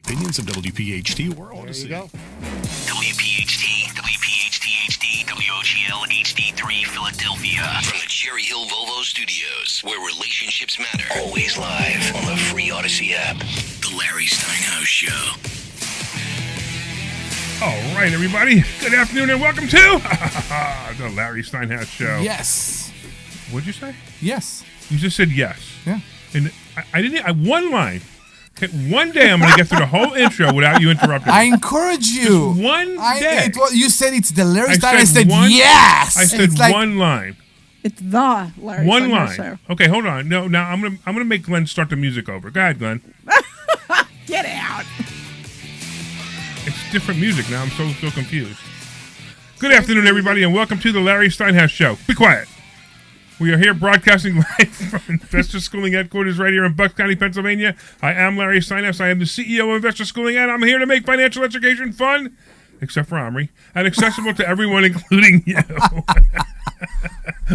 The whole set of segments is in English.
Opinions of WPHT or Odyssey. There you go. WPHT, WPHT-HD, WOGL HD3 Philadelphia. From the Cherry Hill Volvo Studios, where relationships matter. Always live on the free Odyssey app. The Larry Steinhouse Show. All right, everybody. Good afternoon and welcome to the Larry Steinhouse Show. Yes. What'd you say? Yes. You just said yes. Yeah. And I didn't. One line. Okay, one day I'm going to get through the whole intro without you interrupting me. I encourage you. Just one day. You said it's the Larry Steinhouse. I said one, yes. I said one line. It's the Larry one Steinhouse line. Show. Okay, hold on. No, now I'm gonna make Glenn start the music over. Go ahead, Glenn. Get out. It's different music now. I'm so confused. Good afternoon, everybody, and welcome to the Larry Steinhouse Show. Be quiet. We are here broadcasting live from Investor Schooling Headquarters right here in Bucks County, Pennsylvania. I am Larry Steinhouse. I am the CEO of Investor Schooling, and I'm here to make financial education fun, except for Omri, and accessible to everyone, including you.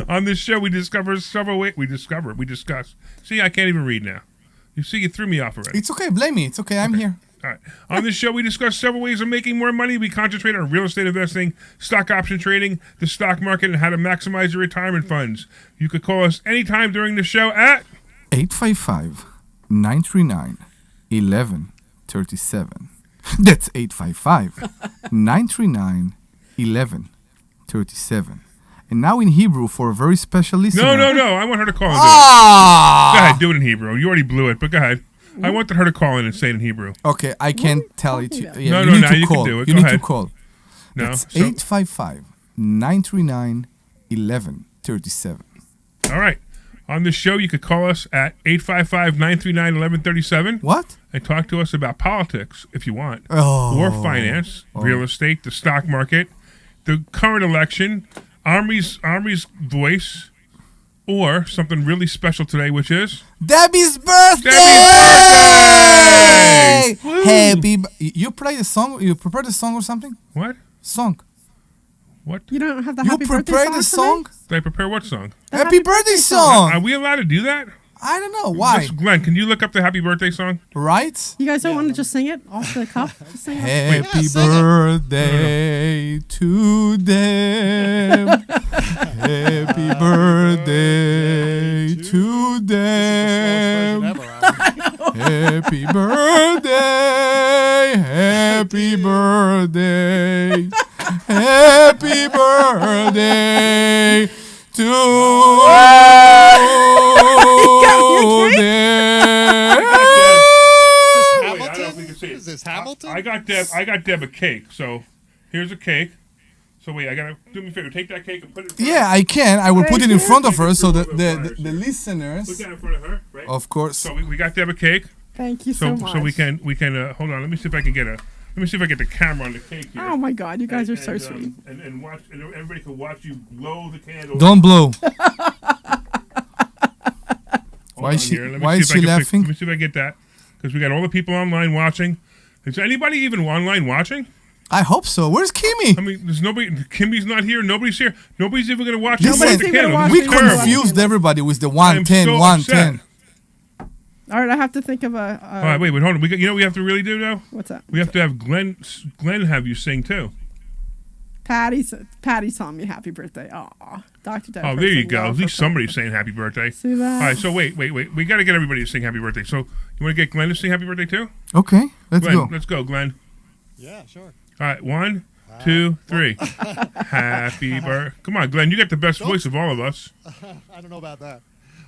On this show, we discuss. See, I can't even read now. You see, you threw me off already. It's okay. Blame me. It's okay. I'm here. All right. On this show, we discuss several ways of making more money. We concentrate on real estate investing, stock option trading, the stock market, and how to maximize your retirement funds. You could call us anytime during the show at 855-939-1137. That's 855-939-1137. And now in Hebrew for a very special listener. No. I want her to call in. Go ahead, do it in Hebrew. You already blew it, but go ahead. I wanted her to call in and say it in Hebrew. Okay, I can't tell it to you. Yeah, you need to you call. can do it. You Go need ahead. to call. No. It's 855-939-1137. All right. On this show, you could call us at 855-939-1137. What? And talk to us about politics, if you want. Oh. Or finance, real estate, the stock market, the current election, Omri's voice, or something really special today, which is Debbie's birthday! Woo. Happy You play the song? You prepare the song or something? What? Song. What? You don't have the You happy birthday prepare song the for song? Did I prepare what song? Happy birthday song! Are we allowed to do that? I don't know. Why? Glenn, can you look up the happy birthday song? Right? You guys don't want to just sing it off the cuff? Just sing it. Happy birthday to them. Happy birthday to them. Happy birthday. Happy birthday. Happy birthday to Is this Hamilton? I got Deb a cake. So here's a cake. So wait, I gotta do me a favor. Take that cake and put it. Yeah, I can. I will put it in front of her so that the listeners. Put that in front of her, right? Of course. So we got Deb a cake. Thank you so much. So we can hold on. Let me see if I can get the camera on the cake here. Oh my God, you guys are so sweet. And watch, and everybody can watch you blow the candle. Don't blow. Why is she laughing? Let me see if I get that, because we got all the people online watching. Is anybody even online watching? I hope so. Where's Kimmy? I mean, there's nobody. Kimmy's not here. Nobody's here. Nobody's even going to watch. Listen, the candle. we confused everybody with the 110, so 110. All right, I have to think of a. All right, wait, hold on. You know what we have to really do now? What's that? We have to have Glenn have you sing too. Patty saw me happy birthday. Aw, Dr. Deborah. Oh, there you go. At least somebody's saying happy birthday. See that? All right, so wait. We got to get everybody to sing happy birthday. So you want to get Glenn to sing happy birthday too? Okay, let's Glenn, go. Let's go, Glenn. Yeah, sure. All right, 1, 2, 3. Happy birthday. Come on, Glenn. You got the best voice of all of us. I don't know about that.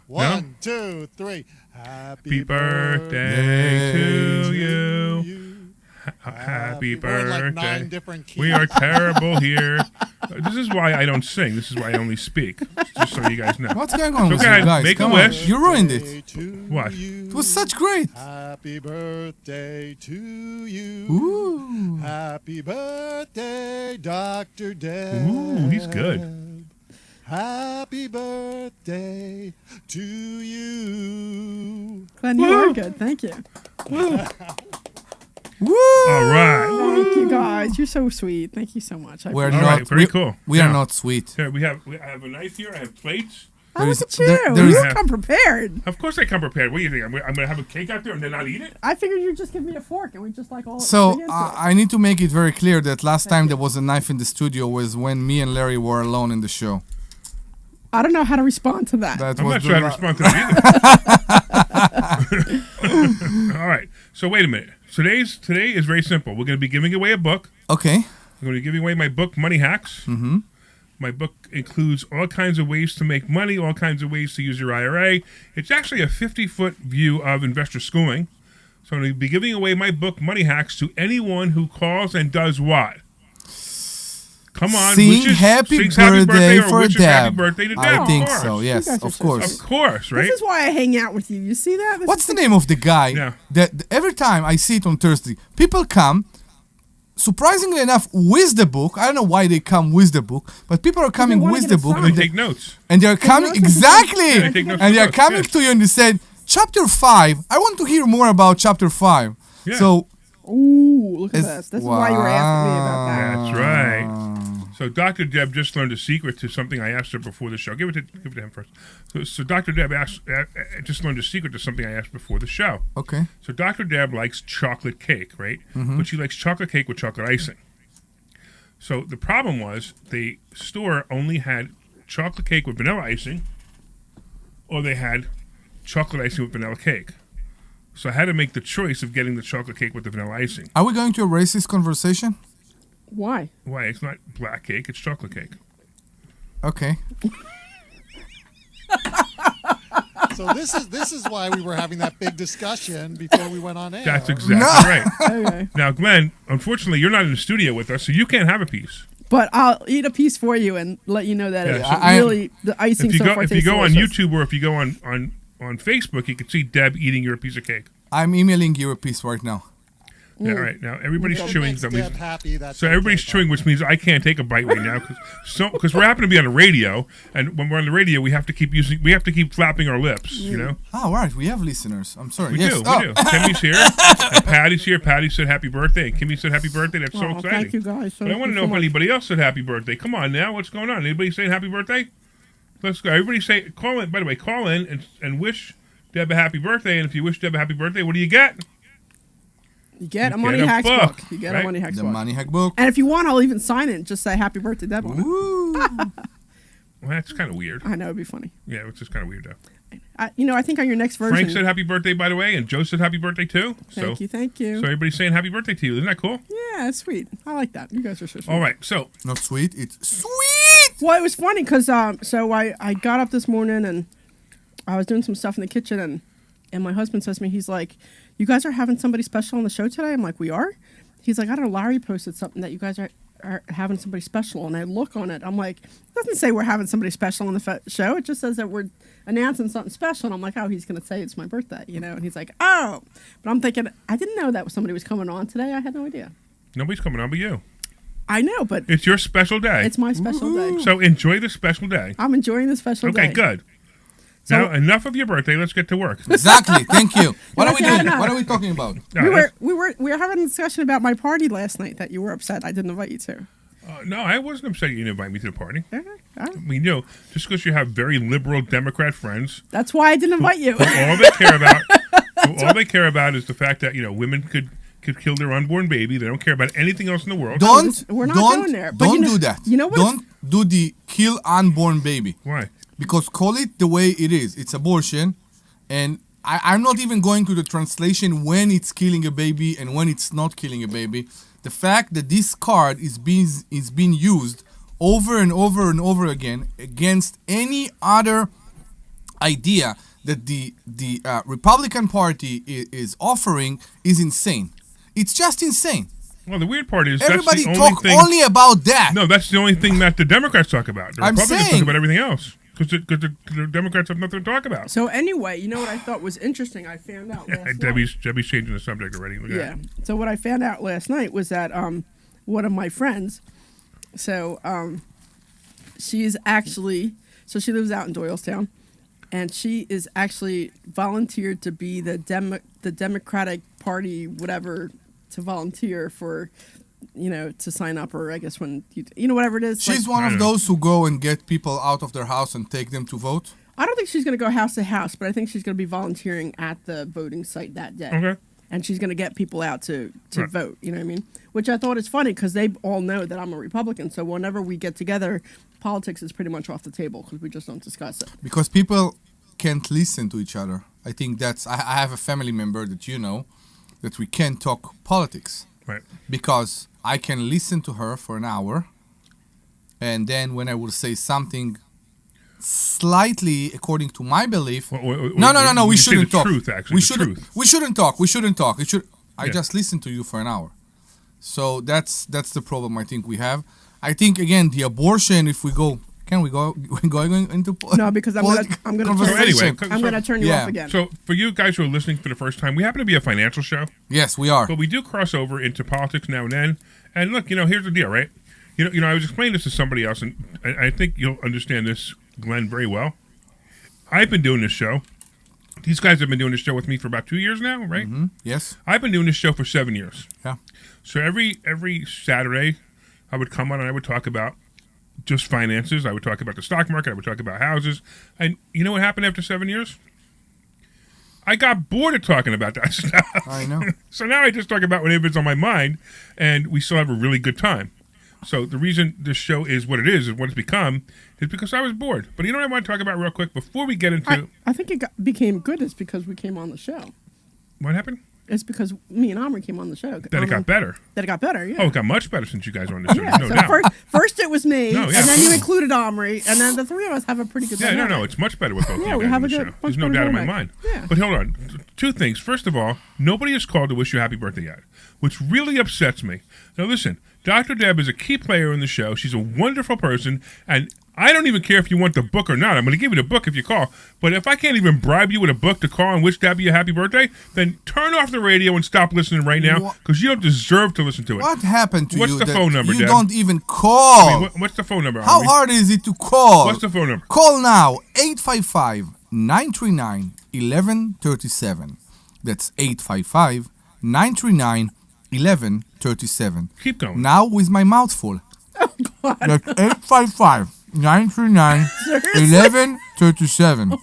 1, 2, 3. Happy birthday to you. Happy We're in like birthday. 9 different keys. We are terrible here. This is why I don't sing. This is why I only speak. Just so you guys know. What's going on with go ahead, you guys? make a Come wish. on. You ruined it. What? It was such great. Happy birthday to you. Ooh. Happy birthday, Dr. Deb. Ooh, he's good. Happy birthday to you. Glenn, you are good. Thank you. Woo! All right. Thank you guys. You're so sweet. Thank you so much. We're All not right, very cool. We are not sweet. Here, I have a knife here. I have plates. Oh, look at you. there is- You come prepared. Of course I come prepared. What do you think? I'm going to have a cake out there and then not eat it? I figured you'd just give me a fork and we just like all. So dig into it. I need to make it very clear that last time there was a knife in the studio was when me and Larry were alone in the show. I don't know how to respond to that. That I'm was not the sure how to la- respond to that either. All right. So wait a minute. Today is very simple. We're going to be giving away a book. Okay. I'm going to be giving away my book, Money Hacks. Mm-hmm. My book includes all kinds of ways to make money, all kinds of ways to use your IRA. It's actually a 50-foot view of investor schooling. So I'm going to be giving away my book, Money Hacks, to anyone who calls and does what? Come on. Sing happy birthday or for wishes Deb. happy birthday to Deb. I think of course. so. Yes, You guys are of so course. Of course, right? This is why I hang out with you. You see that? This What's is the name of the guy Yeah. that every time I see it on Thursday, people come, surprisingly enough, with the book. I don't know why they come with the book, but people are coming wanna with get the a book. sign. And they take notes. And they're coming, notes and- exactly! Yeah, they take notes And from they're us, coming yeah. to you and they said, Chapter 5, I want to hear more about Chapter 5. Yeah. So, Ooh, look at It's- this. This is why you were asking me about that. That's right. So Dr. Deb just learned a secret to something I asked her before the show. Give it to him first. So Dr. Deb just learned a secret to something I asked before the show. okay. So Dr. Deb likes chocolate cake, right? But she likes chocolate cake with chocolate icing. So the problem was the store only had chocolate cake with vanilla icing, or they had chocolate icing with vanilla cake. So I had to make the choice of getting the chocolate cake with the vanilla icing. Are we going to erase this conversation? Why? Why? It's not black cake, it's chocolate cake. Okay. So this is why we were having that big discussion before we went on air. That's exactly right. Okay. Now, Glenn, unfortunately, you're not in the studio with us, so you can't have a piece. But I'll eat a piece for you and let you know that Yeah, it's so really the icing If you so go far if you tastes go on delicious. YouTube or if you go on Facebook, you can see Deb eating your piece of cake. I'm emailing you a piece right now. Yeah, right. Now everybody's So chewing. makes So Deb happy, that's so okay, everybody's fine. chewing, which means I can't take a bite right now because we happen to be on the radio, and when we're on the radio, we have to keep flapping our lips. You know, Oh, right. We have listeners. I'm sorry. we yes. do. Oh. We do. Kimmy's here, and Patty's here. Patty said happy birthday, and Kimmy said happy birthday. That's so Oh, exciting. thank you guys. But I want to know if anybody else said happy birthday. Come on now, what's going on? Anybody saying happy birthday? Let's go. Everybody say call in. By the way, call in and wish Deb a happy birthday. And if you wish Deb a happy birthday, what do you get? You get a You Money get a Hacks book, book. You get right? a Money Hacks The book. Money Hack book. And if you want, I'll even sign it and just say happy birthday, Deb on it. Ooh. Well, that's kind of weird. I know, it'd be funny. Yeah, it's just kind of weird though. I think on your next version. Frank said happy birthday, by the way, and Joe said happy birthday too. Thank you. So everybody's saying happy birthday to you. Isn't that cool? Yeah, it's sweet. I like that. You guys are so sweet. All right. So Not sweet. It's sweet. Well, it was funny because so I got up this morning and I was doing some stuff in the kitchen and my husband says to me, he's like, "You guys are having somebody special on the show today?" I'm like, "We are." He's like, "I don't know, Larry posted something that you guys are having somebody special," and I look on it. I'm like, it doesn't say we're having somebody special on the show. It just says that we're announcing something special. And I'm like, oh, he's gonna say it's my birthday, And he's like, oh, but I'm thinking I didn't know that somebody was coming on today. I had no idea. nobody's coming on but you. I know, but It's your special day. it's my special day. So enjoy the special day. I'm enjoying the special day. Okay, good. So- Now enough of your birthday. Let's get to work. Exactly. Thank you. What are we Yeah, doing? no. What are we talking about? All We right, were having a discussion about my party last night that you were upset I didn't invite you to. no, I wasn't upset you didn't invite me to the party. Okay, all right. I mean, just because you have very liberal Democrat friends, That's why I didn't invite you. all they care about is the fact that women could kill their unborn baby. They don't care about anything else in the world. We're not don't, going there, but Don't you know- do that. you know what? Don't do the kill unborn baby. Why? Because call it the way it is. It's abortion. And I'm not even going to the translation when it's killing a baby and when it's not killing a baby. The fact that this card is being used over and over and over again against any other idea that the Republican Party is offering is insane. It's just insane. Well, the weird part is Everybody that's the only talk thing. only about that. No, that's the only thing that the Democrats talk about. The I'm Republicans saying- talk about everything else because the Democrats have nothing to talk about. So anyway, you know what I thought was interesting? I found out last night. Debbie's changing the subject already. Look at Yeah. that. So what I found out last night was that one of my friends, she's actually, she lives out in Doylestown, and she is actually volunteered to be the Democratic Party, whatever, to volunteer for to sign up, or I guess when whatever it is. She's like, one of those who go and get people out of their house and take them to vote. I don't think she's going to go house to house, but I think she's going to be volunteering at the voting site that day. Okay. And she's going to get people out to Right. vote. You know what I mean? Which I thought is funny because they all know that I'm a Republican. So whenever we get together, politics is pretty much off the table because we just don't discuss it. Because people can't listen to each other. I think that's... I have a family member that that we can't talk politics. Right. Because I can listen to her for an hour, and then when I will say something slightly according to my belief... No, we shouldn't talk. Truth, actually, we shouldn't talk. I just listen to you for an hour. So that's the problem I think we have. I think, again, the abortion, if we go... Can we go going into No, because I'm gonna conversation? turn you off again. So for you guys who are listening for the first time, we happen to be a financial show. Yes, we are. But we do cross over into politics now and then. And look, here's the deal, right? I was explaining this to somebody else, and I think you'll understand this, Glenn, very well. I've been doing this show. These guys have been doing this show with me for about 2 years now, right? Mm-hmm. Yes. I've been doing this show for 7 years. Yeah. So every Saturday, I would come on and I would talk about just finances. I would talk about the stock market. I would talk about houses. And you know what happened after 7 years? I got bored of talking about that stuff. I know. So now I just talk about whatever's on my mind, and we still have a really good time. So the reason this show is what it is what it's become, is because I was bored. But you know what I want to talk about real quick before we get into... I think it became good is because we came on the show. What happened? It's because me and Omri came on the show. That it got better. That it got better, yeah. Oh, it got much better since you guys were on the show. Yeah, No so doubt. first it was me, No, yeah. and then you included Omri, and then the three of us have a pretty good Yeah, time. no, it's much better with both of Yeah, you we guys have on a the good- show. much There's no better doubt in my dynamic. mind. Yeah. But hold on. Two things. First of all, nobody has called to wish you a happy birthday yet, which really upsets me. Now listen, Dr. Deb is a key player in the show. She's a wonderful person, and I don't even care if you want the book or not. I'm going to give you the book if you call. But if I can't even bribe you with a book to call and wish Debbie a happy birthday, then turn off the radio and stop listening right now, because you don't deserve to listen to it. What happened to What's you the that phone number, you Deb? don't even call? What's the phone number? How Omri? hard is it to call? What's the phone number? Call now, 855-939-1137. That's 855-939-1137. Keep going. Now with my mouth full. Oh, God. That's 855-939-1137.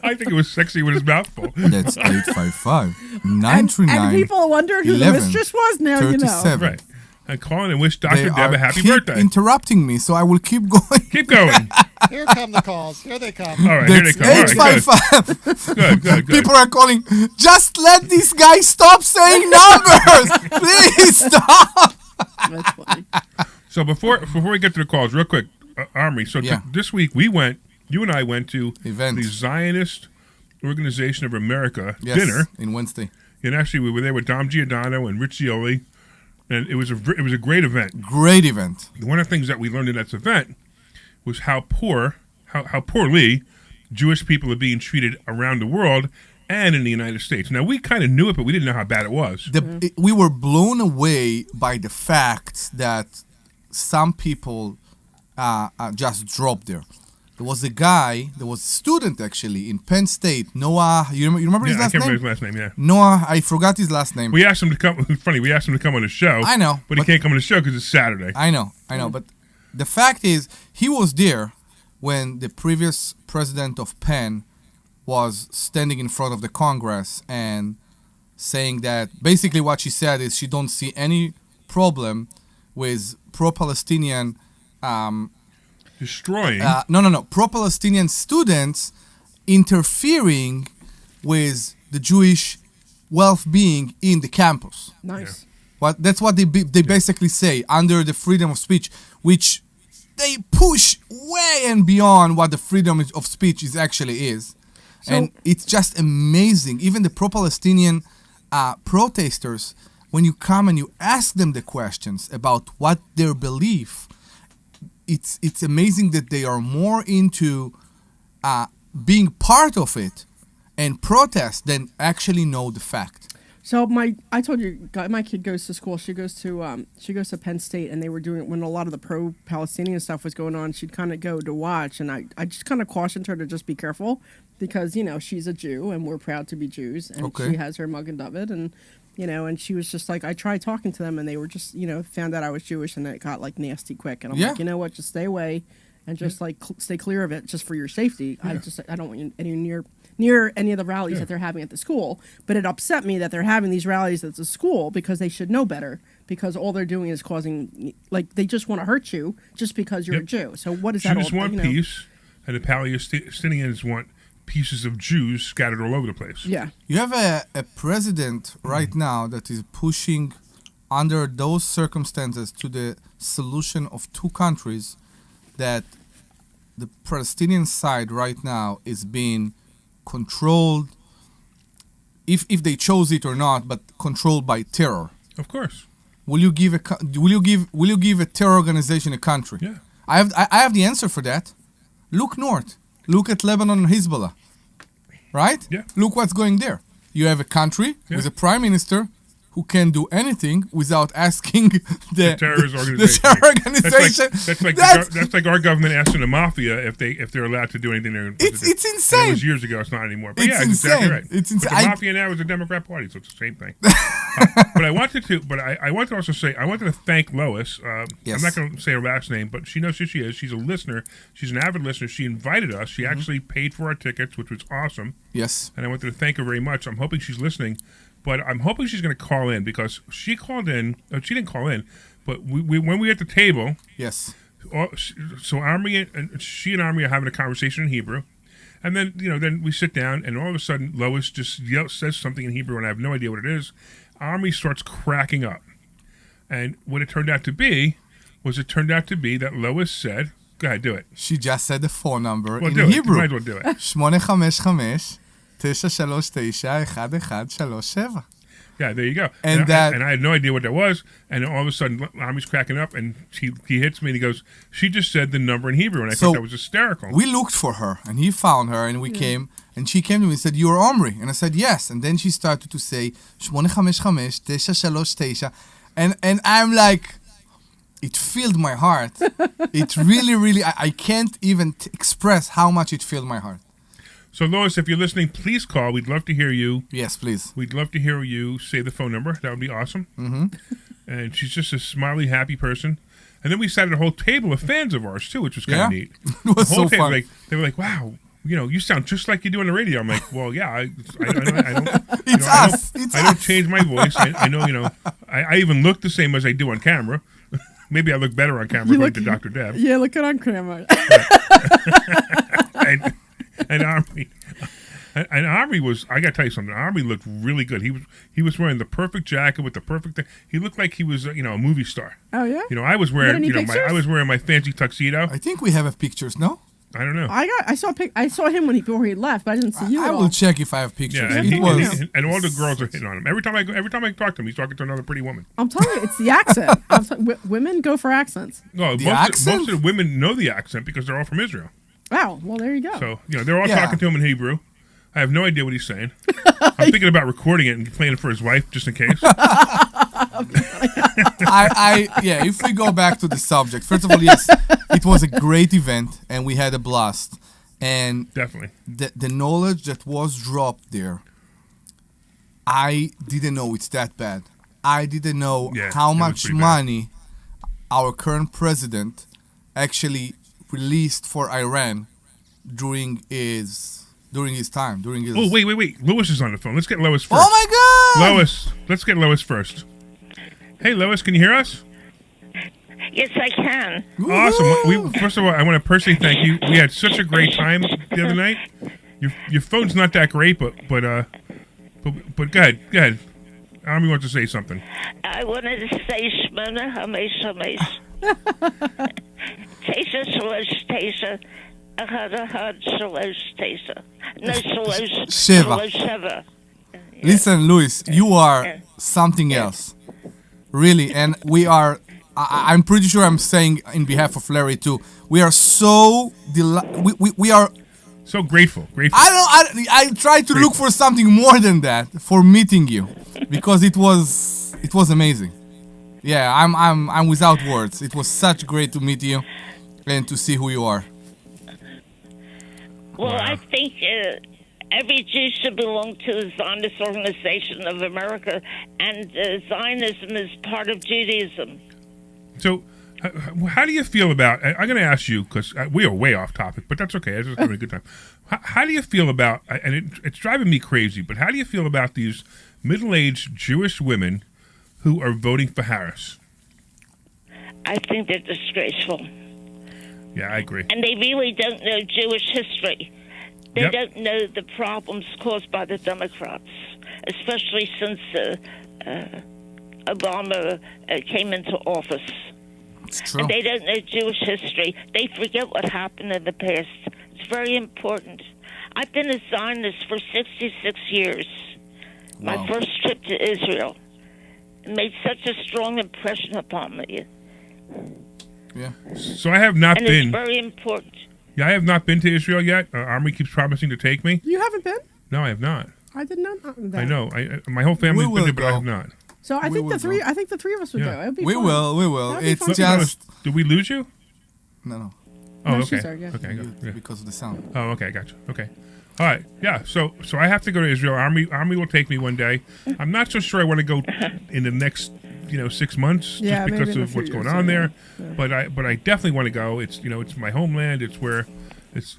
I think it was sexy with his mouth full. That's And 855-939-1137. people wondered who the mistress was now, you know. Right. And calling and wish Dr. They Deb a are happy keep birthday. interrupting me, so I will keep going. Keep going. Here come the calls. Here they come. All right, here they That's come. All right, 855. good. People are calling. Just let this guy stop saying numbers. Please stop. That's funny. So before we get to the calls, real quick, Omri. So Yeah. this week you and I went to Event. the Zionist Organization of America Yes, dinner, in Wednesday. and actually we were there with Dom Giordano and Rich Cioli, and it was a great event. Great event. One of the things that we learned in that event was how poorly Jewish people are being treated around the world and in the United States. Now, we kind of knew it, but we didn't know how bad it was. We were blown away by the fact that some people just dropped there. There was a student actually in Penn State, Noah. You remember his Yeah, I last can't name? remember his last name, yeah. Noah, I forgot his last name. We asked him to come. It's funny, we asked him to come on the show. I know, But he can't come on the show because it's Saturday. I know. But the fact is, he was there when the previous president of Penn was standing in front of the Congress and saying that basically what she said is she don't see any problem with pro-Palestinian Destroying. pro-Palestinian students interfering with the Jewish well-being in the campus. Nice. That's what they basically say under the freedom of speech, which they push way and beyond what the freedom of speech actually is. And it's just amazing. Even the pro-Palestinian protesters, when you come and you ask them the questions about what their belief, it's amazing that they are more into being part of it and protest than actually know the fact. So I told you, my kid goes to school. She goes to Penn State, and they were doing it when a lot of the pro-Palestinian stuff was going on. She'd kind of go to watch, and I just kind of cautioned her to just be careful because she's a Jew, and we're proud to be Jews, and Okay. she has her Magen David, and And she was just like, I tried talking to them, and they were just, found out I was Jewish, and it got like nasty quick. And I'm Yeah. like, you know what, just stay away, and just like stay clear of it, just for your safety. I don't want you any near any of the rallies that they're having at the school. But it upset me that they're having these rallies at the school, because they should know better. Because all they're doing is causing, like, they just want to hurt you just because you're a Jew. So what is that? Jews all, want peace, and the Palestinians want pieces of Jews scattered all over the place. Yeah. You have a president right now that is pushing under those circumstances to the solution of two countries, that the Palestinian side right now is being controlled, if they chose it or not, but controlled by terror. Of course. Will you give a terror organization a country? Yeah. I have the answer for that. Look north. Look at Lebanon and Hezbollah. Right? Yeah. Look what's going there. You have a country with a prime minister who can do anything without asking the terrorist organization. The terror organization. That's like our government asking the mafia if they're allowed to do anything. It's And insane. it was years ago. It's not anymore. But It's yeah, it's exactly insane. right. It's insane. But the mafia now is a Democrat Party, so it's the same thing. But I wanted to also say, I wanted to thank Lois. Yes. I'm not going to say her last name, but she knows who she is. She's a listener. She's an avid listener. She invited us. She actually paid for our tickets, which was awesome. Yes. And I wanted to thank her very much. I'm hoping she's listening. But I'm hoping she's going to call in, because she called in. She didn't call in, but we when we were at the table. Yes. So Omri and she are having a conversation in Hebrew, and then then we sit down, and all of a sudden Lois just says something in Hebrew, and I have no idea what it is. Omri starts cracking up, and what it turned out to be that Lois said, "Go ahead, do it." She just said the phone number Well, in do it. Hebrew. You might as well do it. 855-939-1137. Yeah, there you go. And I had no idea what that was, and all of a sudden, Ami's cracking up, and he hits me, and he goes, "She just said the number in Hebrew," and I thought that was hysterical. We looked for her, and he found her, and we came, and she came to me and said, "You're Omri," and I said, "Yes," and then she started to say 855-939, and I'm like, it filled my heart. It really, really, I can't even express how much it filled my heart. So, Lois, if you're listening, please call. We'd love to hear you. Yes, please. We'd love to hear you say the phone number. That would be awesome. Mm-hmm. And she's just a smiley, happy person. And then we sat at a whole table of fans of ours, too, which was kind of neat. It was the whole so table, fun. they were like, wow, you sound just like you do on the radio. I'm like, well, yeah, I don't. It's us. It's I don't us. change my voice. I know, I even look the same as I do on camera. Maybe I look better on camera according to Dr. Deb. Yeah, look it on camera. And Omri. And Omri was, I got to tell you something, Omri looked really good. He was wearing the perfect jacket with the perfect thing. He looked like he was, a movie star. Oh, yeah? I was wearing, any pictures? I was wearing my fancy tuxedo. I think we have pictures, no? I don't know. I saw him before he left, but I didn't see you I at will all. check if I have pictures. Yeah, It was. and all the girls are hitting on him. Every time I talk to him, he's talking to another pretty woman. I'm telling you, it's the accent. Women go for accents. No, most of the women know the accent because they're all from Israel. Wow. Well, there you go. So, they're all Yeah. talking to him in Hebrew. I have no idea what he's saying. I'm thinking about recording it and playing it for his wife just in case. If we go back to the subject, first of all, yes, it was a great event and we had a blast. And Definitely. the knowledge that was dropped there, I didn't know it's that bad. I didn't know how it was much pretty bad. money our current president actually released for Iran during his time. Oh, wait. Lois is on the phone. Let's get Lois first. Oh my God! Lois, let's get Lois first. Hey, Lois, can you hear us? Yes, I can. Awesome. First of all, I want to personally thank you. We had such a great time the other night. Your phone's not that great, but go ahead. Ami wants to say something. I wanted to say Shmona Hamesh. Tesha Shalosh Tesha. Ahad Shalosh Tesha. No Shalosh Sheva. Listen, Luis, you are something else. Really, and we are, I'm pretty sure I'm saying in behalf of Larry too, we are so, we are... So grateful. I tried to look for something more than that for meeting you, because it was amazing. Yeah, I'm without words. It was such great to meet you and to see who you are. Well, I think every Jew should belong to the Zionist Organization of America, and Zionism is part of Judaism. So, how do you feel about? I'm going to ask you because we are way off topic, but that's okay. I was just having a good time. How do you feel about? And it's driving me crazy. But how do you feel about these middle-aged Jewish women who are voting for Harris? I think they're disgraceful. Yeah, I agree. And they really don't know Jewish history. They Yep. don't know the problems caused by the Democrats, especially since Obama came into office. It's true. And they don't know Jewish history. They forget what happened in the past. It's very important. I've been a Zionist for 66 years. Wow. My first trip to Israel. It made such a strong impression upon me. Yeah. So I have not And been. it's very important. Yeah, I have not been to Israel yet. Omri keeps promising to take me. You haven't been? No, I have not. I did not know that. I know. My whole family's We been will there, but I go. have not. So I We think will the three of us would Yeah. go. It'd be We fun. will. We will. That'd be It's fun. just Did we lose you? no. Oh, No, okay. she's there, yeah. Okay. Yeah. Because of the sound. Oh, okay. Gotcha. Okay. All right. Yeah. So I have to go to Israel. Army will take me one day. I'm not so sure I want to go in the next 6 months Yeah, just maybe because in a of few what's going years, on yeah. there. Yeah. But I definitely want to go. It's it's my homeland. It's where it's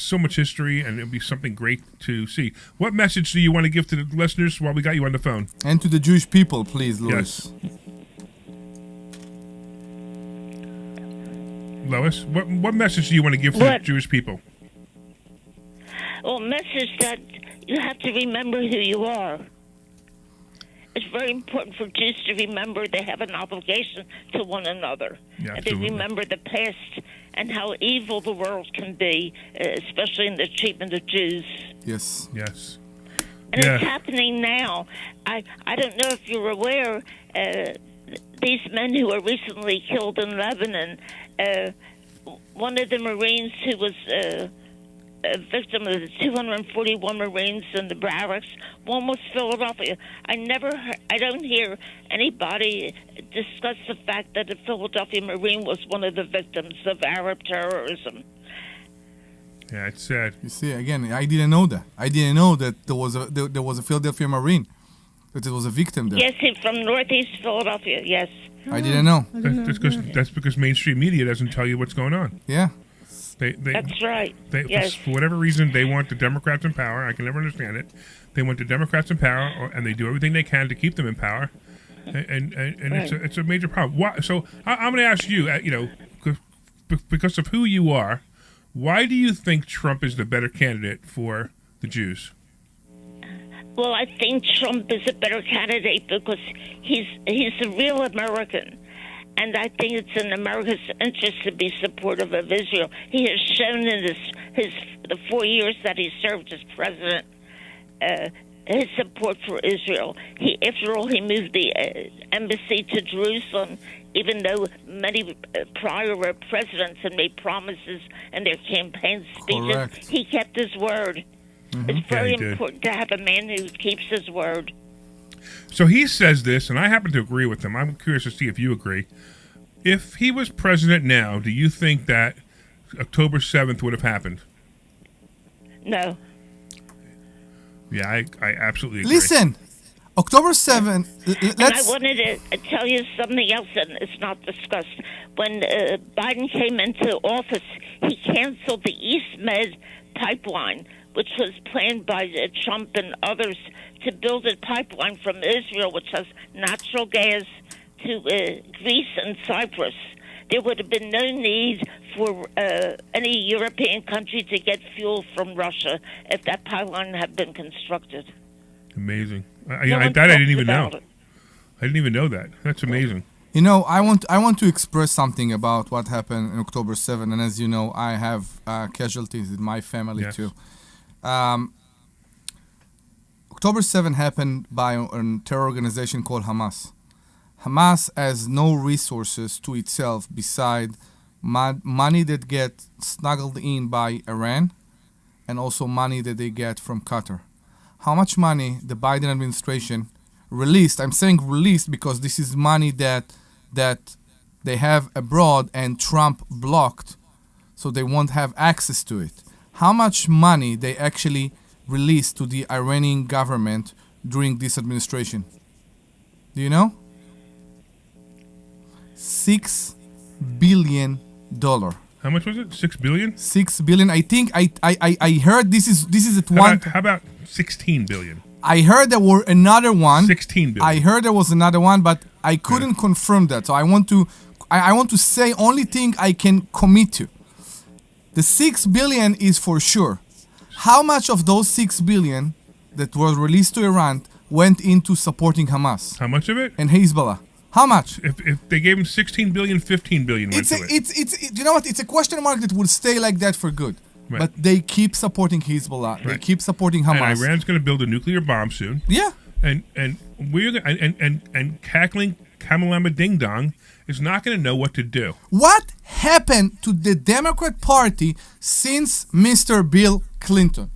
so much history, and it'll be something great to see. What message do you want to give to the listeners while we got you on the phone? And to the Jewish people, please, Louis. Lois, what message do you want to give to the What? Jewish people? Well, message that you have to remember who you are. It's very important for Jews to remember they have an obligation to one another. Yeah, and they absolutely. remember the past and how evil the world can be, especially in the treatment of Jews. Yes. Yes. And Yeah. it's happening now. I don't know if you're aware, these men who were recently killed in Lebanon, one of the Marines who was a victim of the 241 Marines in the barracks, one was Philadelphia. I don't hear anybody discuss the fact that a Philadelphia Marine was one of the victims of Arab terrorism. Yeah, it's sad. You see, again, I didn't know that. I didn't know that there was a Philadelphia Marine, that there was a victim there. Yes, he's from Northeast Philadelphia, yes. I didn't know. That's because mainstream media doesn't tell you what's going on. Yeah. That's right. Yes. For whatever reason, they want the Democrats in power. I can never understand it. They want the Democrats in power, and they do everything they can to keep them in power. And Right. it's a major problem. Why, so I'm going to ask you, because of who you are, why do you think Trump is the better candidate for the Jews? Well, I think Trump is a better candidate because he's a real American. And I think it's in America's interest to be supportive of Israel. He has shown in the 4 years that he served as president his support for Israel. After all, he moved the embassy to Jerusalem, even though many prior presidents had made promises in their campaign speeches. Correct. He kept his word. It's Yeah, very he did. important to have a man who keeps his word. So he says this, and I happen to agree with him. I'm curious to see if you agree. If he was president now, do you think that October 7th would have happened? No. Yeah, I absolutely agree. Listen, October 7th, And I let's... wanted to tell you something else that is not discussed. When Biden came into office, he canceled the East Med pipeline, which was planned by Trump and others to build a pipeline from Israel, which has natural gas, to Greece and Cyprus. There would have been no need for any European country to get fuel from Russia if that pipeline had been constructed. Amazing. No I one didn't talks even know. about it. I didn't even know that. That's amazing. You know, I want to express something about what happened on October 7th, and as you know, I have casualties in my family Yes. too. October 7th happened by a terror organization called Hamas. Hamas has no resources to itself beside money that get snuggled in by Iran and also money that they get from Qatar. How much money the Biden administration released, I'm saying released because this is money that they have abroad and Trump blocked, so they won't have access to it. How much money they actually released to the Iranian government during this administration? Do you know? $6 billion. How much was it? 6 billion? 6 billion. I think I heard this is at How one. about, how about 16 billion? I heard there were another one. 16 billion. I heard there was another one, but I couldn't confirm that. So I want to say only thing I can commit to. The 6 billion is for sure. How much of those 6 billion that was released to Iran went into supporting Hamas How much of it? and Hezbollah? How much? If they gave him 16 billion, 15 billion went to it. You know what? It's a question mark that will stay like that for good. Right. But they keep supporting Hezbollah. They Right. keep supporting And Hamas. Iran's going to build a nuclear bomb soon. Yeah. And we're gonna, and cackling Kamalama Ding Dong is not going to know what to do. What happened to the Democrat Party since Mr. Bill Clinton?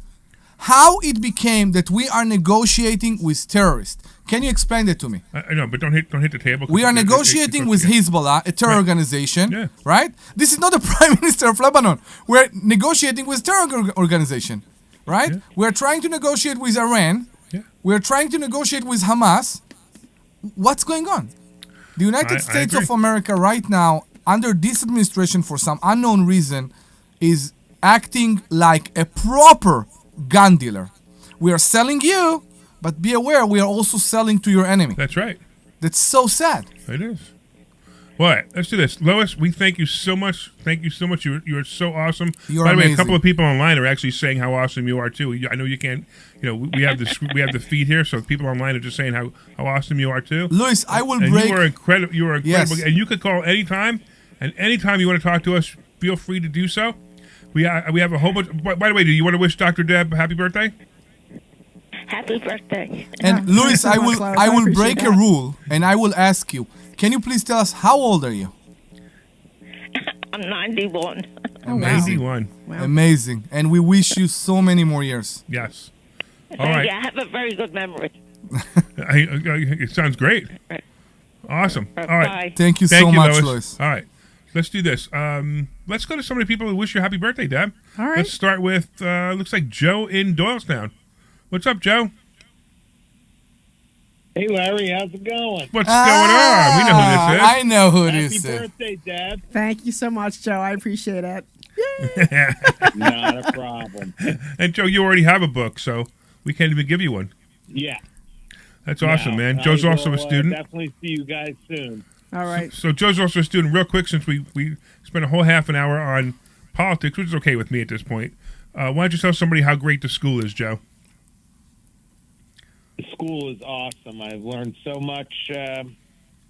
How it became that we are negotiating with terrorists? Can you explain that to me? I know, but don't hit the table. We are negotiating with Hezbollah, a terror organization, Yeah. right? This is not the Prime Minister of Lebanon. We're negotiating with terror organization, right? Yeah. We're trying to negotiate with Iran. Yeah. We're trying to negotiate with Hamas. What's going on? The United I States agree. of America right now, under this administration for some unknown reason, is acting like a proper gun dealer. We are selling you, but be aware we are also selling to your enemy. That's right. That's so sad. It is. All right, let's do this. Lois, we thank you so much. Thank you so much. You're so awesome. You're By the way, a amazing. couple of people online are actually saying how awesome you are too. I know you can't. We have this. We have the feed here, so people online are just saying how awesome you are too. Luis, I will And break. you are incredible. You are incredible, Yes. and you could call anytime. And anytime you want to talk to us, feel free to do so. We have a whole bunch. By the way, do you want to wish Dr. Deb happy birthday? Happy birthday. And Yeah, Luis, thank I you so will much, Lois. I I will appreciate break a that. rule, and I will ask you. Can you please tell us how old are you? I'm 91. Oh, wow. 91. Wow. Amazing, and we wish you so many more years. Yes. All right. Yeah, I have a very good memory. It sounds great. Awesome. All right. Bye. Thank you Thank so you, much, Lois. Luis. All right. Let's do this. Let's go to some of the people who wish you a happy birthday, Deb. All right. Let's start with, looks like Joe in Doylestown. What's up, Joe? Hey, Larry, how's it going? What's going on? We know who this is. I know who Happy this is. birthday, Dad. Thank you so much, Joe. I appreciate it. Not a problem. And Joe, you already have a book, so we can't even give you one. Yeah. That's awesome, Yeah, man. Joe's I also a will, student. Definitely see you guys soon. All right. So Joe's also a student. Real quick, since we spent a whole half an hour on politics, which is okay with me at this point, why don't you tell somebody how great the school is, Joe? The school is awesome. I've learned so much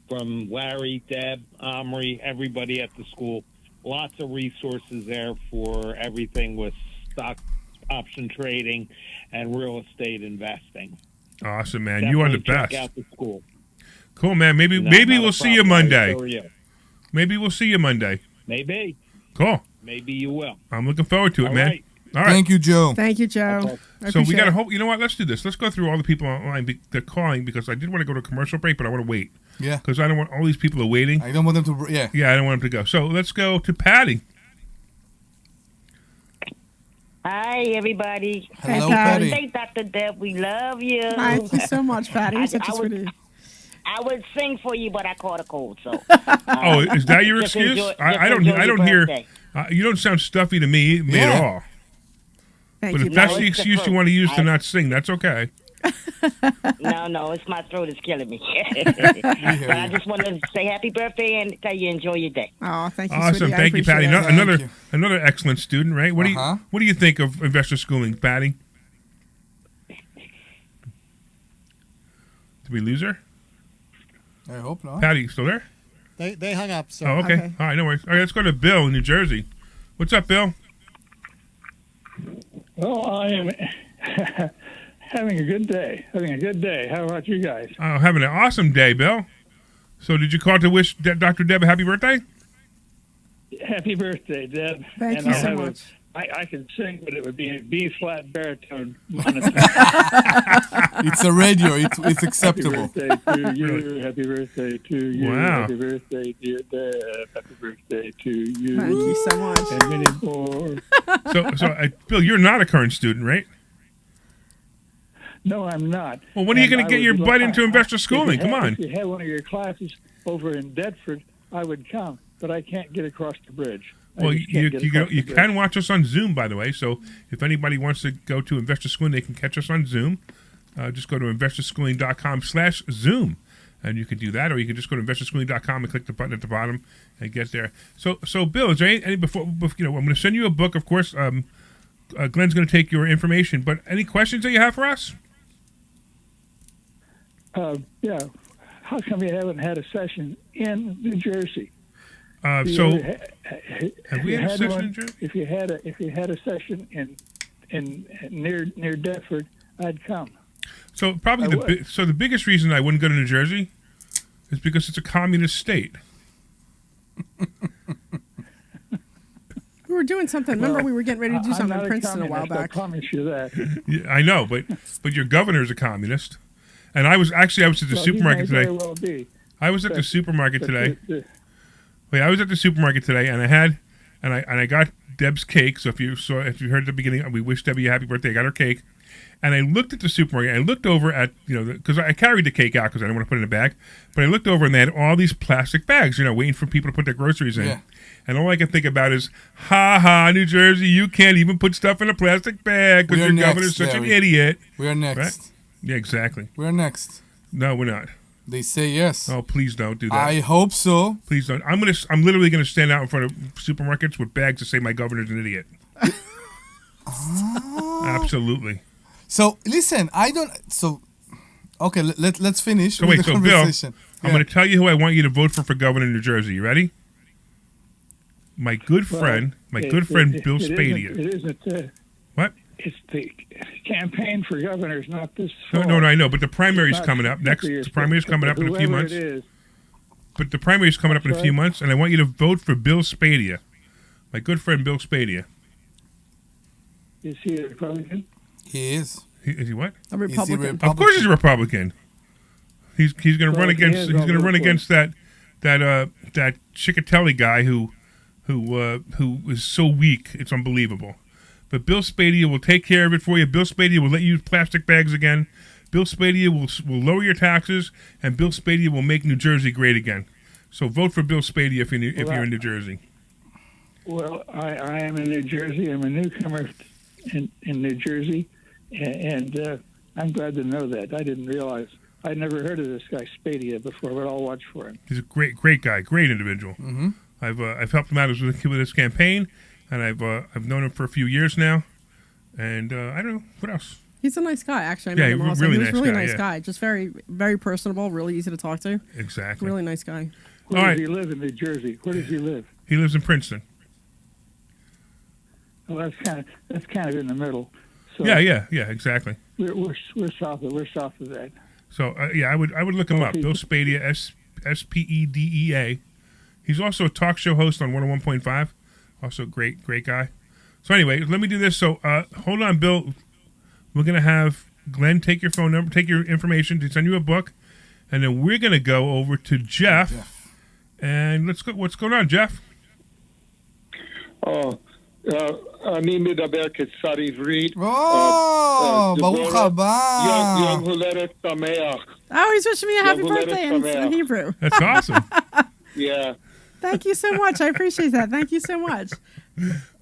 from Larry, Deb, Omri, everybody at the school. Lots of resources there for everything with stock option trading and real estate investing. Awesome, man. You are the Definitely best. Check out the school. Cool, man. Maybe Not a we'll see you problem. Monday. So are you. Maybe we'll see you Monday. Maybe. Cool. Maybe you will. I'm looking forward to it, All man. right. All right. Thank you, Joe. Thank you, Joe. Okay. I So we appreciate got to it. hope. You know what? Let's do this. Let's go through all the people online. They're calling because I did want to go to a commercial break, but I want to wait Yeah, because I don't want all these people are waiting. I don't want them to. Yeah. Yeah, I don't want them to go. So let's go to Patty. Hi, everybody. Hello, Patty. Patty. Hey, Dr. Deb, we love you. Thank you so much, Patty. You're I- such a I would- sweetie. I would sing for you, but I caught a cold, so. Oh, is that your Just excuse? enjoy- I just enjoy don't your hear. birthday. You don't sound stuffy to me at Yeah. all. Thank But you, if that's Patty. the it's the excuse you fruit. want to use to I- not sing, that's okay. No, it's my throat is killing me. But I just want to say happy birthday and tell you enjoy your day. Oh, thank you, Awesome, sweetie. I thank you, appreciate Patty. it. No, Thank you. another excellent student, right? What Uh-huh. do you think of investor schooling, Patty? Did we lose her? I hope not. Patty, you still there? They hung up. So Oh, okay. Okay. All right, no worries. All right, let's go to Bill in New Jersey. What's up, Bill? Well, I am having a good day. How about you guys? Having an awesome day, Bill. So did you call to wish Dr. Deb a happy birthday? Happy birthday, Deb. Thank And you I'll so have much. I could sing, but it would be a B-flat baritone monotone. It's a radio. It's Happy acceptable. birthday to you. Happy birthday to you. Wow. Happy birthday, dear Deb. Happy birthday to you. Thank you so much. And many more. So Bill, you're not a current student, right? No, I'm not. Well, when are you And going I to get would your be butt like- into investor schooling? Come on. If you had one of your classes over in Deptford, I would come, but I can't get across the bridge. Well, you can watch us on Zoom, by the way. So if anybody wants to go to Investor Schooling, they can catch us on Zoom. Just go to investorschooling.com/Zoom, and you can do that, or you can just go to investorschooling.com and click the button at the bottom and get there. So Bill, is there any before I'm going to send you a book, of course. Glenn's going to take your information, but any questions that you have for us? Yeah. How come you haven't had a session in New Jersey? Have we had a session in Jersey? If you had a session in near Deptford, I'd come. So probably the biggest reason I wouldn't go to New Jersey is because it's a communist state. We were doing something. Remember, we were getting ready to do something in Princeton a while back. I promise you that. Yeah, I know, but your governor is a communist. And I was at the supermarket today. Well be. I was at the supermarket today. The, I was at the supermarket today, and I got Deb's cake. So if you heard at the beginning, we wish Debbie a happy birthday. I got her cake, and I looked at the supermarket. I looked over at because I carried the cake out because I didn't want to put it in a bag. But I looked over, and they had all these plastic bags, waiting for people to put their groceries in. Yeah. And all I can think about is, ha ha, New Jersey, you can't even put stuff in a plastic bag because your governor's such an idiot. We are next. Right? Yeah, exactly. We are next. No, we're not. They say yes. Oh, please don't do that. I hope so. Please don't. I'm literally gonna stand out in front of supermarkets with bags to say my governor's an idiot. Absolutely. So listen, I don't. So okay, let's finish. So with wait, the so Bill, conversation. I'm gonna tell you who I want you to vote for governor in New Jersey. You ready? My good friend Bill Spadia. It isn't. What? It's the campaign for governors, not this. No, I know, but the primary's coming up next. The primary's coming up in a few months. But the primary's coming up in a few months, and I want you to vote for Bill Spadia, my good friend Bill Spadia. Is he a Republican? He is. Is he what? A Republican. Of course, he's a Republican. He's going to run against. He's going to run against that Ciccatelli guy who is so weak. It's unbelievable. But Bill Spadia will take care of it for you. Bill Spadia will let you use plastic bags again. Bill Spadia will lower your taxes, and Bill Spadia will make New Jersey great again. So vote for Bill Spadia if you're in New Jersey. Well, I am in New Jersey. I'm a newcomer in New Jersey, and I'm glad to know that. I didn't realize. I'd never heard of this guy Spadia before, but I'll watch for him. He's a great guy, great individual. Mm-hmm. I've helped him out with his campaign. And I've known him for a few years now, and I don't know what else. He's a nice guy, actually. I met him also. He was a really nice guy. Just very, very personable, really easy to talk to. Exactly. Really nice guy. Where does he live in New Jersey? Where does he live? He lives in Princeton. Well, that's kind of in the middle. So yeah, exactly. We're south of that. So I would look him up. Bill Spadia, Spedea. He's also a talk show host on 101.5. Also great guy. So anyway, let me do this. So hold on, Bill. We're gonna have Glenn take your phone number, take your information to send you a book, and then we're gonna go over to Jeff. And let's go. What's going on, Jeff? אני מדבר קצת עברית. ברוך הבא. יום הולדת שמח. Oh, he's wishing me a happy birthday in Hebrew. That's awesome. Yeah. Thank you so much. I appreciate that. Thank you so much.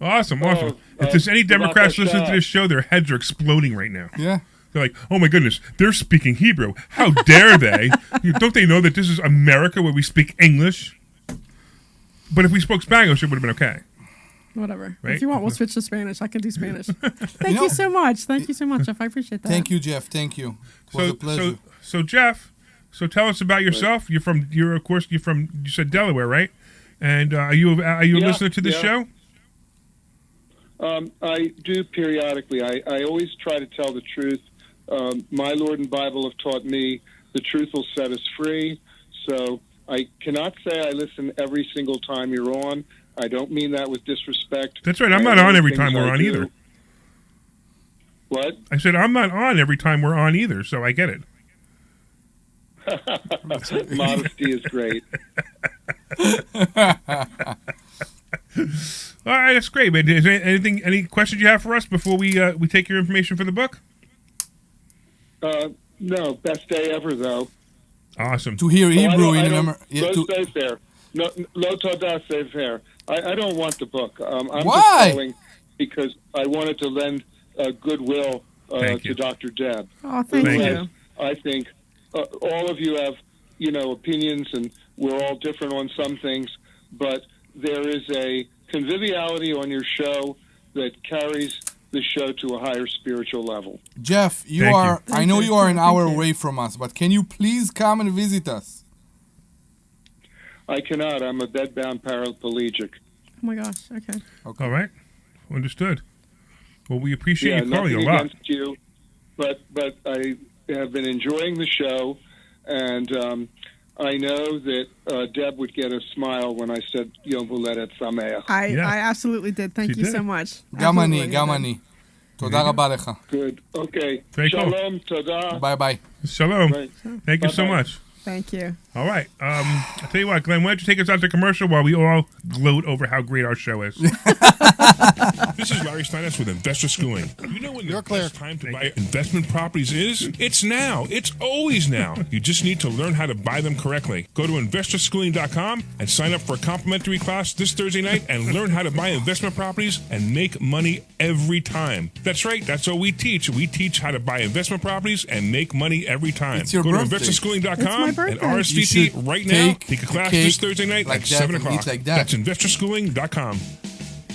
Awesome. If there's any Democrats listening to this show, their heads are exploding right now. Yeah. They're like, oh my goodness, they're speaking Hebrew. How dare they? Don't they know that this is America where we speak English? But if we spoke Spanish, it would have been okay. Whatever. Right? If you want, we'll switch to Spanish. I can do Spanish. Thank you so much. Thank you so much, Jeff. I appreciate that. Thank you, Jeff. Thank you. It was a pleasure. So Jeff, tell us about yourself. You said Delaware, right? And are you a listener to this show? I do periodically. I always try to tell the truth. My Lord and Bible have taught me the truth will set us free. So I cannot say I listen every single time you're on. I don't mean that with disrespect. That's right. I'm not on every time we're on either. What? I said I'm not on every time we're on either, so I get it. Modesty is great. All right, that's great, man. Is there any questions you have for us before we take your information for the book? No, best day ever, though. Awesome. To hear Hebrew in Lo America. Sefer. No, Lo Todah Sefer. I don't want the book. I'm Why? just calling because I wanted to lend goodwill Thank you. to Dr. Deb. Oh, thank Thank you. I think all of you have, opinions, and we're all different on some things, but there is a conviviality on your show that carries the show to a higher spiritual level. Jeff, Thank you. I know you are an hour Thank you. away from us, but can you please come and visit us? I cannot. I'm a bedbound paraplegic. Oh my gosh. Okay. All right. Understood. Well, we appreciate Yeah, you calling nothing a lot. against you, but I have been enjoying the show, and I know that Deb would get a smile when I said Yom Huledet Sameach. I absolutely did. Thank She you did. so much. גם אני, Absolutely גם did. אני. תודה רבה לך. Good. Okay. Very cool. Shalom. Todah. ביי ביי. Shalom. Right. Thank you so Bye-bye. much. Thank you. All right. I'll tell you what, Glenn, why don't you take us out to commercial while we all gloat over how great our show is? This is Larry Steinhouse with Investor Schooling. You know when You're the clear. best time to buy investment properties is? It's now. It's always now. You just need to learn how to buy them correctly. Go to investorschooling.com and sign up for a complimentary class this Thursday night and learn how to buy investment properties and make money every time. That's right. That's what we teach. We teach how to buy investment properties and make money every time. It's your Go birthday. to investorschooling.com It's my and birthday. You RSVP should right now. take Take a class cake this Thursday night like at that 7 and o'clock. eat like that. That's investorschooling.com.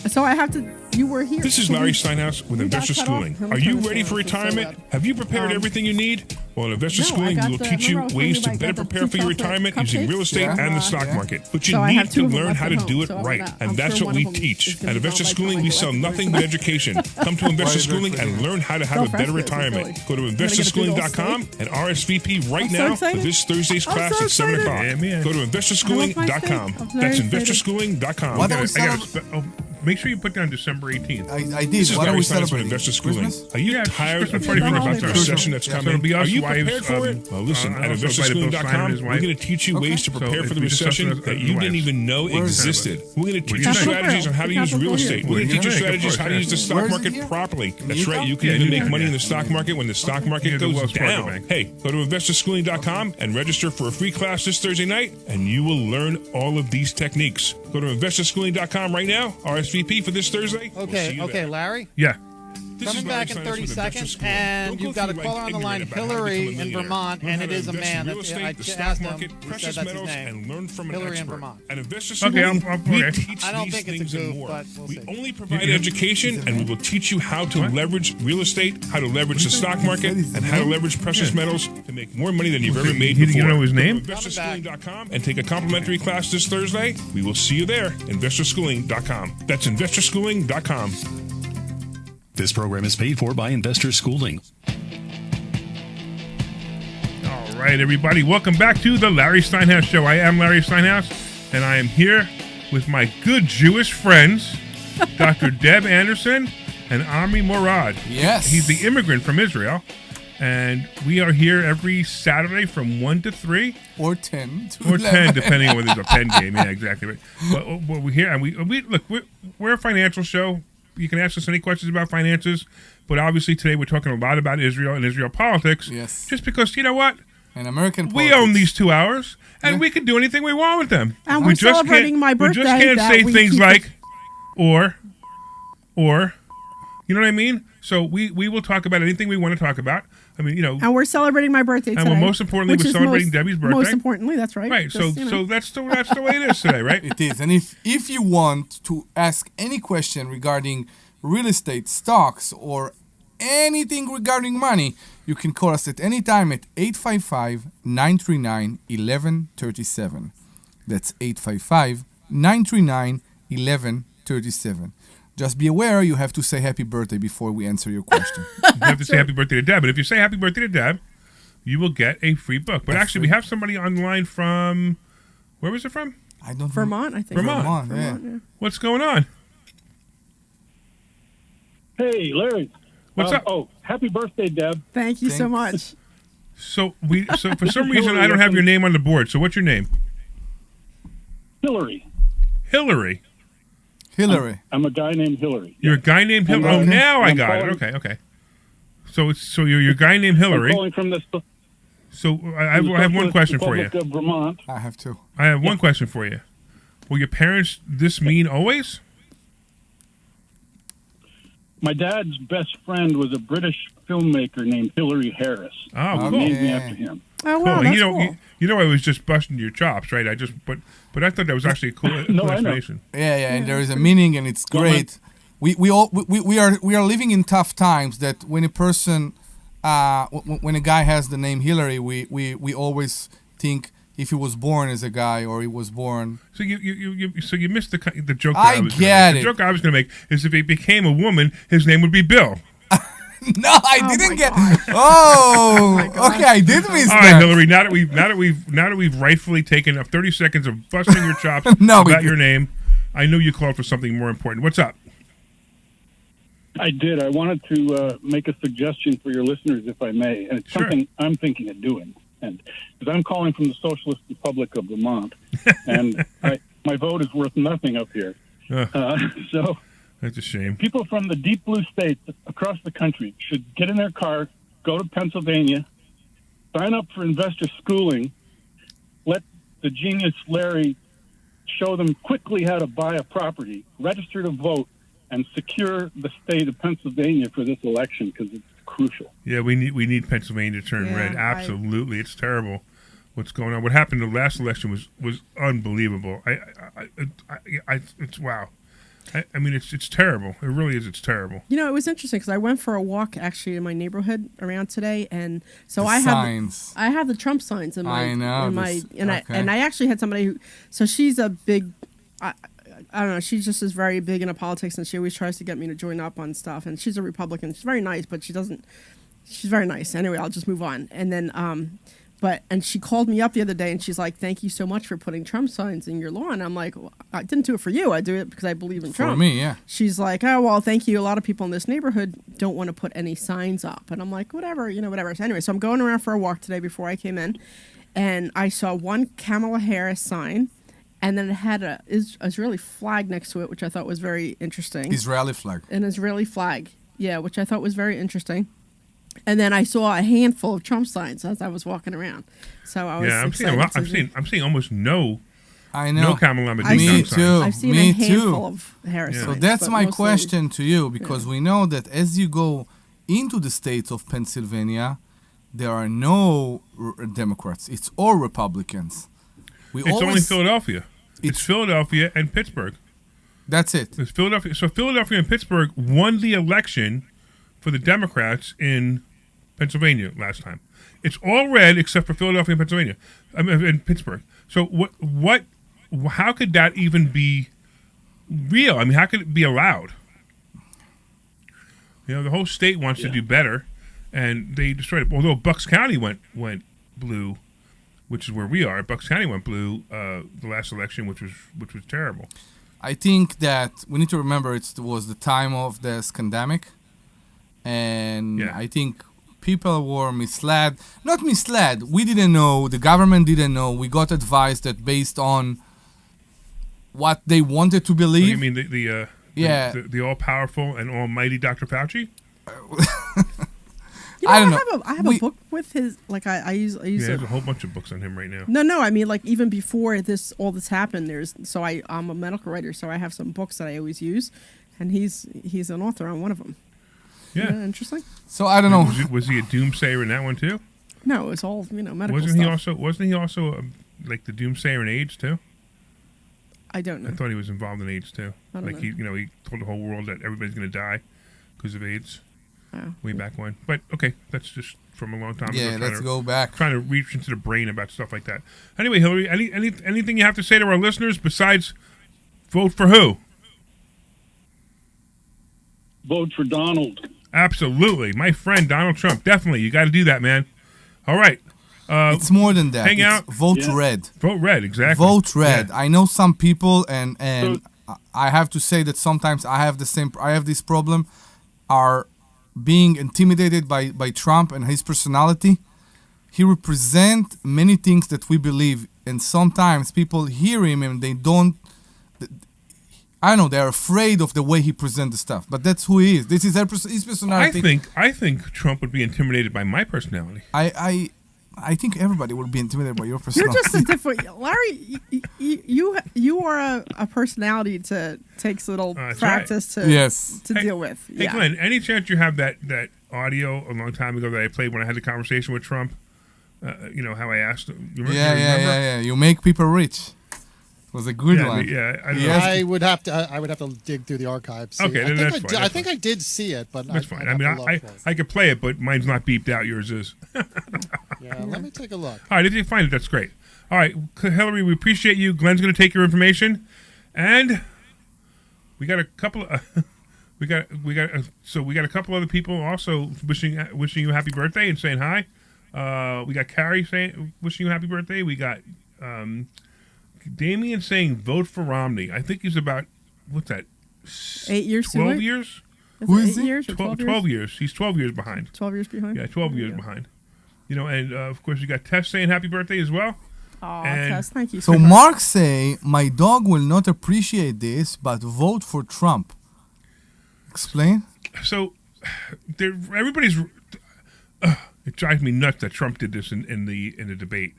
So I have to. You were here. This is So Larry we- Steinhouse with we got Investor cut off Schooling. from Are you the ready for phone, so retirement? bad. Have you prepared everything you need? Well, in Investor No, I Schooling, got we will the- teach you remember I was ways telling to you better about the prepare for your two chocolate retirement using real cupcakes? estate Yeah. and the stock market. But you So I have need two to of them learn left how at to home, do it so I'm right. not- And I'm that's sure what one we of them teach. is gonna At be Investor gone by Schooling, time we I sell get nothing to but education. Come to Investor Why Schooling is it and learn how to have So a better festive, retirement. really. Go to I'm gonna get a big old investorschooling.com and RSVP right I'm so now for excited. this Thursday's I'm class so at 7 excited. o'clock. Yeah, man. Go to I investorschooling.com. love my steak. I'm very That's excited. investorschooling.com. What I are we gotta make sure you put down December 18th. I did. This is What are Larry we Steinhouse with celebrating? Investor Schooling. Christmas? Are you Yeah, tired of Christmas hearing party. about the Christmas. recession that's So coming? it'll be us, Are you wives, prepared for it? Well, listen, I at also invited Bill Stein and investorschooling.com, his we're wife. going to teach you Okay. ways to prepare So for the it'll be just us recession and that the you didn't wives. even know Where is it? existed. We're going to teach you Capital strategies on how to use Capital real Hill. estate. Where We're going is to teach you it? strategies Of how to course, use the yeah. stock Where is it market here? properly. That's Utah? right. You can Yeah, even Utah, make money in yeah. the stock market when the stock Near market the goes Wells Fargo down. Bank. Hey, go to investorschooling.com and register for a free class this Thursday night, and you will learn all of these techniques. Go to investorschooling.com right now. RSVP for this Thursday. We'll see Okay, you okay, there. Larry. Yeah. This Coming is Larry back in Steinhouse 30 with Investor seconds, Schooling. and Don't you've go got a through caller life on the line, ignorant about how to Hillary become a in millionaire. Vermont, Learn and how it to is a invest in man. real estate, I the asked stock him, market, he precious said that's metals, his name. and learn from an Hillary in expert. Vermont. At Investor Okay, Schooling, we okay. teach I don't these think it's a things and goof, more. but we'll We see. only provide You- education, and we will teach you how to leverage real estate, how to leverage the stock market, and how to leverage precious metals to make more money than you've ever made You before. know his name? Go to investorschooling.com and take a complimentary class this Thursday. We will see you there. Investorschooling.com. That's investorschooling.com. This program is paid for by Investor Schooling. All right, everybody. Welcome back to the Larry Steinhouse Show. I am Larry Steinhouse, and I am here with my good Jewish friends, Dr. Deb Anderson and Omri Morad. Yes. He's the immigrant from Israel. And we are here every Saturday from 1 to 3. Or 10. To Or 11. 10, depending on whether there's a pen game. Yeah, exactly right. But we're here, and we look, we're a financial show. You can ask us any questions about finances. But obviously today we're talking a lot about Israel and Israel politics. Yes. Just because, you know what? And American We politics. own these 2 hours, and we can do anything we want with them. And we we're just celebrating can't, my birthday We just can't that say we things keep like, or, you know what I mean? So we will talk about anything we want to talk about. I mean, you know. And we're celebrating my birthday today. And we're most importantly, which we're is celebrating Debbie's birthday. Most importantly, that's right. Right. Just, you know. So that's the way it is today, right? It is. And if you want to ask any question regarding real estate, stocks, or anything regarding money, you can call us at any time at 855-939-1137. That's 855-939-1137. Just be aware you have to say happy birthday before we answer your question. You have to say happy birthday to Deb. But if you say happy birthday to Deb, you will get a free book. But actually, we have somebody online from, where was it from? I don't Vermont, I think. Vermont. yeah. What's going on? Hey, Larry. What's up? Oh, happy birthday, Deb. Thank you so much. So for some reason I don't have your name on the board. So what's your name? Hillary. Hillary. Hillary. I'm a guy named Hillary. You're a guy named Hillary. Oh, now I got it. calling- Okay. So you're your guy named Hillary. I'm calling from the So I have one question for you. Republic of Vermont. I have two. I have one question for you. Were your parents this mean always? My dad's best friend was a British filmmaker named Hilary Harris. Oh, He cool. named me after him. Oh wow, Cool. that's You know, cool. you know, I was just busting your chops, right? But I thought that was actually a cool, No, cool I know. explanation. Yeah, and there is a meaning, and it's great. We are living in tough times. That when a person, when a guy has the name Hillary, we always think if he was born as a guy or he was born. So you missed the joke. I was get gonna make. it. The joke I was going to make is if he became a woman, his name would be Bill. No, I didn't get. Oh, okay, I did miss All that. right, Hillary. Now that we've rightfully taken up 30 seconds of busting your chops No, we about your name, I knew you called for something more important. What's up? I did. I wanted to make a suggestion for your listeners, if I may, and it's something I'm thinking of doing. And because I'm calling from the Socialist Republic of Vermont, and my vote is worth nothing up here. So that's a shame. People from the deep blue states across the country should get in their car, go to Pennsylvania, sign up for investor schooling, let the genius Larry show them quickly how to buy a property, register to vote, and secure the state of Pennsylvania for this election because it's crucial. Yeah, we need Pennsylvania to turn red. Absolutely, it's terrible what's going on. What happened in the last election was unbelievable. It's wow. I mean, it's terrible. It really is. It's terrible. You know, it was interesting because I went for a walk actually in my neighborhood around today, and so The I signs. have the Trump signs in my I know, in my this- and okay. I actually had somebody who, so she's a big. I don't know. She just is very big into politics, and she always tries to get me to join up on stuff. And she's a Republican. She's very nice, but she doesn't. She's very nice. Anyway, I'll just move on. And then, and she called me up the other day, and she's like, "Thank you so much for putting Trump signs in your lawn." I'm like, well, "I didn't do it for you. I do it because I believe in For Trump." me, yeah. She's like, "Oh well, thank you. A lot of people in this neighborhood don't want to put any signs up," and I'm like, "Whatever, whatever." So anyway, so I'm going around for a walk today before I came in, and I saw one Kamala Harris sign. And then it had a Israeli flag next to it, which I thought was very interesting. Israeli flag. An Israeli flag, yeah, which I thought was very interesting. And then I saw a handful of Trump signs as I was walking around. So I was I'm seeing a lot. I'm seeing almost no. I know. No Kamala Me Harris too. I've seen Me a handful too. of Harris So signs, that's but my mostly- question to you, because we know that as you go into the states of Pennsylvania, there are no Democrats. It's all Republicans. It's only Philadelphia. It's Philadelphia and Pittsburgh. That's it. It's Philadelphia. So Philadelphia and Pittsburgh won the election for the Democrats in Pennsylvania last time. It's all red except for Philadelphia and Pennsylvania, and Pittsburgh. So what? How could that even be real? I mean, how could it be allowed? The whole state wants to do better, and they destroyed it. Although Bucks County went blue, which is where we are. Bucks County went blue the last election, which was terrible. I think that we need to remember it was the time of the scandemic, and I think people were misled. Not misled. We didn't know. The government didn't know. We got advice that based on what they wanted to believe. Oh, you mean the all-powerful and almighty Dr. Fauci? I don't know. I have a book with his. Like I use. There's a whole bunch of books on him right now. No. I mean, like even before all this happened, I'm a medical writer, so I have some books that I always use, and he's an author on one of them. Yeah, Isn't that interesting. So I don't know. Was he a doomsayer in that one too? No, it's all medical Wasn't stuff. he also like the doomsayer in AIDS too? I don't know. I thought he was involved in AIDS too. I don't know. He told the whole world that everybody's going to die because of AIDS. Oh. Way back when. But okay, that's just from a long time ago. Yeah, let's go back. Trying to reach into the brain about stuff like that. Anyway, Hillary, anything you have to say to our listeners besides vote for who? Vote for Donald. Absolutely. My friend Donald Trump. Definitely. You got to do that, man. All right. It's more than that. Hang out. Vote red. Vote red, exactly. Vote red. Yeah. I know some people, and I have to say that sometimes I have this problem, are being intimidated by Trump and his personality. He represents many things that we believe, and sometimes people hear him and they don't. I know they're afraid of the way he presents the stuff, but that's who he is. This is his personality. I think Trump would be intimidated by my personality. I think everybody will be intimidated by your personality. You're just a different Larry. You are a personality to takes a little practice to deal with. Hey, Glenn, any chance you have that audio a long time ago that I played when I had the conversation with Trump? How I asked him. Yeah. You make people rich. It was a good one. I would have to dig through the archives. Okay, that's fine. I think I did see it, but that's fine. I mean, I could play it, but mine's not beeped out. Yours is. Yeah, let me take a look. All right, if you find it, that's great. All right, Hillary, we appreciate you. Glenn's going to take your information, and we got a couple of. We got a couple other people also wishing you a happy birthday and saying hi. We got Carrie wishing you a happy birthday. We got Damien saying vote for Romney. I think he's about, what's that? 8 years. 12 years. Who is he? 8 years or 12 years. He's 12 years behind. 12 years behind. Yeah, 12 years behind. And of course you got Tess saying happy birthday as well. Oh, Tess, thank you. So Mark say my dog will not appreciate this, but vote for Trump. Explain. So, everybody's. It drives me nuts that Trump did this in the debate,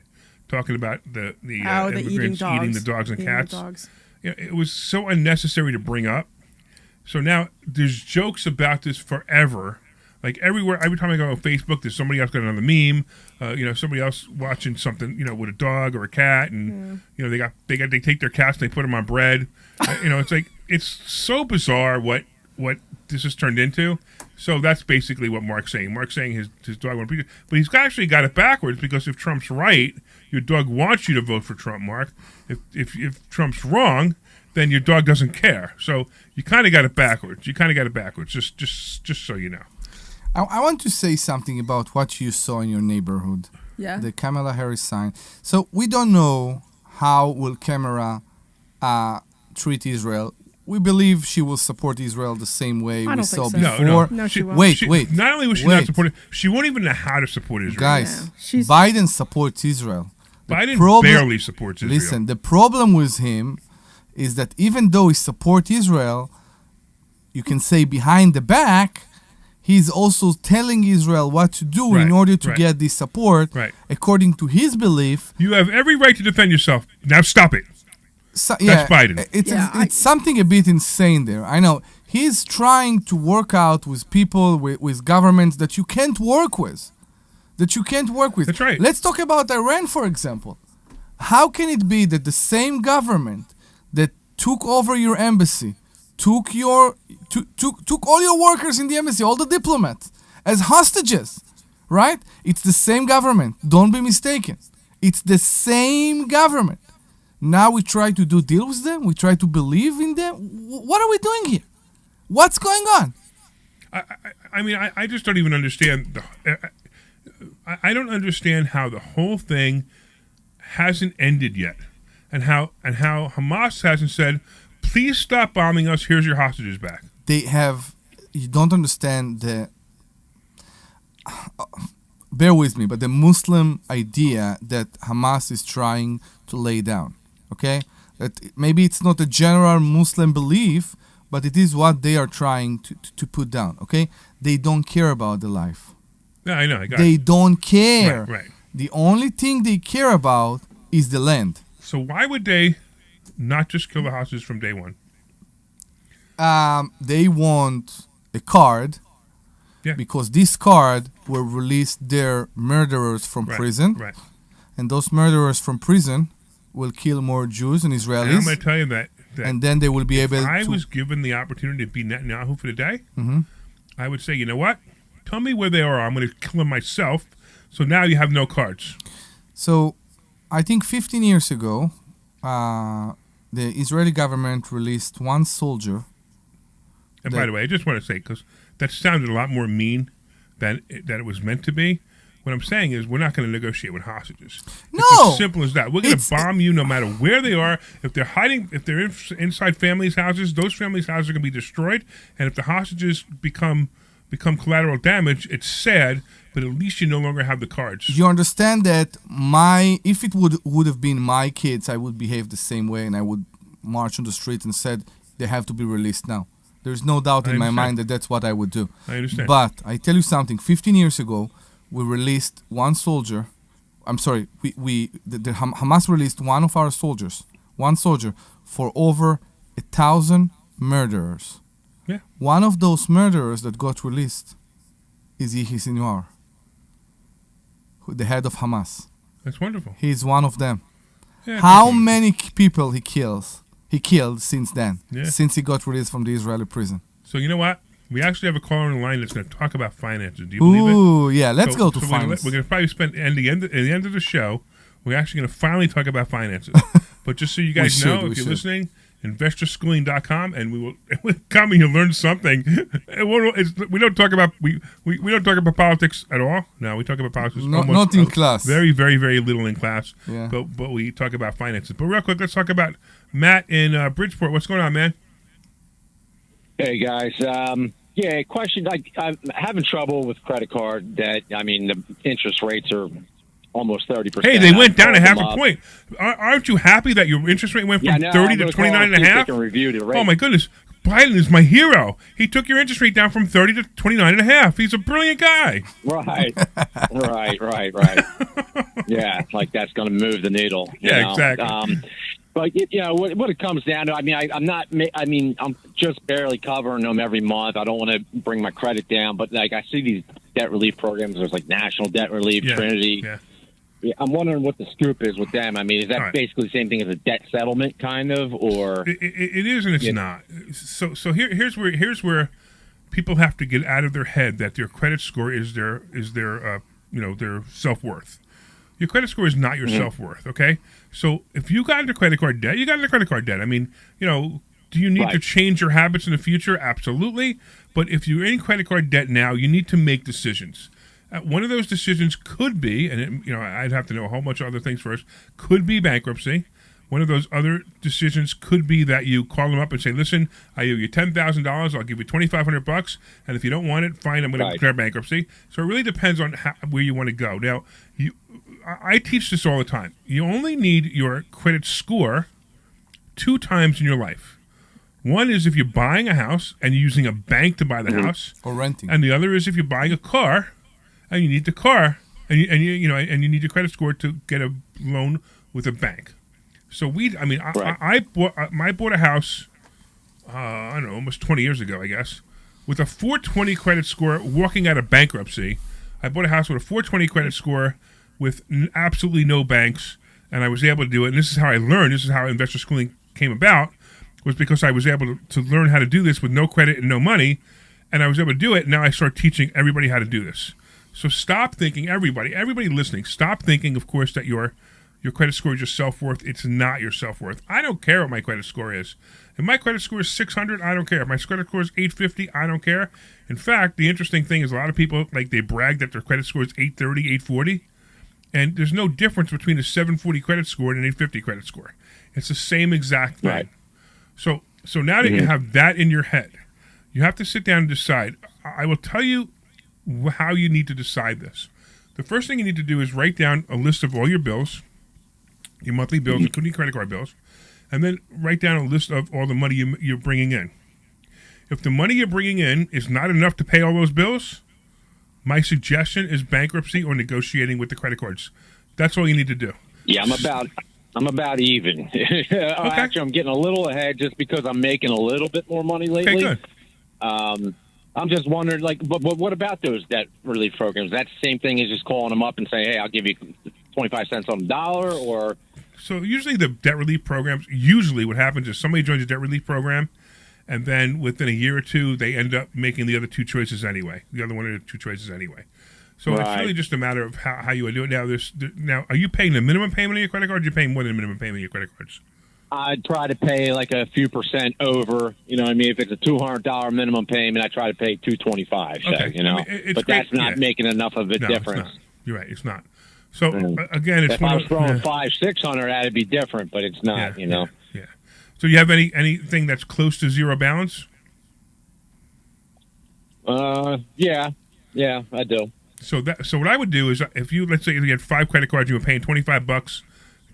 talking about the immigrants eating the dogs and cats. It was so unnecessary to bring up. So now there's jokes about this forever. Like everywhere, every time I go on Facebook, there's somebody else got another meme. Somebody else watching something, with a dog or a cat, and they take their cats and they put them on bread. It's like it's so bizarre what this has turned into. So that's basically what Mark's saying. Mark's saying his dog won't appreciate it. But he's actually got it backwards, because if Trump's right, your dog wants you to vote for Trump, Mark. If Trump's wrong, then your dog doesn't care. So you kind of got it backwards. Just so you know. I want to say something about what you saw in your neighborhood. Yeah. The Kamala Harris sign. So we don't know how will Kamala treat Israel. We believe she will support Israel the same way we saw before. No, she won't. Wait. Not only will she not support it, she won't even know how to support Israel. Guys, Biden supports Israel. Biden barely supports Israel. Listen, the problem with him is that even though he supports Israel, you can say behind the back, he's also telling Israel what to do in order to get this support. Right. According to his belief. You have every right to defend yourself. Now stop it. That's Biden. It's something a bit insane there. I know. He's trying to work out with people, with governments that you can't work with. That's right. Let's talk about Iran, for example. How can it be that the same government that took over your embassy, took all your workers in the embassy, all the diplomats, as hostages, right? It's the same government. Don't be mistaken. It's the same government. Now we try to do deal with them. We try to believe in them. What are we doing here? What's going on? I just don't even understand. I don't understand how the whole thing hasn't ended yet, and how Hamas hasn't said, "Please stop bombing us. Here's your hostages back." They have. You don't understand the. Bear with me, but the Muslim idea that Hamas is trying to lay down. Okay, that maybe it's not a general Muslim belief, but it is what they are trying to put down. Okay, they don't care about the life. Yeah, I know. I got they don't care. Right. The only thing they care about is the land. So why would they not just kill the hostages from day one? They want a card. Yeah. Because this card will release their murderers from prison. Right. And those murderers from prison will kill more Jews and Israelis. And I'm going to tell you that and then they will be able to... If I was given the opportunity to be Netanyahu for the day, I would say, you know what? Tell me where they are. I'm going to kill them myself. So now you have no cards. So I think 15 years ago, the Israeli government released one soldier. And by the way, I just want to say, because that sounded a lot more mean than it was meant to be. What I'm saying is we're not going to negotiate with hostages. No. It's as simple as that. We're going to bomb you no matter where they are. If they're hiding, if they're inside families' houses, those families' houses are going to be destroyed. And if the hostages become collateral damage, it's sad, but at least you no longer have the cards. You understand that if it would have been my kids, I would behave the same way and I would march on the street and said, they have to be released now. There's no doubt in my mind that that's what I would do. I understand. But I tell you something. 15 years ago, we released one soldier. I'm sorry. Hamas released one of our soldiers, one soldier, for over 1,000 murderers. Yeah. One of those murderers that got released is Yehia Sinwar, the head of Hamas. That's wonderful. He's one of them. Yeah, how many people he killed since then, Yeah. since he got released from the Israeli prison? So you know what? We actually have a caller on the line that's going to talk about finances. Do you believe it? Ooh, yeah. Let's go to finance. We're going to probably spend at the end of the show. We're actually going to finally talk about finances. But just so you guys know, if you're listening, investorschooling.com, and we will come and you'll learn something. We don't talk about we don't talk about politics at all. No, we talk about politics not in class. Very, very, very little in class. Yeah. But we talk about finances. But real quick, let's talk about Matt in Bridgeport. What's going on, man? Hey guys, question. I'm having trouble with credit card debt. I mean, the interest rates are almost 30%. Hey, they went down a half a point. Aren't you happy that your interest rate went from 30 to 29.5? Oh my goodness, Biden is my hero. He took your interest rate down from 30 to 29.5. He's a brilliant guy. Right. Yeah, like that's going to move the needle. You know? Exactly. But what it comes down to, I'm just barely covering them every month. I don't want to bring my credit down, but like I see these debt relief programs. There's like National Debt Relief, Trinity. Yeah, I'm wondering what the scoop is with them. I mean, is that basically the same thing as a debt settlement, kind of, or it is and it's not. So here's where people have to get out of their head that their credit score is their their self-worth. Your credit score is not your self-worth, okay? So if you got into credit card debt, you got into credit card debt. I mean, do you need to change your habits in the future? Absolutely. But if you're in credit card debt now, you need to make decisions. One of those decisions could be, and I'd have to know a whole bunch of other things first, could be bankruptcy. One of those other decisions could be that you call them up and say, listen, I owe you $10,000. I'll give you $2,500. And if you don't want it, fine, I'm going to declare bankruptcy. So it really depends on where you want to go. Now, I teach this all the time. You only need your credit score 2 times in your life. One is if you're buying a house and you're using a bank to buy the house. Or renting. And the other is if you're buying a car and you need the car and you need your credit score to get a loan with a bank. So I bought a house, I don't know, almost 20 years ago, I guess, with a 420 credit score walking out of bankruptcy. I bought a house with a 420 credit score with absolutely no banks, and I was able to do it. And this is how I learned. This is how investor schooling came about, was because I was able to learn how to do this with no credit and no money, and I was able to do it. Now I start teaching everybody how to do this. So stop thinking, everybody listening, stop thinking, of course, that your credit score is your self-worth. It's not your self-worth. I don't care what my credit score is. If my credit score is 600, I don't care. If my credit score is 850, I don't care. In fact, the interesting thing is a lot of people, they brag that their credit score is 830, 840, and there's no difference between a 740 credit score and an 850 credit score. It's the same exact thing. Right. So now that you have that in your head, you have to sit down and decide. I will tell you how you need to decide this. The first thing you need to do is write down a list of all your bills, your monthly bills, including credit card bills, and then write down a list of all the money you're bringing in. If the money you're bringing in is not enough to pay all those bills, my suggestion is bankruptcy or negotiating with the credit cards. That's all you need to do. Yeah, I'm about even. Actually, I'm getting a little ahead just because I'm making a little bit more money lately. Okay, good. I'm just wondering, but what about those debt relief programs? That's the same thing as just calling them up and saying, hey, I'll give you 25 cents on the dollar, or... So usually the debt relief programs, what happens is somebody joins a debt relief program, and then within a year or two, they end up making the other 2 choices anyway. The other one or 2 choices anyway. So it's really just a matter of how you would do it. Now, are you paying the minimum payment on your credit card, or are you paying more than the minimum payment on your credit cards? I try to pay like a few percent over. You know what I mean? If it's a $200 minimum payment, I try to pay $225. Okay. You know, but that's not making enough of a difference. It's not. You're right. It's not. So again, it's if I was throwing $500-$600, that'd be different. But it's not. You know. Yeah. So you have anything that's close to zero balance? Yeah, I do. So what I would do is, let's say you had 5 credit cards, you were paying $25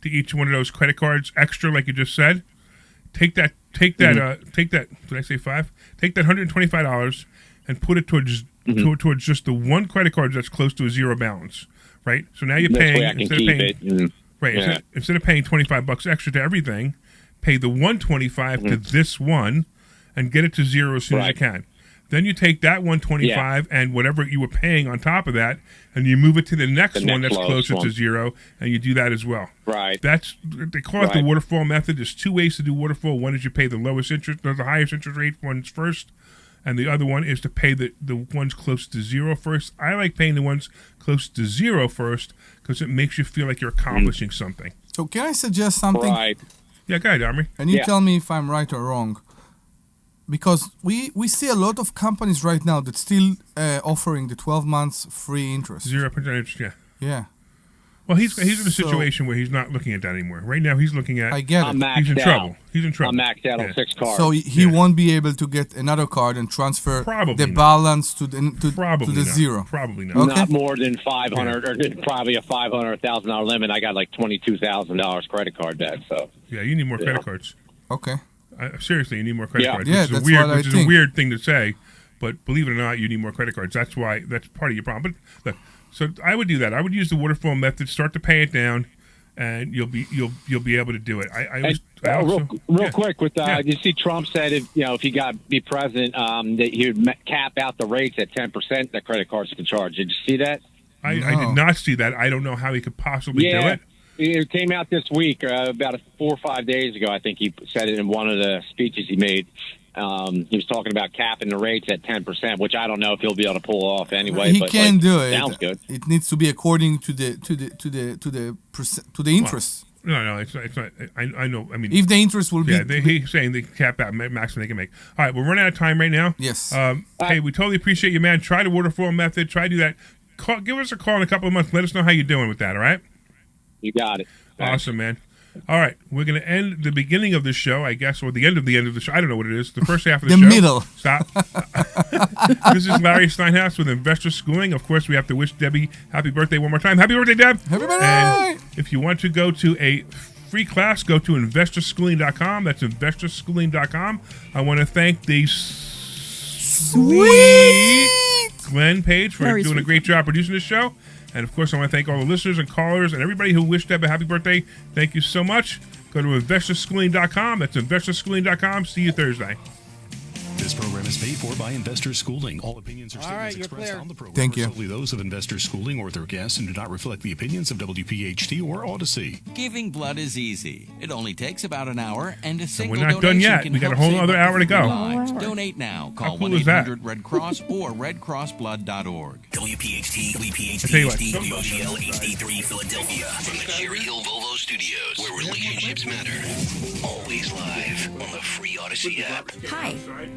to each one of those credit cards extra, like you just said. Take that take that. Take that. Did I say 5? Take that $125 and put it towards just the one credit card that's close to a zero balance. Right. So now you're paying instead of paying $25 extra to everything, pay the $125 to this one, and get it to zero as soon as you can. Then you take that $125 and whatever you were paying on top of that, and you move it to the next one that's closer to zero, and you do that as well. Right. They call it the waterfall method. There's 2 ways to do waterfall. One is you pay the lowest interest, or the highest interest rate ones first, and the other one is to pay the ones close to zero first. I like paying the ones close to zero first because it makes you feel like you're accomplishing something. So can I suggest something? Right. Yeah, go ahead, Omri. And you tell me if I'm right or wrong. Because we see a lot of companies right now that still offering the 12 months free interest. 0% interest, yeah. Yeah. Well, he's in a situation where he's not looking at that anymore. Right now, he's looking at. I get it. He's in trouble. He's in trouble. I'm maxed out on 6 cards. So he won't be able to get another card and transfer the balance to the zero. Probably not. Okay. Not more than 500, or probably a $500,000 limit. I got like $22,000 credit card debt. So yeah, you need more credit cards. Okay. Seriously, you need more credit cards. Yeah, which is a weird thing to say, but believe it or not, you need more credit cards. That's part of your problem. But look, so I would do that. I would use the waterfall method. Start to pay it down, and you'll be able to do it. Real quick, with you see, Trump said if he be president, that he would cap out the rates at 10% that credit cards can charge. Did you see that? I did not see that. I don't know how he could possibly do it. It came out this week, about 4 or 5 days ago. I think he said it in one of the speeches he made. He was talking about capping the rates at 10%, which I don't know if he'll be able to pull off anyway. He but can do it. Sounds good. It needs to be according to the interest. No, it's not. I know. I mean, if the interest will be, he's saying they cap out maximum they can make. All right, we're running out of time right now. Yes. Hey, we totally appreciate you, man. Try the waterfall method. Try to do that. Give us a call in a couple of months. Let us know how you're doing with that. All right. You got it. Awesome, man. All right, we're going to end the beginning of the show, I guess, or the end of the show. I don't know what it is. The first half of the show. The middle. Stop. This is Larry Steinhouse with Investor Schooling. Of course, we have to wish Debbie happy birthday one more time. Happy birthday, Deb. Happy birthday. And if you want to go to a free class, go to investorschooling.com. That's investorschooling.com. I want to thank the sweet Glenn Page for doing a great job producing this show. And, of course, I want to thank all the listeners and callers and everybody who wished Deb a happy birthday. Thank you so much. Go to investorschooling.com. That's investorschooling.com. See you Thursday. This program is paid for by Investor Schooling. All opinions or statements expressed on the program are solely those of Investor Schooling or their guests and do not reflect the opinions of WPHT or Odyssey. Giving blood is easy. It only takes about an hour, and a single we're not done yet. We got a whole other hour to go. Donate now. Call cool 1-800-RED-CROSS or redcrossblood.org. WPHT, WPHT, WOGL, HD3, Philadelphia. From the Cherry Hill Volvo Studios, where relationships matter. Always live on the free Odyssey app. Hi,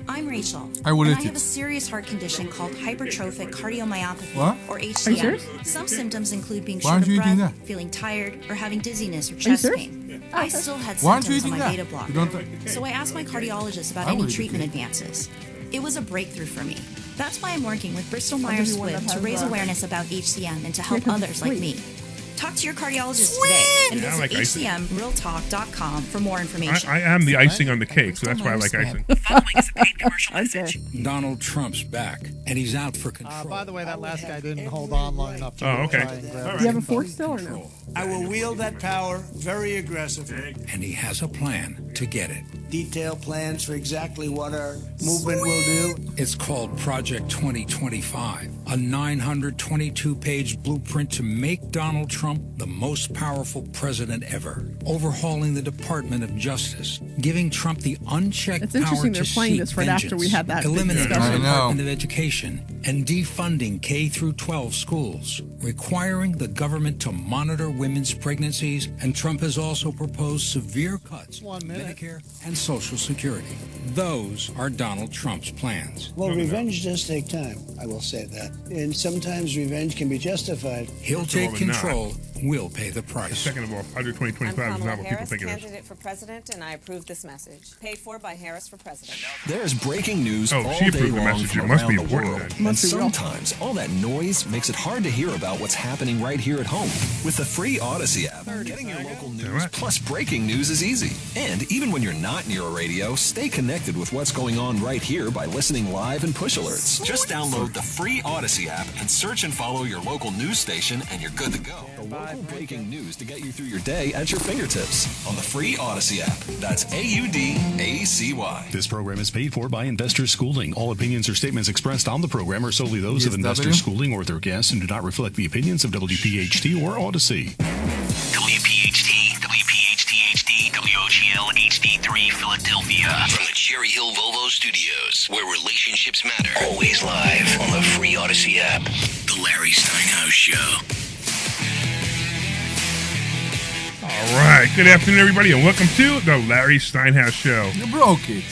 I'm Rachel. I have a serious heart condition called hypertrophic cardiomyopathy, or HCM. Some symptoms include being short of breath, feeling tired, or having dizziness or chest pain. I still had symptoms on my beta blocker, so I asked my cardiologist about any treatment advances. It was a breakthrough for me. That's why I'm working with Bristol Myers Squibb to raise awareness about HCM and to help others like me. Talk to your cardiologist today and visit HCMRealTalk.com for more information. I am the icing on the cake, so that's why I like icing. Following is a paid commercial message. Donald Trump's back, and he's out for control. By the way, that last guy didn't hold on long enough to okay. try and grab Do you have a fork still or no? I will wield that power very aggressively. And he has a plan to get it. Detailed plans for exactly what our movement will do. It's called Project 2025, a 922-page blueprint to make Donald Trump the most powerful president ever, overhauling the Department of Justice, giving Trump the unchecked power to seek vengeance, eliminating the Department of Education, and defunding K-12 schools, requiring the government to monitor women's pregnancies, and Trump has also proposed severe cuts to Medicare and Social Security. Those are Donald Trump's plans. Well, revenge does take time, I will say that. And sometimes revenge can be justified. He'll take control will pay the price. Second of all, under 2025 is not what people think it is. Candidate for president, and I approve this message. Paid for by Harris for president. There's breaking news all she day approved the long message. from It must be around the important world. then. And sometimes all that noise makes it hard to hear about what's happening right here at home. With the free Odyssey app, getting your local news plus breaking news is easy. And even when you're not near a radio, stay connected with what's going on right here by listening live and push alerts. Just download the free Odyssey app and search and follow your local news station, and you're good to go. The local breaking news to get you through your day at your fingertips on the free Odyssey app. That's AUDACY. This program is paid for by Investor Schooling. All opinions or statements expressed on the program are solely those of Investor Schooling or their guests and do not reflect the opinions of WPHT or Odyssey. WPHT, WPHT-HD, WOGL HD3 Philadelphia. From the Cherry Hill Volvo Studios, where relationships matter. Always live on the free Odyssey app. The Larry Steinhouse Show. All right. Good afternoon, everybody, and welcome to the Larry Steinhouse Show. You broke it.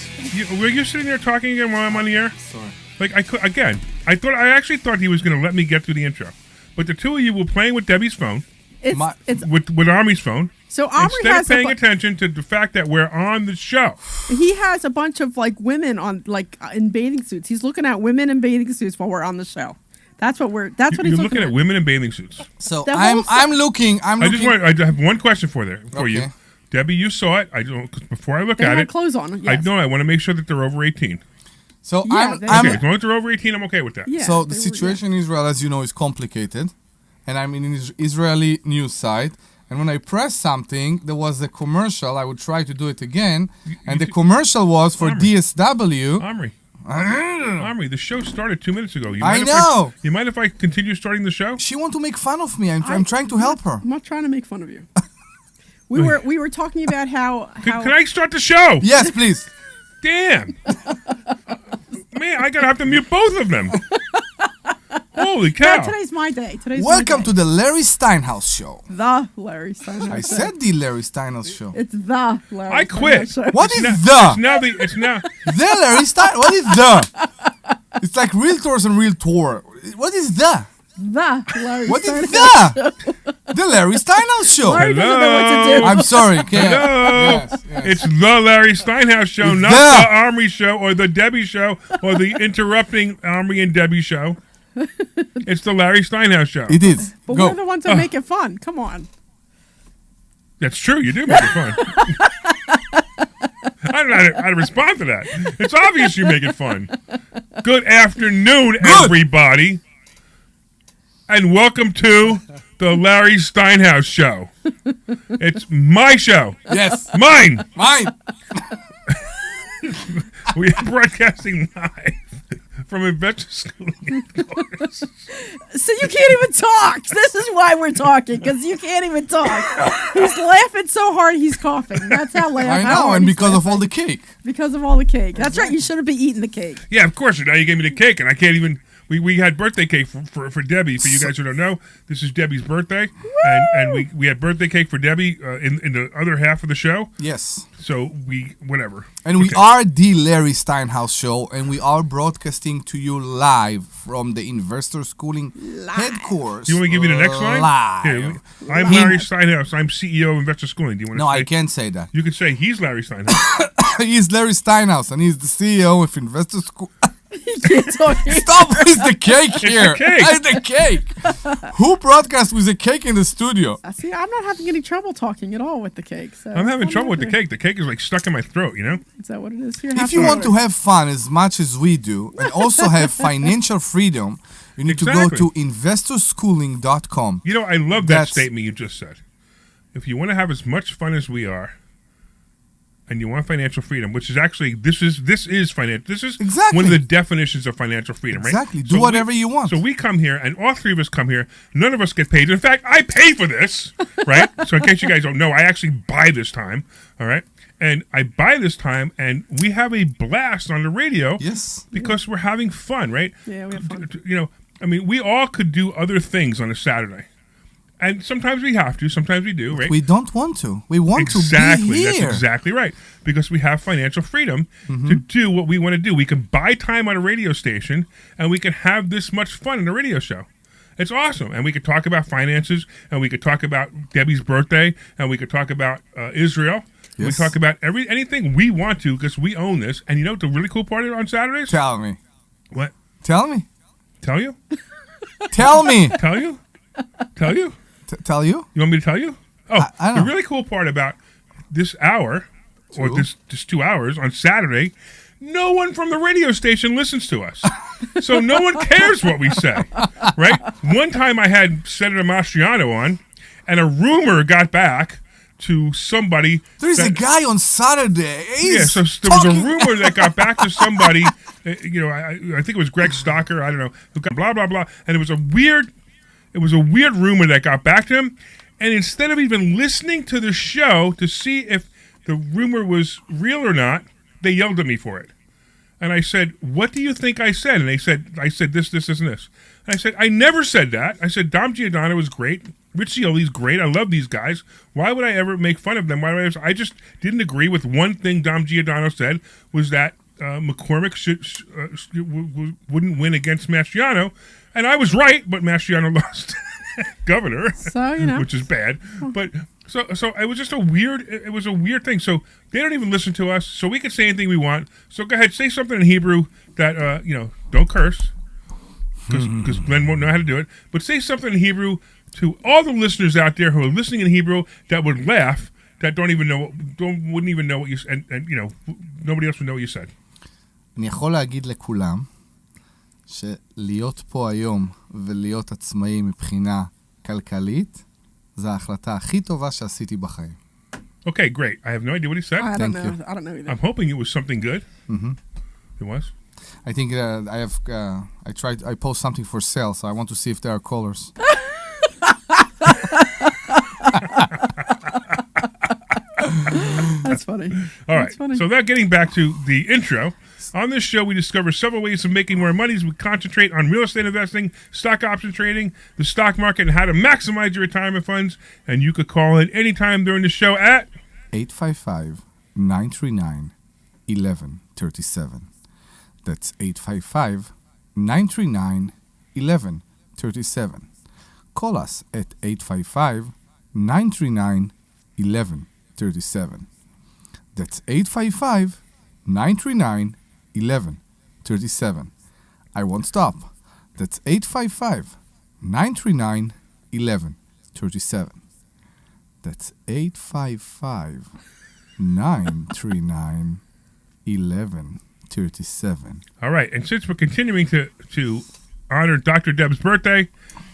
Were you sitting there talking again while I'm on the air? Sorry. Like, I actually thought he was going to let me get through the intro. But the two of you were playing with Debbie's phone. With Omri's phone. So Omri instead has of paying attention to the fact that we're on the show. He has a bunch of women on in bathing suits. He's looking at women in bathing suits while we're on the show. That's what he's You're looking at women in bathing suits. So I'm looking. I have one question for you. Debbie, you saw it. Before I look They at had it. clothes on. Yes. I want to make sure that they're over 18. So Yeah, I'm as long as they're over 18, I'm okay with that. Yeah, so the situation in Israel, as you know, is complicated, and I'm in an Israeli news site. And when I press something, there was a commercial. I would try to do it again, and the commercial was for DSW. Omri, the show started 2 minutes ago. You mind if I continue starting the show? She wants to make fun of me. I'm trying to help her. I'm not trying to make fun of you. We were talking about how. Can I start the show? Yes, please. Damn. Man, I gotta have to mute both of them. Holy cow. No, today's my day. Welcome to the Larry Steinhouse Show. The Larry Steinhouse I Show. said the Larry Steinhouse Show. It's the Larry I quit. Steinhouse Show. What is the? It's now. The Larry Stein. What is the? It's like realtors and realtor. What is the? The Larry What is Steinhouse the? The Larry Steinhouse Show. Larry doesn't know what to do. I'm sorry. Okay. Hello. Yes. It's the Larry Steinhouse Show, It's not the Omri Show or the Debbie Show or the interrupting Omri and Debbie Show. It's the Larry Steinhouse Show. It is. But we're the ones that make it fun. Come on. That's true. You do make it fun. I don't know how to respond to that. It's obvious you make it fun. Good afternoon, everybody. And welcome to the Larry Steinhouse Show. It's my show. Yes. Mine. We are broadcasting live from Investor Schooling headquarters. So you can't even talk. This is why we're talking, because you can't even talk. He's laughing so hard he's coughing. That's how I know, and because of all the cake. Because of all the cake. That's right. You shouldn't be eating the cake. Yeah, of course. Now you gave me the cake, and I can't even. We had birthday cake for Debbie. For you guys who don't know, this is Debbie's birthday, and we had birthday cake for Debbie in the other half of the show. Yes. So whatever. And we are the Larry Steinhouse Show, and we are broadcasting to you live from the Investor Schooling headquarters. You want me to give you the next line? Live. Here, I'm Larry Steinhouse. I'm CEO of Investor Schooling. Do you want to? No, I can't say that. You can say he's Larry Steinhouse. He's Larry Steinhouse, and he's the CEO of Investor School. He can't talk. Stop with the cake here. It's the cake. Who broadcasts with a cake in the studio? See, I'm not having any trouble talking at all with the cake. So I'm having trouble with the cake. The cake is like stuck in my throat, you know? Is that what it is? Here, if you want to have fun as much as we do and also have financial freedom, you need to go to investorschooling.com. You know, I love that statement you just said. If you want to have as much fun as we are, and you want financial freedom, which is actually this is financial. This is one of the definitions of financial freedom, right? Exactly. Do whatever you want. So we come here, and all three of us come here. None of us get paid. In fact, I pay for this, right? So in case you guys don't know, I actually buy this time. All right, and I buy this time, and we have a blast on the radio. Yes. Because we're having fun, right? Yeah, we have fun. You know, I mean, we all could do other things on a Saturday. And sometimes we have to, sometimes we do, right? We don't want to. We want to be here. That's exactly right. Because we have financial freedom to do what we want to do. We can buy time on a radio station, and we can have this much fun in a radio show. It's awesome. And we could talk about finances, and we could talk about Debbie's birthday, and we could talk about Israel. Yes. We talk about anything we want to because we own this. And you know what the really cool part is on Saturdays? Tell me. What? Tell me. Tell you? Tell me. Tell you? Tell you? Tell you? You want me to tell you? Oh, I the really cool part about this hour, or this 2 hours on Saturday, no one from the radio station listens to us. So no one cares what we say, right? One time I had Senator Mastriano on, and a rumor got back to somebody. There's a guy on Saturday. So there was a rumor that got back to somebody, I think it was Greg Stocker, I don't know, who got blah, blah, blah. And it was a weird rumor that got back to him. And instead of even listening to the show to see if the rumor was real or not, they yelled at me for it. And I said, what do you think I said? And I said this, and this. And I said, I never said that. I said, Dom Giordano is great. Rich Cioli's great. I love these guys. Why would I ever make fun of them? I just didn't agree with one thing Dom Giordano said, was that McCormick wouldn't win against Mastriano. And I was right, but Mastriano lost governor, which is bad. But so it was just a weird thing. So they don't even listen to us. So we can say anything we want. So go ahead, say something in Hebrew that don't curse, because Glenn won't know how to do it. But say something in Hebrew to all the listeners out there who are listening in Hebrew that would laugh, that wouldn't even know what you said, and nobody else would know what you said. אני יכול להגיד לכולם שלהיות פה היום ולהיות עצמאי מבחינה כלכלית זה ההחלטה הכי טובה שעשיתי בחיים. Okay, great. I have no idea what he said. I don't know either. I'm hoping it was something good. Mm-hmm. It was? I think I post something for sale, so I want to see if there are colors. That's funny. All right. So now getting back to the intro. On this show, we discover several ways of making more money as we concentrate on real estate investing, stock option trading, the stock market, and how to maximize your retirement funds. And you could call in anytime during the show at 855-939-1137. That's 855-939-1137. Call us at 855-939-1137. That's 855-939-1137. I won't stop. That's 855-939-1137. That's 855-939-1137. All right. And since we're continuing to honor Dr. Deb's birthday,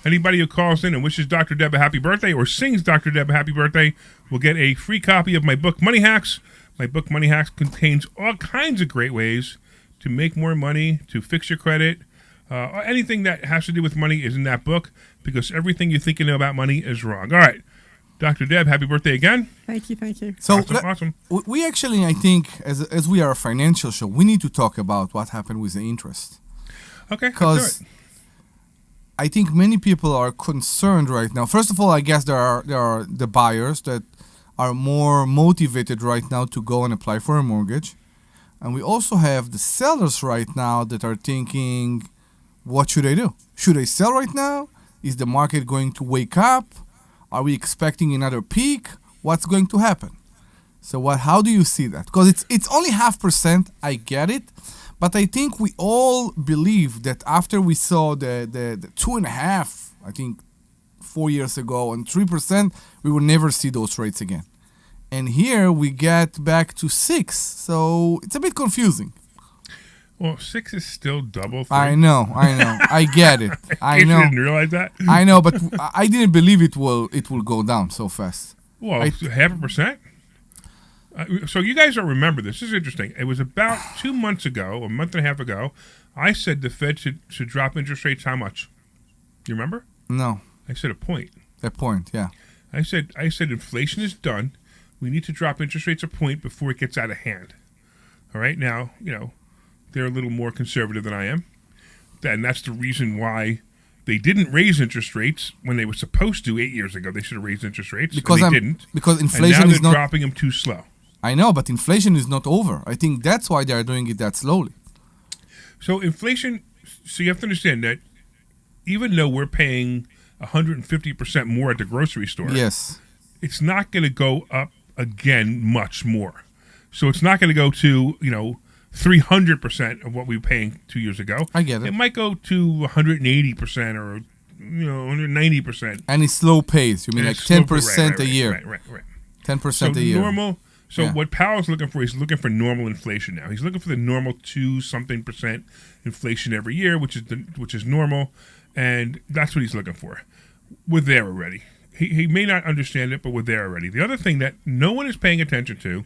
anybody who calls in and wishes Dr. Deb a happy birthday or sings Dr. Deb a happy birthday will get a free copy of my book, Money Hacks. My book, Money Hacks, contains all kinds of great ways to make more money, to fix your credit. Anything that has to do with money is in that book because everything you think you know about money is wrong. All right. Dr. Deb, happy birthday again. Thank you. So awesome. We actually, I think, as we are a financial show, we need to talk about what happened with the interest. Okay. Because I think many people are concerned right now. First of all, I guess there are the buyers that are more motivated right now to go and apply for a mortgage. And we also have the sellers right now that are thinking, what should I do? Should I sell right now? Is the market going to wake up? Are we expecting another peak? What's going to happen? So how do you see that? Because it's only 0.5%, I get it. But I think we all believe that after we saw the 2.5%, I think 4 years ago, and 3%, we will never see those rates again. And here we get back to 6%, so it's a bit confusing. Well, 6 is still double 3. I know. I get it. I know. You didn't realize that? I know, but I didn't believe it will go down so fast. Well, 0.5%? So you guys don't remember this. This is interesting. It was about 2 months ago, a month and a half ago, I said the Fed should drop interest rates how much? You remember? No. I said a point. A point, yeah. I said inflation is done. We need to drop interest rates a point before it gets out of hand. All right? Now, they're a little more conservative than I am. And that's the reason why they didn't raise interest rates when they were supposed to 8 years ago. They should have raised interest rates, because they didn't. Because inflation and now is they're not dropping them too slow. I know, but inflation is not over. I think that's why they are doing it that slowly. So inflation, so you have to understand that even though we're paying 150% more at the grocery store, Yes. it's not going to go up again much more. So it's not going to go to 300% of what we were paying 2 years ago. I get it. It might go to 180% or 190%. And it's slow pace. You mean And like it's slow- 10% a year? Right. 10% So a year. normal. So Yeah. what Powell's looking for, he's looking for normal inflation now. He's looking for the normal 2-something% inflation every year, which is normal, and that's what he's looking for. We're there already. He may not understand it, but we're there already. The other thing that no one is paying attention to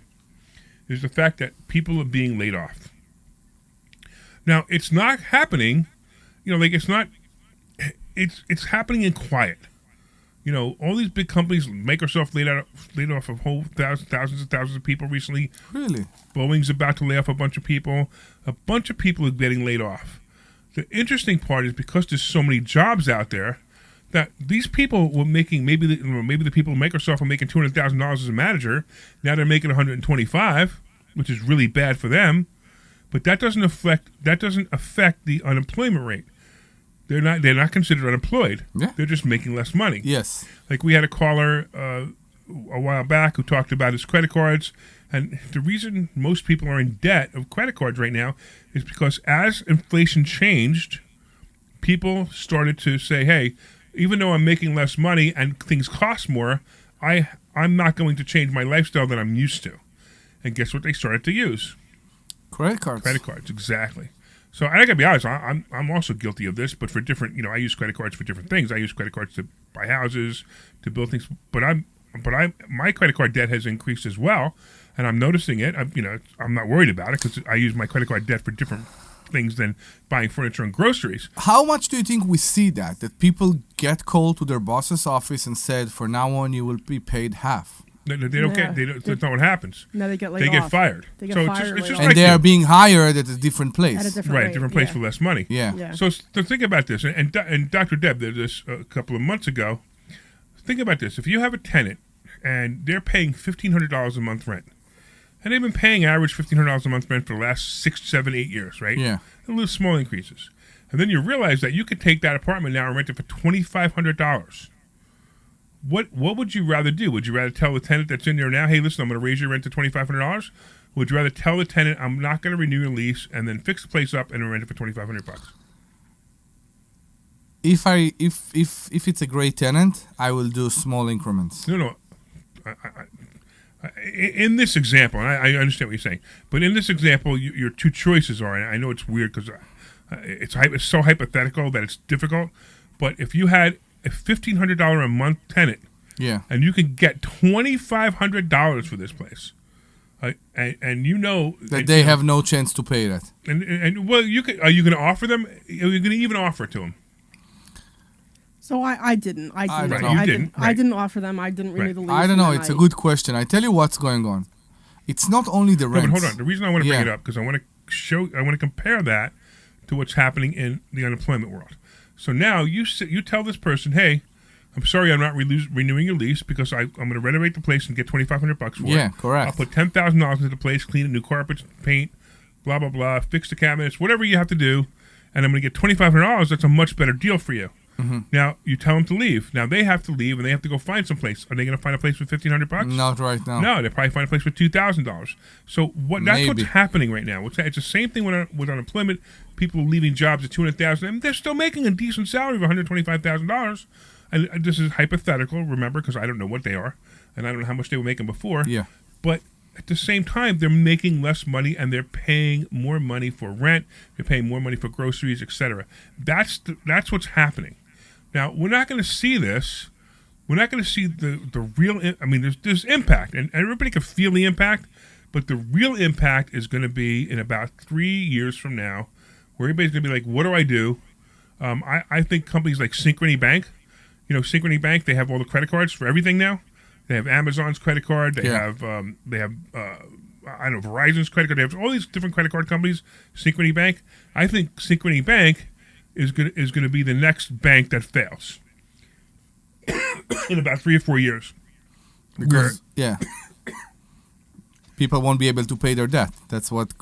is the fact that people are being laid off. Now, it's not happening, it's happening in quiet. All these big companies, Microsoft laid off a whole thousands and thousands of people recently. Really? Boeing's about to lay off a bunch of people. A bunch of people are getting laid off. The interesting part is because there's so many jobs out there, that these people were making maybe the people at Microsoft were making $200,000 as a manager. Now they're making $125,000, which is really bad for them. But that doesn't affect the unemployment rate. They're not considered unemployed. Yeah. They're just making less money. Yes. Like we had a caller a while back who talked about his credit cards, and the reason most people are in debt of credit cards right now is because as inflation changed, people started to say, hey, even though I'm making less money and things cost more, I'm not going to change my lifestyle that I'm used to. And guess what they started to use? Credit cards. Credit cards, exactly. So I gotta be honest, I'm also guilty of this, but for different, I use credit cards for different things. I use credit cards to buy houses, to build things, but my credit card debt has increased as well, and I'm noticing it. I'm not worried about it because I use my credit card debt for different things than buying furniture and groceries. How much do you think we see that people get called to their boss's office and said, from now on you will be paid half? They don't get. That's not what happens. No, they get laid They get off. fired. They get so fired it's just and like they are being hired at a different place. At a different rate, different place yeah. for less money. Yeah. So think about this, and Dr. Deb did this a couple of months ago. Think about this: if you have a tenant and they're paying $1,500 a month rent, and they've been paying average $1,500 a month rent for the last 6, 7, 8 years, right? Yeah. A little small increases, and then you realize that you could take that apartment now and rent it for $2,500. What would you rather do? Would you rather tell the tenant that's in there now, hey, listen, I'm going to raise your rent to $2,500? Would you rather tell the tenant, I'm not going to renew your lease, and then fix the place up and rent it for $2,500? If it's a great tenant, I will do small increments. No. In this example, and I understand what you're saying, but in this example, your two choices are, and I know it's weird because it's so hypothetical that it's difficult, but if you had a $1,500 a month tenant, yeah, and you can get $2,500 for this place, and that they have no chance to pay that. And well, are you going to offer them? Are you going to even offer it to them? So I didn't. I didn't offer them. I didn't renew the lease. I don't know. It's a good question. I tell you what's going on. It's not only the rent. But hold on. The reason I want to bring it up because I want to compare that to what's happening in the unemployment world. So now you tell this person, hey, I'm sorry, I'm not renewing your lease because I'm going to renovate the place and get $2,500 for it. Yeah, correct. I'll put $10,000 into the place, clean it, new carpets, paint, blah blah blah, fix the cabinets, whatever you have to do, and I'm going to get $2,500. That's a much better deal for you. Mm-hmm. Now you tell them to leave. Now they have to leave and they have to go find some place. Are they going to find a place for $1,500? Not right now. No, they probably find a place for $2,000. So that's what's happening right now. It's the same thing with unemployment. People leaving jobs at $200,000. I mean, they're still making a decent salary of $125,000. And this is hypothetical, remember, because I don't know what they are, and I don't know how much they were making before. Yeah. But at the same time, they're making less money and they're paying more money for rent. They're paying more money for groceries, etc. That's what's happening. Now, we're not going to see this. We're not going to see the real. I mean, there's impact, and everybody can feel the impact. But the real impact is going to be in about 3 years from now, where everybody's going to be like, "What do I do?" I think companies like Synchrony Bank. Synchrony Bank, they have all the credit cards for everything now. They have Amazon's credit card. They have Verizon's credit card. They have all these different credit card companies. Synchrony Bank. I think Synchrony Bank is going to be the next bank that fails in about 3 or 4 years. Because people won't be able to pay their debt. That's what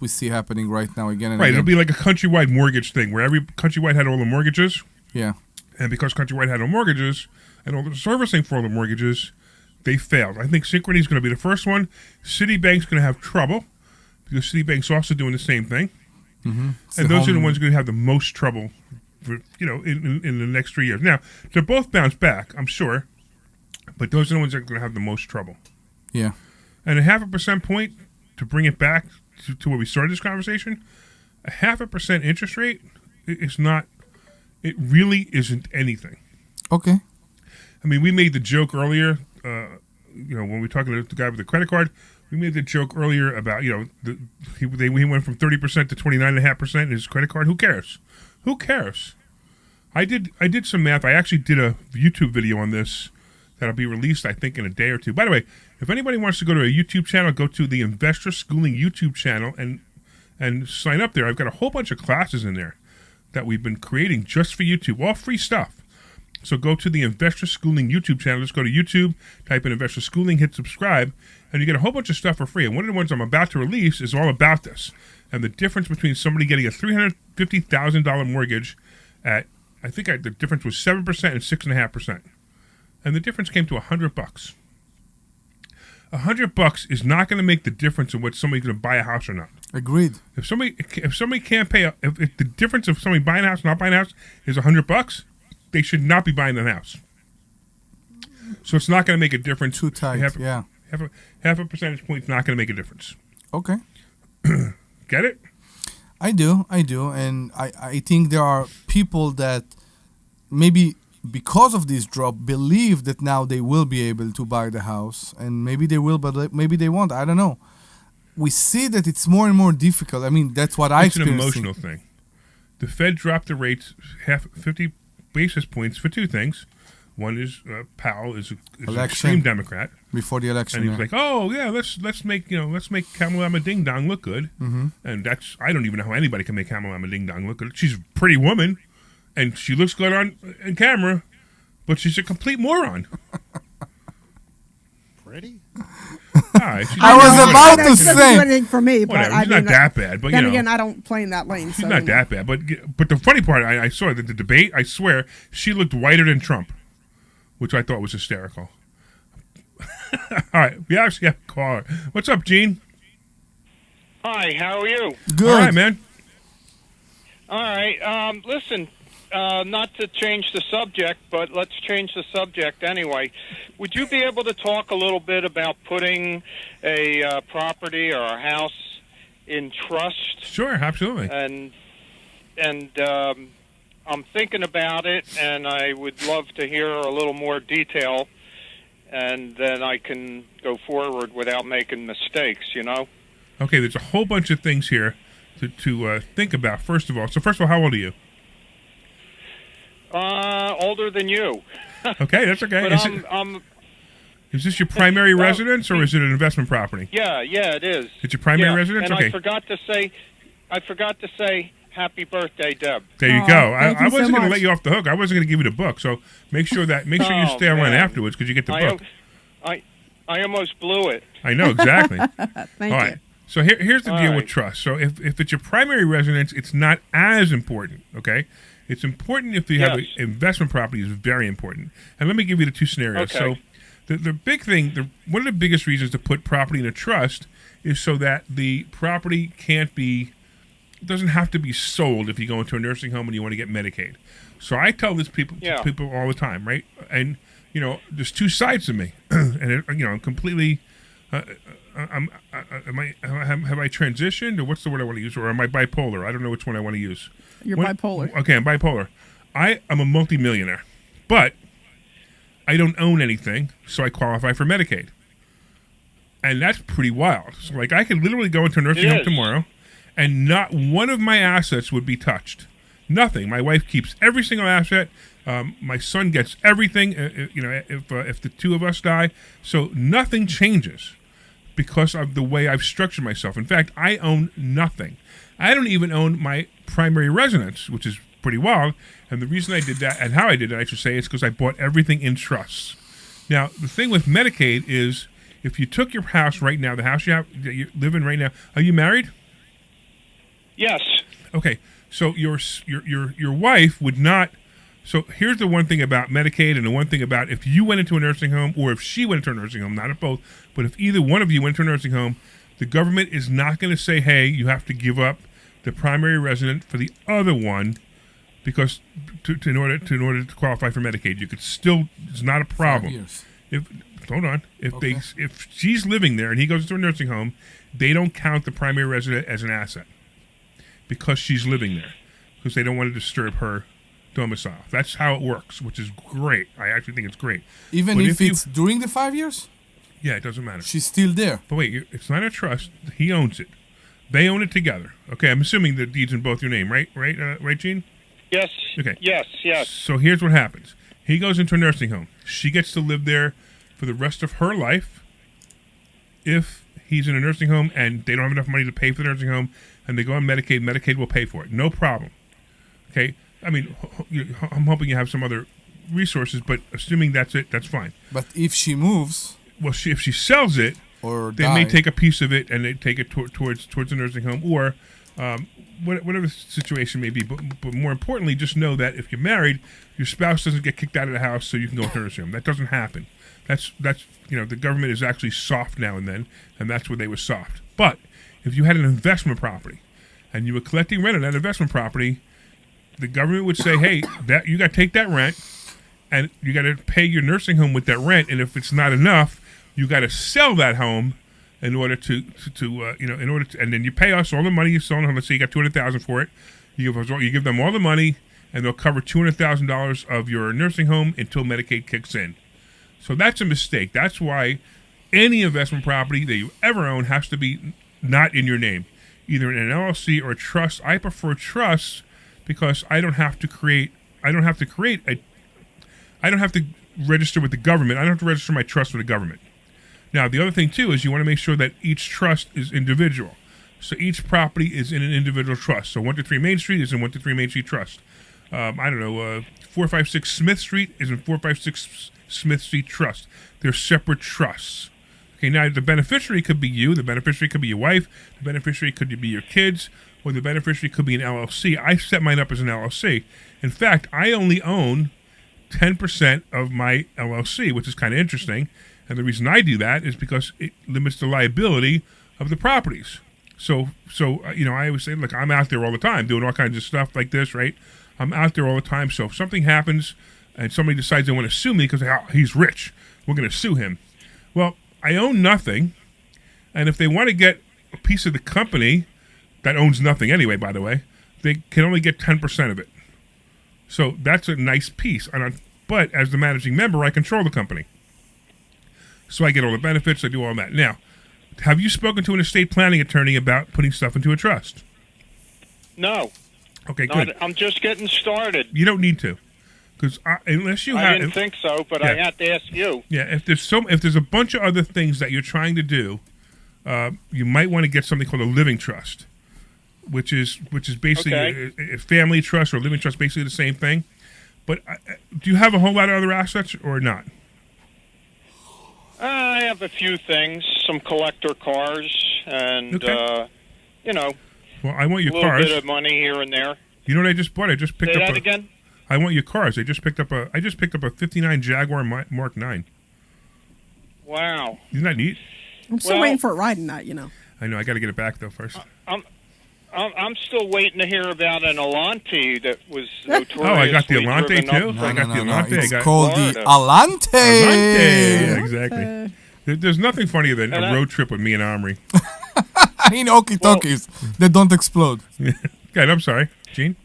we see happening right now again and Right, again. it'll be like a countrywide mortgage thing where every Countrywide had all the mortgages. Yeah. And because Countrywide had all mortgages and all the servicing for all the mortgages, they failed. I think Synchrony is going to be the first one. Citibank's going to have trouble because Citibank's also doing the same thing. Mm-hmm. And those are the ones going to have the most trouble, for, in the next 3 years. Now, they'll both bounce back, I'm sure, but those are the ones that are going to have the most trouble. Yeah. And a 0.5% point to bring it back to where we started this conversation, a 0.5% interest rate is not, it really isn't anything. Okay. I mean, we made the joke earlier, when we were talking to the guy with the credit card, we made the joke earlier about, he went from 30% to 29.5% in his credit card. Who cares? Who cares? I did some math. I actually did a YouTube video on this that'll be released, I think, in a day or two. By the way, if anybody wants to go to a YouTube channel, go to the Investor Schooling YouTube channel and sign up there. I've got a whole bunch of classes in there that we've been creating just for YouTube, all free stuff. So go to the Investor Schooling YouTube channel. Just go to YouTube, type in Investor Schooling, hit subscribe, and you get a whole bunch of stuff for free. And one of the ones I'm about to release is all about this and the difference between somebody getting a $350,000 mortgage at, I think the difference was 7% and 6.5%. And the difference came to $100. $100 is not going to make the difference in what somebody's going to buy a house or not. Agreed. If somebody can't pay, if the difference of somebody buying a house and not buying a house is $100, they should not be buying that house. So it's not going to make a difference. Too tight. Half a percentage point is not going to make a difference. Okay. Get it? I do, and I think there are people that maybe because of this drop believe that now they will be able to buy the house, and maybe they will, but maybe they won't. I don't know. We see that it's more and more difficult. I mean, that's what I experienced. It's an emotional thing. The Fed dropped the rates 50 basis points for two things. One is Powell is an extreme Democrat. Before the election, and he's like, "Oh yeah, let's make Kamala Ding Dong look good." Mm-hmm. And I don't even know how anybody can make Kamala Ding Dong look good. She's a pretty woman, and she looks good on camera, but she's a complete moron. Pretty? I was about to say anything for me, but she's not that bad. But then again, I don't play in that lane. She's not that bad. But the funny part, I saw that the debate. I swear, she looked whiter than Trump, which I thought was hysterical. All right, we actually have a caller. What's up, Gene? Hi, how are you? Good. All right, man. All right, listen, not to change the subject, but let's change the subject anyway. Would you be able to talk a little bit about putting a property or a house in trust? Sure, absolutely. And I'm thinking about it, and I would love to hear a little more detail, and then I can go forward without making mistakes, Okay, there's a whole bunch of things here to think about. First of all, how old are you? Older than you. Okay, that's okay. But Is this your primary residence, or is it an investment property? Yeah, it is. It's your primary residence? And Okay. I forgot to say happy birthday, Deb. There you go. I wasn't going to let you off the hook. I wasn't going to give you the book. So make sure you stay around afterwards because you get the book. I almost blew it. I know, exactly. Thank All you. right. So here's the deal with trust. So if it's your primary residence, it's not as important, okay? It's important if you have an investment property is very important. And let me give you the two scenarios. Okay. So the big thing, one of the biggest reasons to put property in a trust is so that the property doesn't have to be sold if you go into a nursing home and you want to get Medicaid. So I tell this to people all the time, right? And there's two sides to me, and I'm completely. Have I transitioned, or what's the word I want to use, or am I bipolar? I don't know which one I want to use. You're bipolar. Okay, I'm bipolar. I am a multimillionaire, but I don't own anything, so I qualify for Medicaid, and that's pretty wild. So, I could literally go into a nursing home tomorrow, and not one of my assets would be touched. Nothing. My wife keeps every single asset. My son gets everything. If the two of us die, so nothing changes because of the way I've structured myself. In fact, I own nothing. I don't even own my primary residence, which is pretty wild. And the reason I did that, and how I did it, I should say, is because I bought everything in trusts. Now, the thing with Medicaid is if you took your house right now, the house you live in right now, are you married? Yes. Okay, so your wife would not. So here's the one thing about Medicaid, and the one thing about if you went into a nursing home, or if she went into a nursing home, not if both, but if either one of you went to a nursing home, the government is not going to say, hey, you have to give up the primary resident for the other one, because in order to qualify for Medicaid, you could still. It's not a problem. 5 years. If she's living there and he goes to a nursing home, they don't count the primary resident as an asset because she's living there, because they don't want to disturb her domicile. That's how it works, which is great. I actually think it's great. Even if it's during the 5 years? Yeah, it doesn't matter. She's still there. But wait, it's not a trust. He owns it. They own it together. Okay, I'm assuming the deed's in both your name, right? Right, Gene? Yes. Okay. Yes. So here's what happens. He goes into a nursing home. She gets to live there for the rest of her life. If he's in a nursing home and they don't have enough money to pay for the nursing home and they go on Medicaid, Medicaid will pay for it. No problem. Okay? I mean, I'm hoping you have some other resources, but assuming that's it, that's fine. But if she moves... Well, if she sells it, they may take a piece of it and they take it towards the nursing home, or whatever the situation may be. But more importantly, just know that if you're married, your spouse doesn't get kicked out of the house so you can go to a nursing home. That doesn't happen. That's the government is actually soft now and then, and that's where they were soft. But if you had an investment property and you were collecting rent on that investment property, the government would say, hey, that you got to take that rent and you got to pay your nursing home with that rent, and if it's not enough, you got to sell that home in order to and then you pay us all the money you sold. Let's say you got $200,000 for it. You give them all the money, and they'll cover $200,000 of your nursing home until Medicaid kicks in. So that's a mistake. That's why any investment property that you ever own has to be not in your name, either in an LLC or a trust. I prefer trust because I don't have to register with the government. I don't have to register my trust with the government. Now, the other thing, too, is you want to make sure that each trust is individual. So each property is in an individual trust. So 123 Main Street is in 123 Main Street Trust. 456 Smith Street is in 456 Smith Street Trust. They're separate trusts. Okay, now the beneficiary could be you, the beneficiary could be your wife, the beneficiary could be your kids, or the beneficiary could be an LLC. I set mine up as an LLC. In fact, I only own 10% of my LLC, which is kind of interesting. And the reason I do that is because it limits the liability of the properties. So I always say, look, I'm out there all the time doing all kinds of stuff like this, right? I'm out there all the time. So if something happens and somebody decides they want to sue me because he's rich, we're going to sue him. Well, I own nothing. And if they want to get a piece of the company that owns nothing anyway, by the way, they can only get 10% of it. So that's a nice piece. But as the managing member, I control the company. So I get all the benefits, I do all that. Now, have you spoken to an estate planning attorney about putting stuff into a trust? No. Okay, good. I'm just getting started. You don't need to. Because unless you I didn't think so, but I had to ask you. Yeah, if there's a bunch of other things that you're trying to do, you might want to get something called a living trust, which is basically a family trust or a living trust, basically the same thing. But do you have a whole lot of other assets or not? I have a few things, some collector cars, and Well, I want your a little cars. bit of money here and there. You know what I just bought? I just picked Say up that again? I want your cars. I just picked up a 59 Jaguar Mark 9. Wow. Isn't that neat? I'm still waiting for a ride in that, I know. I got to get it back though first. I'm still waiting to hear about an Alante that was notoriously I got the Alante driven up too. from I got the Alante. It's called the Alante. Yeah, exactly. There's nothing funnier than a road trip with me and Omri. In okie-dokies that don't explode. God, I'm sorry, Gene.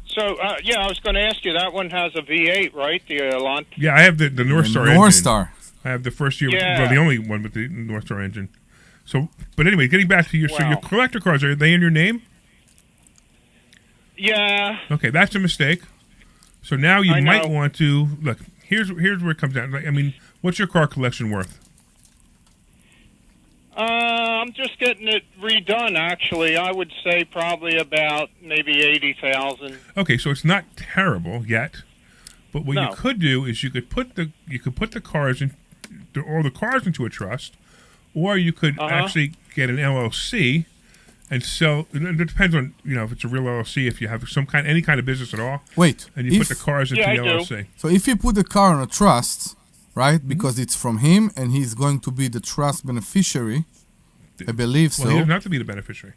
So, I was going to ask you, that one has a V8, right? The Alante? Yeah, I have the North Star engine. North Star. I have the first year, the only one with the North Star engine. So, but anyway, getting back to so your collector cars, are they in your name? Yeah. Okay, that's a mistake. So now you might want to, look, here's where it comes down. I mean, what's your car collection worth? I'm just getting it redone, actually. I would say probably about maybe 80,000. Okay, so it's not terrible yet. But what you could do is you could put the cars in all the cars into a trust, or you could actually get an LLC and sell. It depends on if it's a real LLC. If you have any kind of business at all, Wait, and you put the cars into the LLC. So if you put the car on a trust, right, because it's from him and he's going to be the trust beneficiary, I believe so. Well, he doesn't have to be the beneficiary.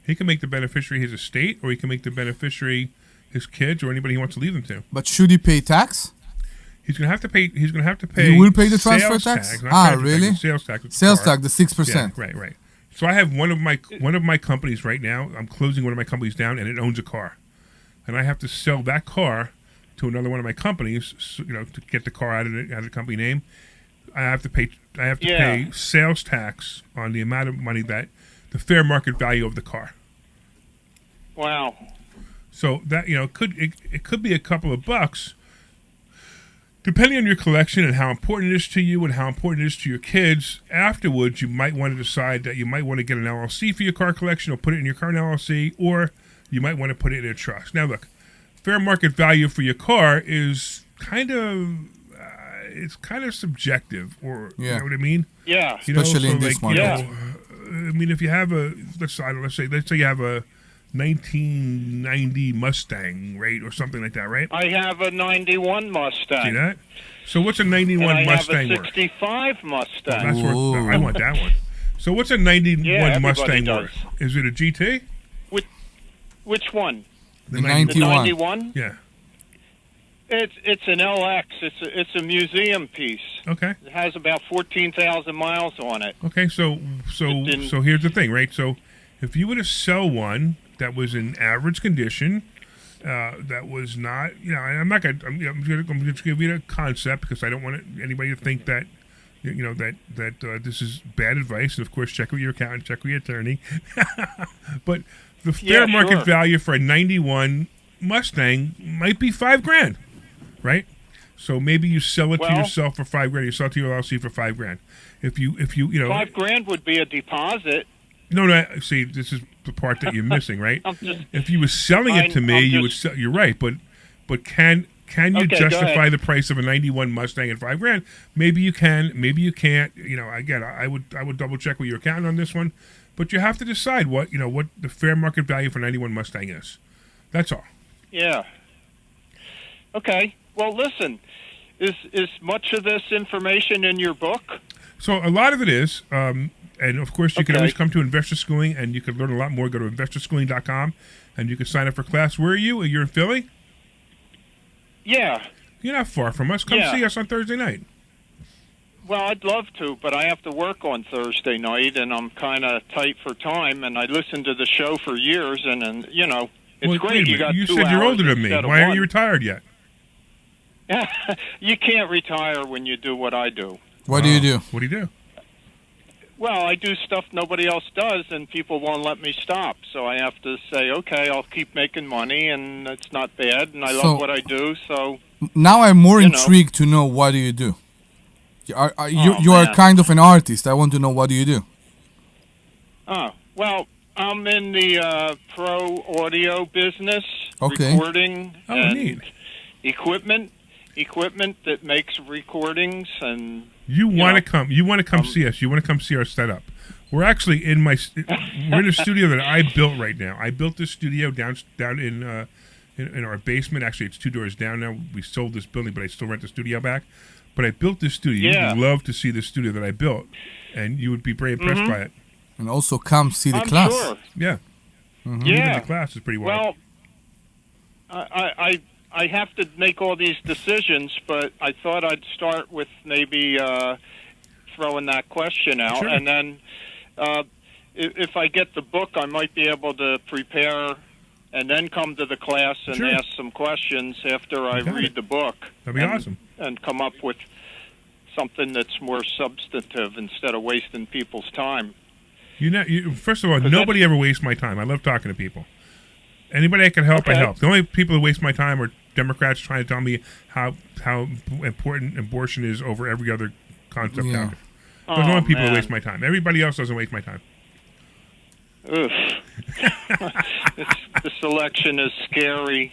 He can make the beneficiary his estate, or he can make the beneficiary his kids, or anybody he wants to leave them to. But should he pay tax? He's going to have to pay. He's going to have to pay. He will pay the transfer tax. Tax, really? Tax, sales tax. Sales tax, the 6%. Yeah, right. So I have one of my companies right now. I'm closing one of my companies down, and it owns a car, and I have to sell that car to another one of my companies. To get the car out of the company name, I have to pay. Pay sales tax on the amount of money that the fair market value of the car. Wow. So that it could be a couple of bucks, depending on your collection and how important it is to you and how important it is to your kids. Afterwards, you might want to decide that you might want to get an LLC for your car collection, or put it in your current LLC, or you might want to put it in a trust. Now, look, fair market value for your car is kind of subjective, or you know what I mean? Yeah. Especially in this market. I mean, if you have let's say you have a 1990 Mustang, right, or something like that, right? I have a 91 Mustang. See that? So what's a 91 Mustang worth? I have a 65 Mustang. That's worth. I want that one. So what's a 91 Mustang worth? Is it a GT? Which one? The 91. The 91? Yeah. It's an LX. It's a museum piece. Okay. It has about 14,000 miles on it. Okay, so here's the thing, right? So if you were to sell one that was in average condition, that was not, I'm going to give you a concept, because I don't want anybody to think that, that this is bad advice. And of course, check with your accountant, check with your attorney. But the fair market value for a 91 Mustang might be $5,000, right? So maybe you sell it to yourself for $5,000. You sell it to your LLC for $5,000. If you $5,000 would be a deposit. No. See, this is the part that you're missing, right? If you were selling it to me, you would sell. You're right, but can you justify the price of a 91 Mustang at $5,000? Maybe you can. Maybe you can't. Again, I would double check with your accountant on this one, but you have to decide what the fair market value for 91 Mustang is. That's all. Yeah. Okay. Well, listen, is much of this information in your book? So a lot of it is, and of course you can always come to Investor Schooling, and you can learn a lot more. Go to investorschooling.com, and you can sign up for class. Where are you? You're in Philly? Yeah. You're not far from us. Come see us on Thursday night. Well, I'd love to, but I have to work on Thursday night, and I'm kind of tight for time, and I listened to the show for years, and it's great. You said you're older than me. Why aren't you retired yet? You can't retire when you do what I do. What do you do? What do you do? Well, I do stuff nobody else does, and people won't let me stop. So I have to say, okay, I'll keep making money, and it's not bad, and I love what I do. So now I'm more intrigued to know, what do you do? You are kind of an artist. I want to know, what do you do? Well, I'm in the pro audio business, okay. Recording and neat. equipment that makes recordings, and you want to come see us. You want to come see our setup. We're actually we're in a studio that I built right now. I built this studio down in our basement. Actually, it's 2 doors down now. We sold this building, but I still rent the studio back. But I built this studio. Yeah. You'd love to see the studio that I built, and you would be very impressed by it. And also come see the class. Sure. Yeah. Mm-hmm. Yeah. Even the class is pretty wild. Well, I have to make all these decisions, but I thought I'd start with maybe throwing that question out. Sure. And then if I get the book, I might be able to prepare and then come to the class and ask some questions after I read the book. That'd be awesome. And come up with something that's more substantive instead of wasting people's time. First of all, nobody ever wastes my time. I love talking to people. Anybody I can help, I help. The only people who waste my time are Democrats trying to tell me how important abortion is over every other concept out there. Those are the only people who waste my time. Everybody else doesn't waste my time. Ugh. This election is scary.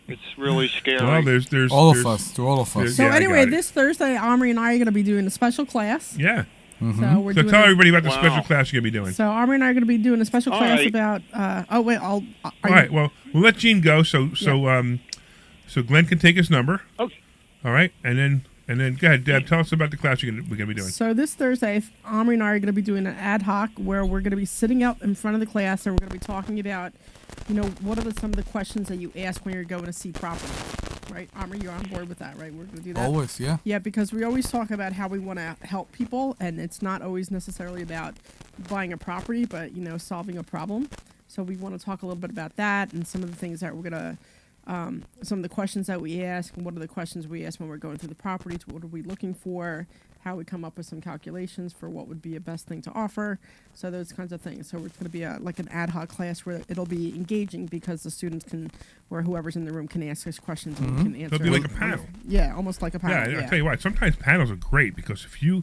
It's really scary. Well, there's all of us. So anyway, this Thursday, Omri and I are going to be doing a special class. Yeah. Mm-hmm. So we're doing tell everybody about the special class you're going to be doing. So Omri and I are going to be doing a special class about. All right. Well, we'll let Gene go. So Glenn can take his number. Okay. All right, and then go ahead, Deb. Tell us about the class we're going to be doing. So this Thursday, Omri and I are going to be doing an ad hoc where we're going to be sitting up in front of the class and we're going to be talking about, what are some of the questions that you ask when you're going to see property, right? Omri, you're on board with that, right? We're going to do that. Always, yeah. Yeah, because we always talk about how we want to help people, and it's not always necessarily about buying a property, but solving a problem. So we want to talk a little bit about that and some of the things that we're going to. Some of the questions that we ask, and what are the questions we ask when we're going through the property, what are we looking for, how we come up with some calculations for what would be a best thing to offer, so those kinds of things. So it's going to be like an ad hoc class where it'll be engaging because the students can, or whoever's in the room can ask us questions and we can answer. It'll be like a panel. Yeah, almost like a panel. Yeah, I'll tell you what, sometimes panels are great because if you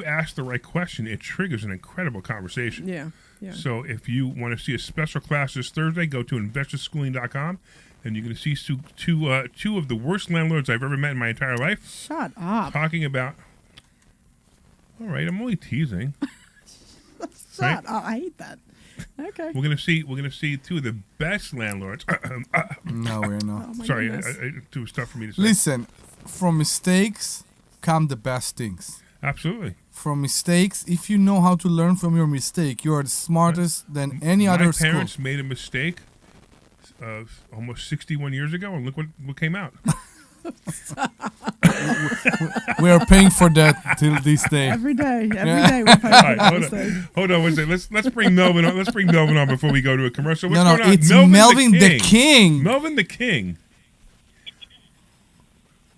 ask the right question, it triggers an incredible conversation. Yeah. So if you want to see a special class this Thursday, go to investorschooling.com. And you're going to see two of the worst landlords I've ever met in my entire life. Shut up. Talking about. All right, I'm only teasing. Shut up. I hate that. Okay. We're gonna see two of the best landlords. No, we're not. Oh, Sorry, it was tough for me to say. Listen, from mistakes come the best things. Absolutely. From mistakes, if you know how to learn from your mistake, you are the smartest than any other school. My parents made a mistake. Almost 61 years ago, and look what came out. We are paying for that till this day. Every day we're paying for that. Hold on, one second. Let's bring Melvin on. Let's bring Melvin on before we go to a commercial. What's No, going on? it's Melvin the King. Melvin the King.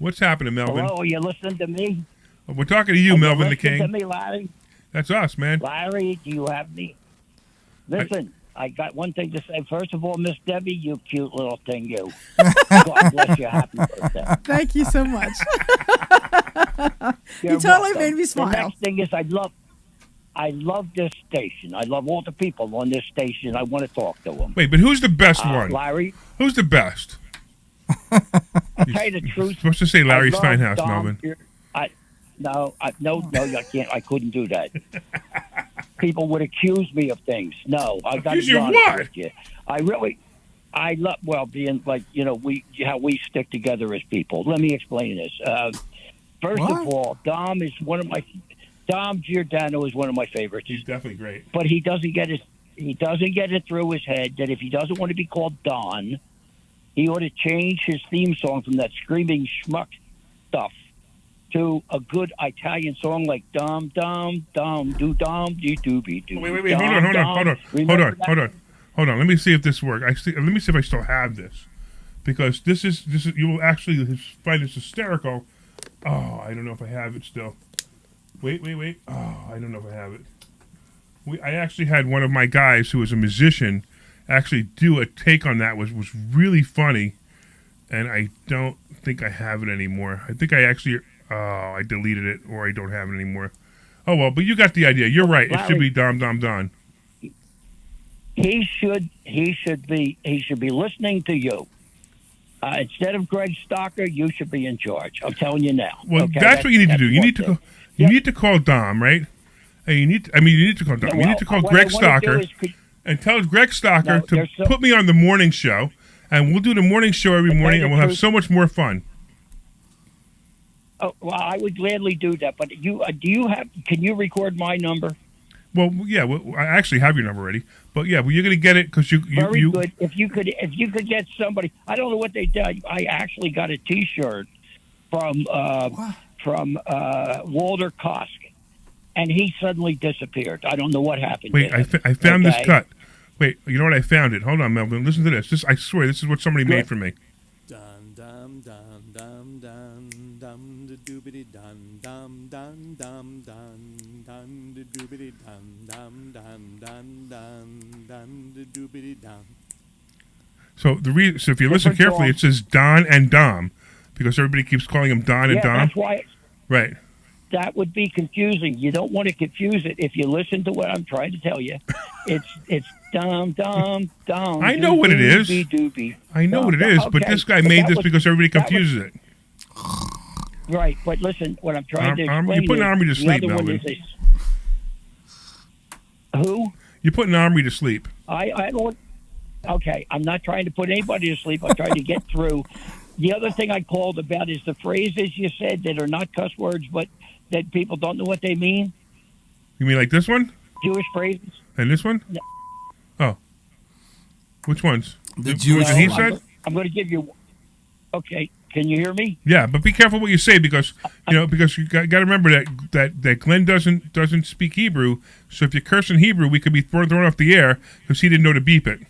What's happening, Melvin? Hello, are you listening to me? We're talking to you, Melvin the King. To me, Larry? That's us, man. Larry, do you have me? Listen. I got one thing to say. First of all, Miss Debbie, you cute little thing, you. God bless you. Happy birthday. Thank you so much. You totally welcome. made me smile. The next thing is I love this station. I love all the people on this station. I want to talk to them. Wait, but who's the best one? Larry. Who's the best? To tell you the truth. You're supposed to say Larry Steinhouse, Melvin. No, I can't. I couldn't do that. People would accuse me of things. No, I got to be honest with you. I love being like how we stick together as people. Let me explain this. First of all, Dom Giordano is one of my favorites. He's definitely great, but he doesn't get it through his head that if he doesn't want to be called Don, he ought to change his theme song from that screaming schmuck stuff to a good Italian song like Dum Dum Dum Do Dum Dee Doobie Doo. Wait, hold on. Let me see if this works. Let me see if I still have this, because this is you will actually find this hysterical. Oh, I don't know if I have it still. Wait. Oh, I don't know if I have it. I actually had one of my guys who was a musician actually do a take on that was really funny, and I don't think I have it anymore. I think I actually. I deleted it, or I don't have it anymore. Oh well, but you got the idea. You're right. Larry, it should be Dom Don. He should be listening to you. Instead of Greg Stocker, you should be in charge. I'm telling you now. Well, okay? that's what you need to do. You need to call Dom, right? Hey, you need to call Dom. You need to call Greg Stocker and tell Greg Stocker to put me on the morning show, and we'll do the morning show every morning, and we'll have so much more fun. Oh, well, I would gladly do that, but can you record my number? Well, yeah, I actually have your number already, but yeah, you're going to get it because you good. If you could get somebody, I don't know what they did. I actually got a T-shirt from Walter Kosk, and he suddenly disappeared. I don't know what happened. Wait, I found this cut. Wait, you know what? I found it. Hold on, Melvin. Listen to this. I swear, this is what somebody made for me. Dum dum dum dum dum dum da doobity dum dum dum dum dum dum da doobity dum dum dum dum dum dum da doobity dum. So so if you listen carefully, it says Don and Dom because everybody keeps calling him Don and Dom. That's why. Right. That would be confusing. You don't want to confuse it. If you listen to what I'm trying to tell you, it's Dum, dum, dum. I know what it is. Doobie. I know what it is, but this guy made this because everybody confuses it. Right, but listen, what I'm trying to explain you're putting is Omri to the sleep, other one Melvin. is who? You're putting Omri to sleep. I don't. Okay, I'm not trying to put anybody to sleep. I'm trying to get through. The other thing I called about is the phrases you said that are not cuss words, but that people don't know what they mean. You mean like this one? Jewish phrases. And this one? No. Oh. Which ones? The Jewish he one. said? I'm going to give you. Okay, can you hear me? Yeah, but be careful what you say because because you got to remember that Glenn doesn't speak Hebrew. So if you curse in Hebrew, we could be thrown off the air because he didn't know to beep it.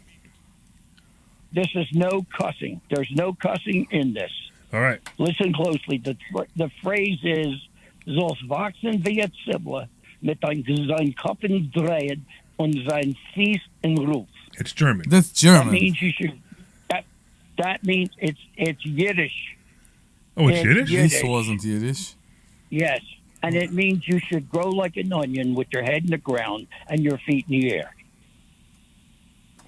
This is no cussing. There's no cussing in this. All right. Listen closely. The phrase is "Zos wachsen wird Sibla mit sein Kopf drehen und sein Fies in Ruf." It's German. That's German. That means you should. That means it's Yiddish. Oh, it's Yiddish? This wasn't Yiddish. Yes, and it means you should grow like an onion with your head in the ground and your feet in the air.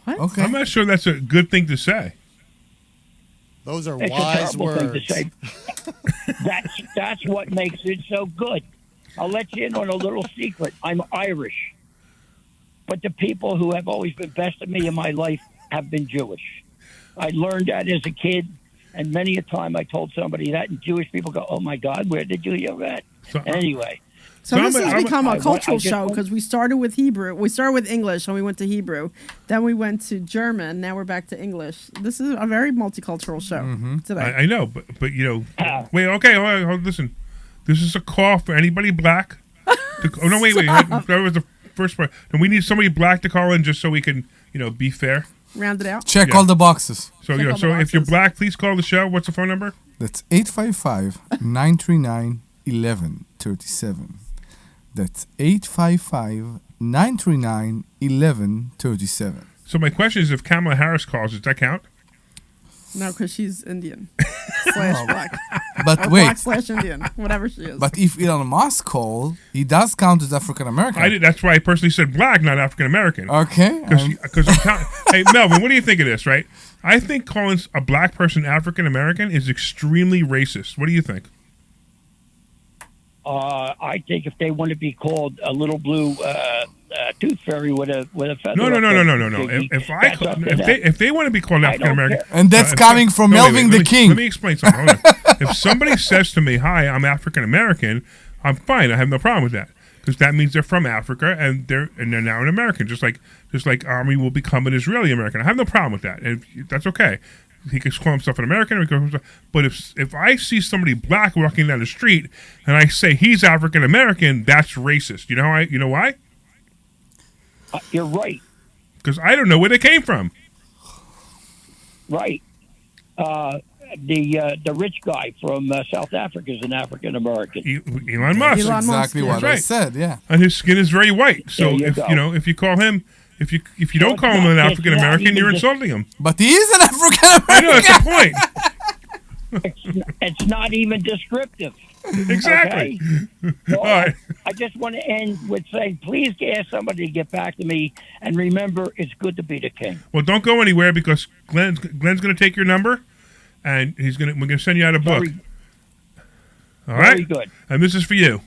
What? Okay. I'm not sure that's a good thing to say. Those are It's wise a terrible words. thing to say. That's what makes it so good. I'll let you in on a little secret. I'm Irish, but the people who have always been best to me in my life have been Jewish. I learned that as a kid, and many a time I told somebody that, and Jewish people go, "Oh my God, where did you hear that?" Anyway. So this has become a cultural show because we started with Hebrew. We started with English and we went to Hebrew. Then we went to German. Now we're back to English. This is a very multicultural show today. I know, but wait, okay, listen. This is a call for anybody black. Wait. That was the first part. And we need somebody black to call in just so we can, be fair. Round it out. Check all the boxes. So if you're black, please call the show. What's the phone number? That's 855-939-1137. That's 855-939-1137. So my question is, if Kamala Harris calls, does that count? No, because she's Indian / black. But or wait. black / Indian, whatever she is. But if Elon Musk called, he does count as African American. That's why I personally said black, not African American. Okay. Because hey, Melvin, what do you think of this, right? I think calling a black person African American is extremely racist. What do you think? I think if they want to be called a little blue tooth fairy with a feather. No. If they want to be called African American, and that's coming from Melvin the King. Let me explain something. Hold on. If somebody says to me, "Hi, I'm African American," I'm fine. I have no problem with that because that means they're from Africa and they're now an American, just like Omri will become an Israeli American. I have no problem with that, and that's okay. He can call himself an American, but if I see somebody black walking down the street and I say he's African American, that's racist. You know why? You're right. Because I don't know where they came from. Right. The rich guy from South Africa is an African American. Elon Musk. That's exactly what I said. Yeah. And his skin is very white. So if you call him. If you don't call him an African American, you're insulting him. But he is an African American. I know, that's the point. It's not even descriptive. Exactly. Okay? So All right. I just want to end with saying, please ask somebody to get back to me, and remember, it's good to be the king. Well, don't go anywhere because Glenn's going to take your number, and we're going to send you out a book. All right. Very good. And this is for you.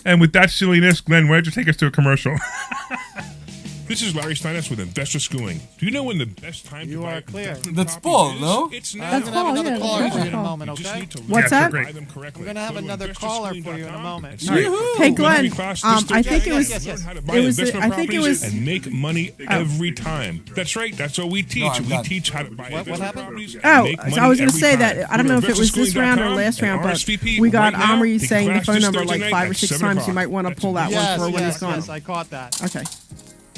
And with that silliness, Glenn, why don't you take us to a commercial? This is Larry Steinhouse with Investor Schooling. Do you know when the best time to buy clear. investment That's properties Paul, is? no? It's now. That's Paul, another caller for you in a Paul. moment, You just okay? need to What's learn that? how to buy them correctly. We're gonna have Go to another caller for you in a investorsschooling.com moment. and sign up for Hey, a Glenn. webinar class this I think Thursday it was. night. Learn how to buy It was. investment I think it properties was. and make money every time. That's right. That's what we teach. I'm We done. teach how to buy investment happened? properties and Oh, make money so I was going to every say time. that. I don't Go know to if it was this round or last investorsschooling.com round, but RSVP we got right now. Omri Take saying the class phone this number Thursday like night 5 or at 6 7 times. You o'clock. might want to pull that Yes, one for when yes, he's gone. yes, I caught that. Okay.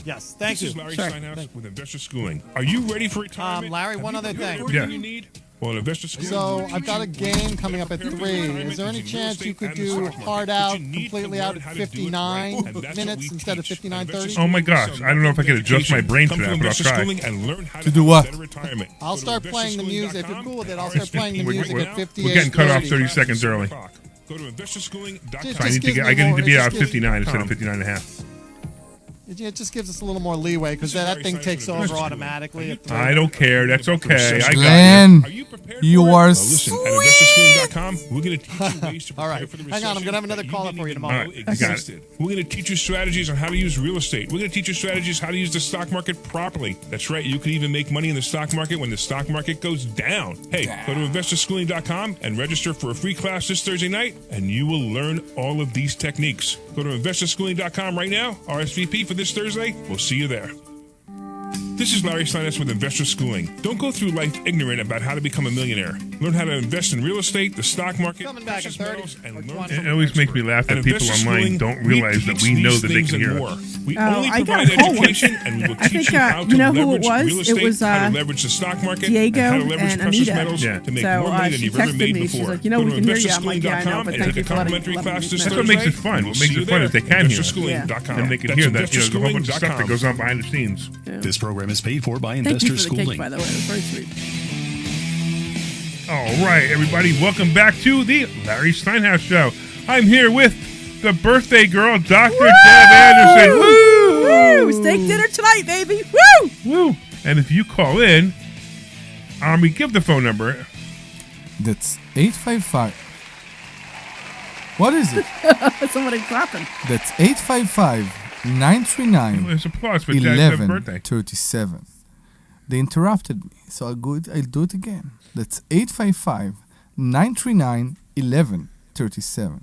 Yes, thank This you. is Larry Sure. Steinhouse with Investor Schooling. Are you ready for retirement? Larry, Have one you other got thing. everything Yeah. you need? Well, Investor School. So I've got a game coming up at 3. Is there any chance you could do hard out, completely out at 59 minutes instead of 59:30? Oh my gosh, I don't know if I can adjust my brain to that, but I'll try. To do what? I'll start playing the music. If you're cool with it, I'll start playing the music at 58. We're getting cut off 30 seconds early. Go to investorschooling.com. So I need to be out 59 instead of 59 and a half. It just gives us a little more leeway because that thing takes over automatically. At 3. I don't care. That's okay. I Glenn, got you are listen, at investorschooling.com, we're going to teach you ways to prepare All right. for the recession. Hang on, I'm going to have another caller for you tomorrow. All right, you got it. We're going to teach you strategies on how to use real estate. We're going to teach you strategies how to use the stock market properly. That's right. You can even make money in the stock market when the stock market goes down. Hey, go to investorschooling.com and register for a free class this Thursday night, and you will learn all of these techniques. Go to investorschooling.com right now. RSVP for this Thursday. We'll see you there. This is Larry Steinhouse with Investor Schooling. Don't go through life ignorant about how to become a millionaire. Learn how to invest in real estate, the stock market, precious metals, and learn. It always makes me laugh that people online don't realize that we know that they can hear us. We only provide education, and we will teach you how to leverage real estate, how to leverage the stock market, Diego and how to leverage and precious Anita. metals to make So, more money than she you've ever texted made me. She's before. like, you know, Go we to can hear you. I'm like, yeah, I know, investorschooling.com but and thank take a you for letting complimentary me class use this that. That's what makes it Thursday. fun. We'll What makes see you it fun there. is they can hear us. Investorschooling.com. And they can That's hear that, there's a whole bunch of stuff that investorschooling.com. goes on behind the scenes. This program is paid for by Thank you Investor for the Schooling. cake, by the way. It was very sweet. All right, everybody, welcome back to the Larry Steinhouse Show. I'm here with the birthday girl, Dr. Deb Anderson. Woo! Woo! Steak dinner tonight, baby. Woo! Woo! And if you call in, Omri, give the phone number. That's 855. What is it? Somebody clapping. That's 855-939. There's applause for Deb's birthday. 1137. They interrupted me, so I'll do it again. That's 855-939-1137.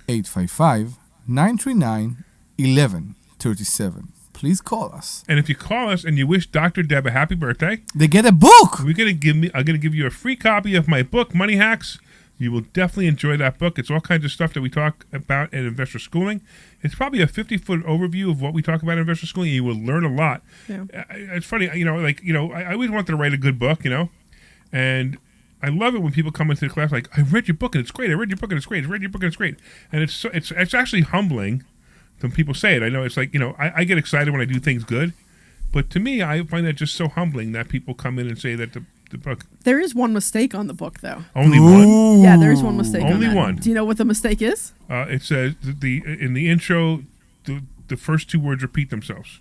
855-939-1137. Please call us. And if you call us and you wish Dr. Deb a happy birthday, they get a book. I'm gonna give you a free copy of my book, Money Hacks. You will definitely enjoy that book. It's all kinds of stuff that we talk about in Investor Schooling. It's probably a 50-foot overview of what we talk about in Investor Schooling. You will learn a lot. Yeah. It's funny, I always wanted to write a good book, and I love it when people come into the class like, I read your book and it's great. I read your book and it's great. I read your book and it's great. And it's actually humbling when people say it. I know it's like, I get excited when I do things good, but to me, I find that just so humbling that people come in and say that the book. There is one mistake on the book, though. Only one? Yeah, there is one mistake on Only that. one. Do you know what the mistake is? It says in the intro, the first two words repeat themselves.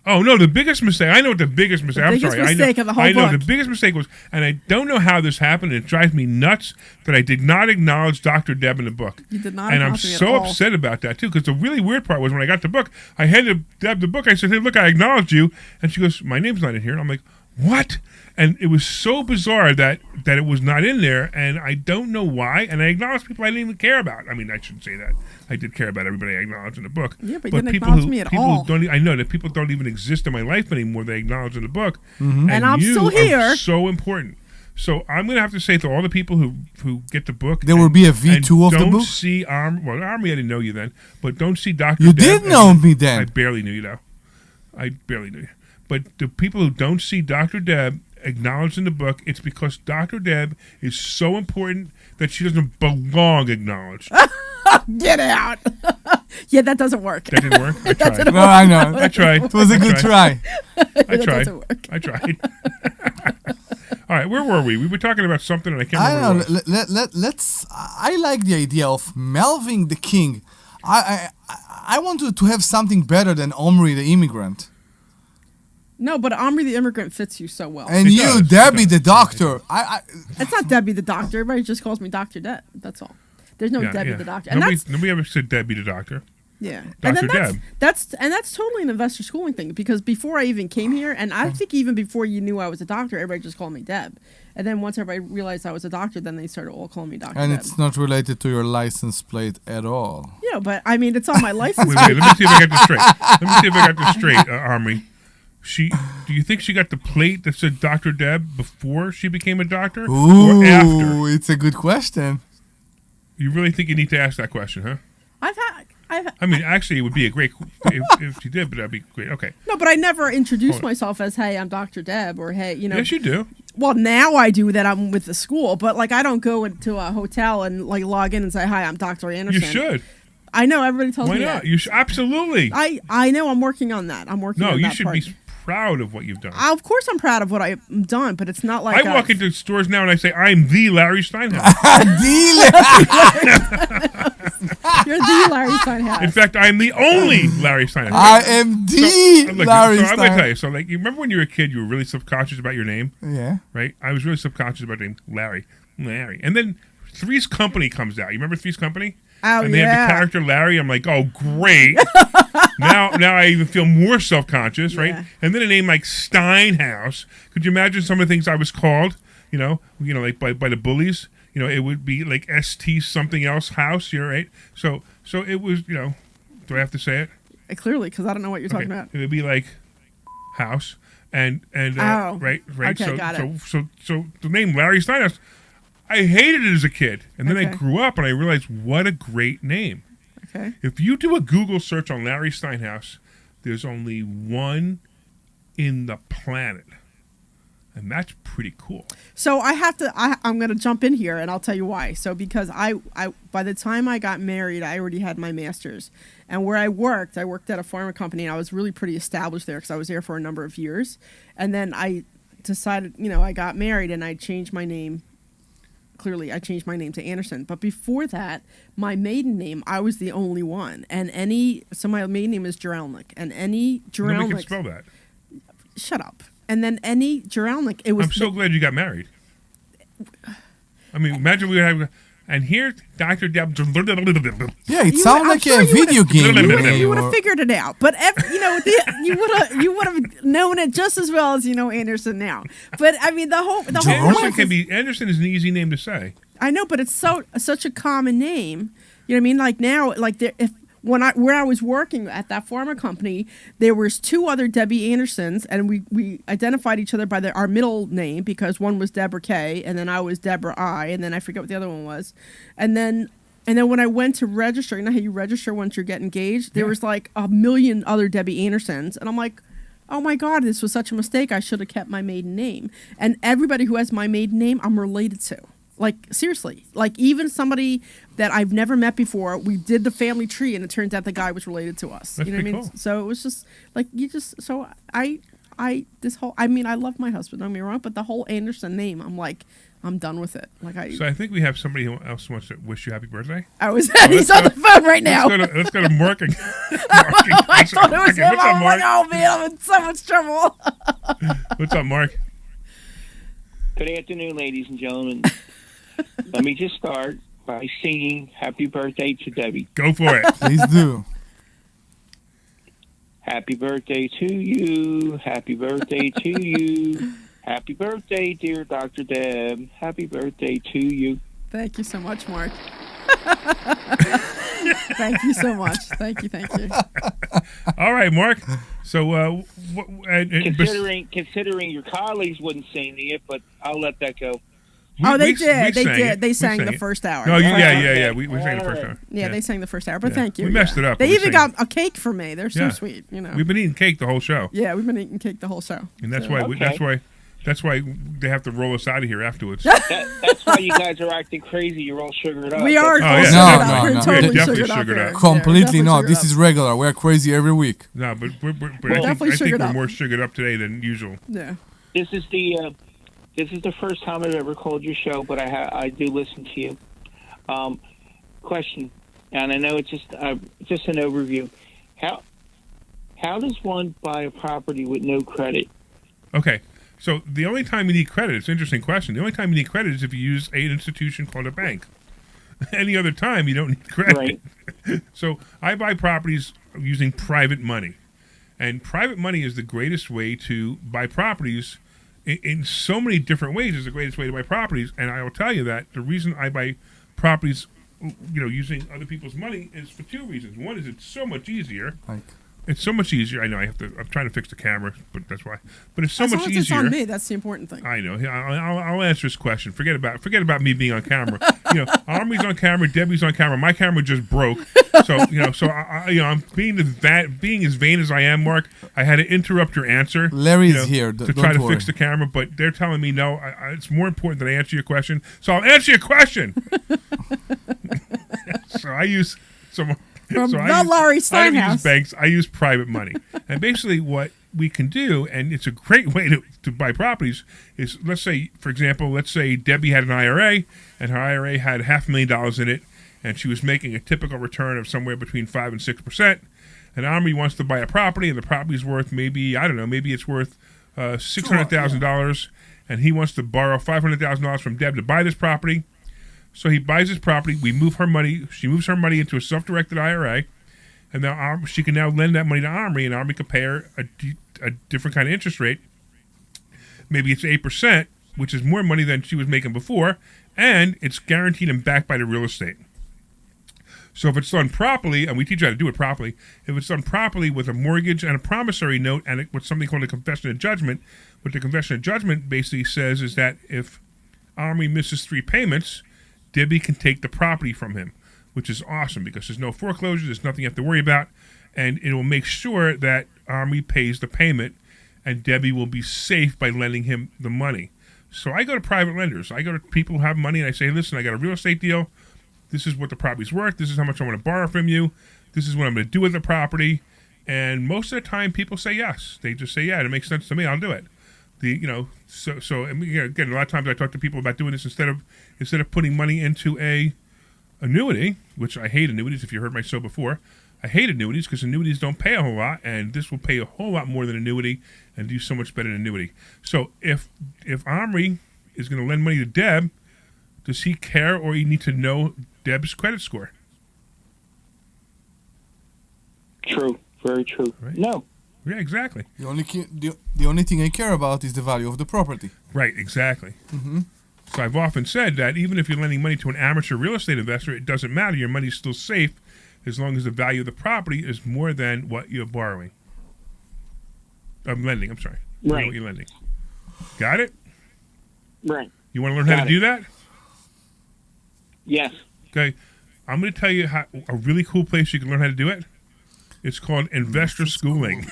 Oh, no, the biggest mistake. I know what the biggest mistake. I'm sorry. Mistake of the whole I know book. the biggest mistake was, and I don't know how this happened. It drives me nuts that I did not acknowledge Dr. Deb in the book. You did not and I'm acknowledge me at so all. upset about that, too, because the really weird part was when I got the book, I handed Deb the book. I said, hey, look, I acknowledged you. And she goes, my name's not in here. And I'm like, what? And it was so bizarre that it was not in there, and I don't know why. And I acknowledged people I didn't even care about. I mean, I shouldn't say that. I did care about everybody I acknowledged in the book. Yeah, but you didn't acknowledge me at all. I know that people don't even exist in my life anymore. They acknowledge in the book. Mm-hmm. And I'm you still here. Are so important. So I'm going to have to say to all the people who get the book. There will be a V2 of the book? Don't see Omri, I didn't know you then, but don't see Dr. You Deb did know me then. I barely knew you, though. I barely knew you. But the people who don't see Dr. Deb acknowledged in the book, it's because Dr. Deb is so important that she doesn't belong acknowledged. Get out. Yeah, that doesn't work. That didn't work? I tried. No, I know. I tried. It was a good try. I That tried. doesn't work. I tried. All right, where were we? We were talking about something, and I can't remember what it was. Let's. I like the idea of Melvin the King. I wanted to have something better than Omri the Immigrant. No, but Omri the Immigrant fits you so well. And you, Debbie the Doctor. It's not Debbie the Doctor. Everybody just calls me Dr. Deb. That's all. There's no Debbie the Doctor. And Nobody ever said Debbie the Doctor. Yeah, Dr. and then Deb. that's totally an investor schooling thing, because before I even came here, and I think even before you knew I was a doctor, everybody just called me Deb. And then once everybody realized I was a doctor, then they started all calling me Dr. And Deb. it's not related to your license plate at all. Yeah, but I mean, it's on my license. Wait, let me see if I got this straight. Omri. Do you think she got the plate that said Dr. Deb before she became a doctor, or after? Ooh, it's a good question. You really think you need to ask that question, huh? I mean, actually, it would be a great if she did, but that'd be great. Okay. No, but I never introduced myself as, hey, I'm Dr. Deb, or hey, Yes, you do. Well, now I do that. I'm with the school, but like I don't go into a hotel and like log in and say, "Hi, I'm Dr. Anderson." You should. I know everybody tells Why me not? that. You should absolutely. I know. I'm working on that. I'm working. No, on you that should part. be proud of what you've done. Of course, I'm proud of what I've done, but it's not like I walk into stores now and I say, "I'm the Larry Steinhouse." You're the Larry Steinhouse. In fact, I'm the only Larry Steinhouse. I am the Larry So I'm going to tell Steinhouse. you. So, like, you remember when you were a kid, you were really subconscious about your name? Yeah. Right? I was really subconscious about the name Larry. And then Three's Company comes out. You remember Three's Company? Oh, and they have the character Larry. I'm like, oh, great. now I even feel more self-conscious, right? Yeah. And then a name like Steinhouse. Could you imagine some of the things I was called, like by the bullies? It would be like ST something else house, right? So it was, do I have to say it? Clearly, because I don't know what you're talking about. It would be like house and Oh. right. Okay, got it. So the name Larry Steinhouse, I hated it as a kid, and then I Okay. grew up and I realized what a great name. Okay. If you do a Google search on Larry Steinhouse, there's only one in the planet, and that's pretty cool. So I'm going to jump in here and I'll tell you why. So because I by the time I got married, I already had my master's. And where I worked at a pharma company, and I was really pretty established there because I was there for a number of years. And then I decided, I got married and I changed my name. Clearly, I changed my name to Anderson. But before that, my maiden name, I was the only one. So my maiden name is Juralnik. And any Juralnik... Nobody can spell that. Shut up. And then any Juralnik, it was... I'm so glad you got married. I mean, imagine we have... And here, Dr. Deb... Yeah, it sounds like a video game. You would have figured it out, but you would have known it just as well as you know Anderson now. But I mean, the whole Anderson is an easy name to say. I know, but it's such a common name. You know what I mean? Like now, like where I was working at that pharma company, there was two other Debbie Andersons, and we identified each other by our middle name because one was Deborah K, and then I was Deborah I, and then I forget what the other one was, and then when I went to register, you know how you register once you get engaged, there was like a million other Debbie Andersons, and I'm like, oh my God, this was such a mistake. I should have kept my maiden name, and everybody who has my maiden name, I'm related to. Like, seriously. Like, even somebody that I've never met before, we did the family tree, and it turns out the guy was related to us. That's you know what I mean? cool. So it was just, like, I love my husband, don't get me wrong, but the whole Anderson name, I'm like, I'm done with it. So I think we have somebody else who wants to wish you happy birthday. He's on the phone right now. Let's go to Mark. I thought it was him. What's up, I'm Mark? like, oh, man, I'm in so much trouble. What's up, Mark? Good afternoon, ladies and gentlemen. Let me just start by singing happy birthday to Debbie. Go for it. Please do. Happy birthday to you. Happy birthday to you. Happy birthday, dear Dr. Deb. Happy birthday to you. Thank you so much, Mark. Thank you so much. Thank you. All right, Mark. So, considering your colleagues wouldn't sing to you, but I'll let that go. They did. They sang the first hour. No, yeah. We sang the first hour. Yeah, they sang the first hour, but thank you. We messed it up. They even got a cake for me. They're so Yeah. sweet, you know. We've been eating cake the whole show. Yeah, we've been eating cake the whole show. And that's So- why that's why they have to roll us out of here afterwards. That's why you guys are acting crazy. You're all sugared up. We are Oh, yeah. sugared up. We're totally definitely sugared up sugared here. up. Completely Yeah, not. definitely This sugared is regular. We're crazy every week. No, but I definitely think sugared we're up. more sugared up today than usual. Yeah. This is the first time I've ever called your show, but I do listen to you. Question, and I know it's just an overview. How does one buy a property with no credit? Okay. So the only time you need credit, it's an interesting question. The only time you need credit is if you use an institution called a bank. Any other time, you don't need credit. Right. So I buy properties using private money. And private money is the greatest way to buy properties in so many different ways. Is the greatest way to buy properties. And I will tell you that the reason I buy properties, using other people's money is for two reasons. One is it's so much easier. It's so much easier. I know I'm trying to fix the camera, but that's why. But it's so much easier. It's on me. That's the important thing. I know. I'll answer this question. Forget about me being on camera. Omri's on camera. Debbie's on camera. My camera just broke. So I'm being as vain as I am, Mark. I had to interrupt your answer. Larry's here to try to fix the camera, but they're telling me no. It's more important that I answer your question. So I'll answer your question. So I use some. Larry Steinhouse. I don't use banks. I use private money. And basically what we can do, and it's a great way to buy properties, is let's say Debbie had an IRA, and her IRA had $500,000 in it, and she was making a typical return of somewhere between 5 and 6%. And Omri wants to buy a property, and the property's worth maybe it's worth $600,000, and he wants to borrow $500,000 from Deb to buy this property. So he buys his property. We move her money. She moves her money into a self-directed IRA, and now she can now lend that money to Omri, and Omri can pay her a different kind of interest rate. Maybe it's 8%, which is more money than she was making before, and it's guaranteed and backed by the real estate. So if it's done properly, and we teach you how to do it properly, if it's done properly with a mortgage and a promissory note and with something called a confession of judgment, what the confession of judgment basically says is that if Omri misses 3 payments, Debbie can take the property from him, which is awesome because there's no foreclosure, there's nothing you have to worry about, and it will make sure that Omri pays the payment, and Debbie will be safe by lending him the money. So I go to private lenders. I go to people who have money, and I say, listen, I got a real estate deal. This is what the property's worth. This is how much I want to borrow from you. This is what I'm going to do with the property. And most of the time, people say yes. They just say, yeah, it makes sense to me. I'll do it. So again, a lot of times I talk to people about doing this instead of putting money into a annuity, which I hate annuities. If you heard my show before, I hate annuities because annuities don't pay a whole lot, and this will pay a whole lot more than annuity and do so much better than annuity. So if Omri is going to lend money to Deb, does he care, or you need to know Deb's credit score? True, very true. Right? No. Yeah, exactly. The only thing I care about is the value of the property. Right, exactly. Mm-hmm. So I've often said that even if you're lending money to an amateur real estate investor, it doesn't matter. Your money's still safe as long as the value of the property is more than what you're borrowing. I'm lending, I'm sorry. Right. You know what you're lending. Got it? Right. You want to learn how to do that? Yes. Okay. I'm going to tell you a really cool place you can learn how to do it. It's called Investor Schooling.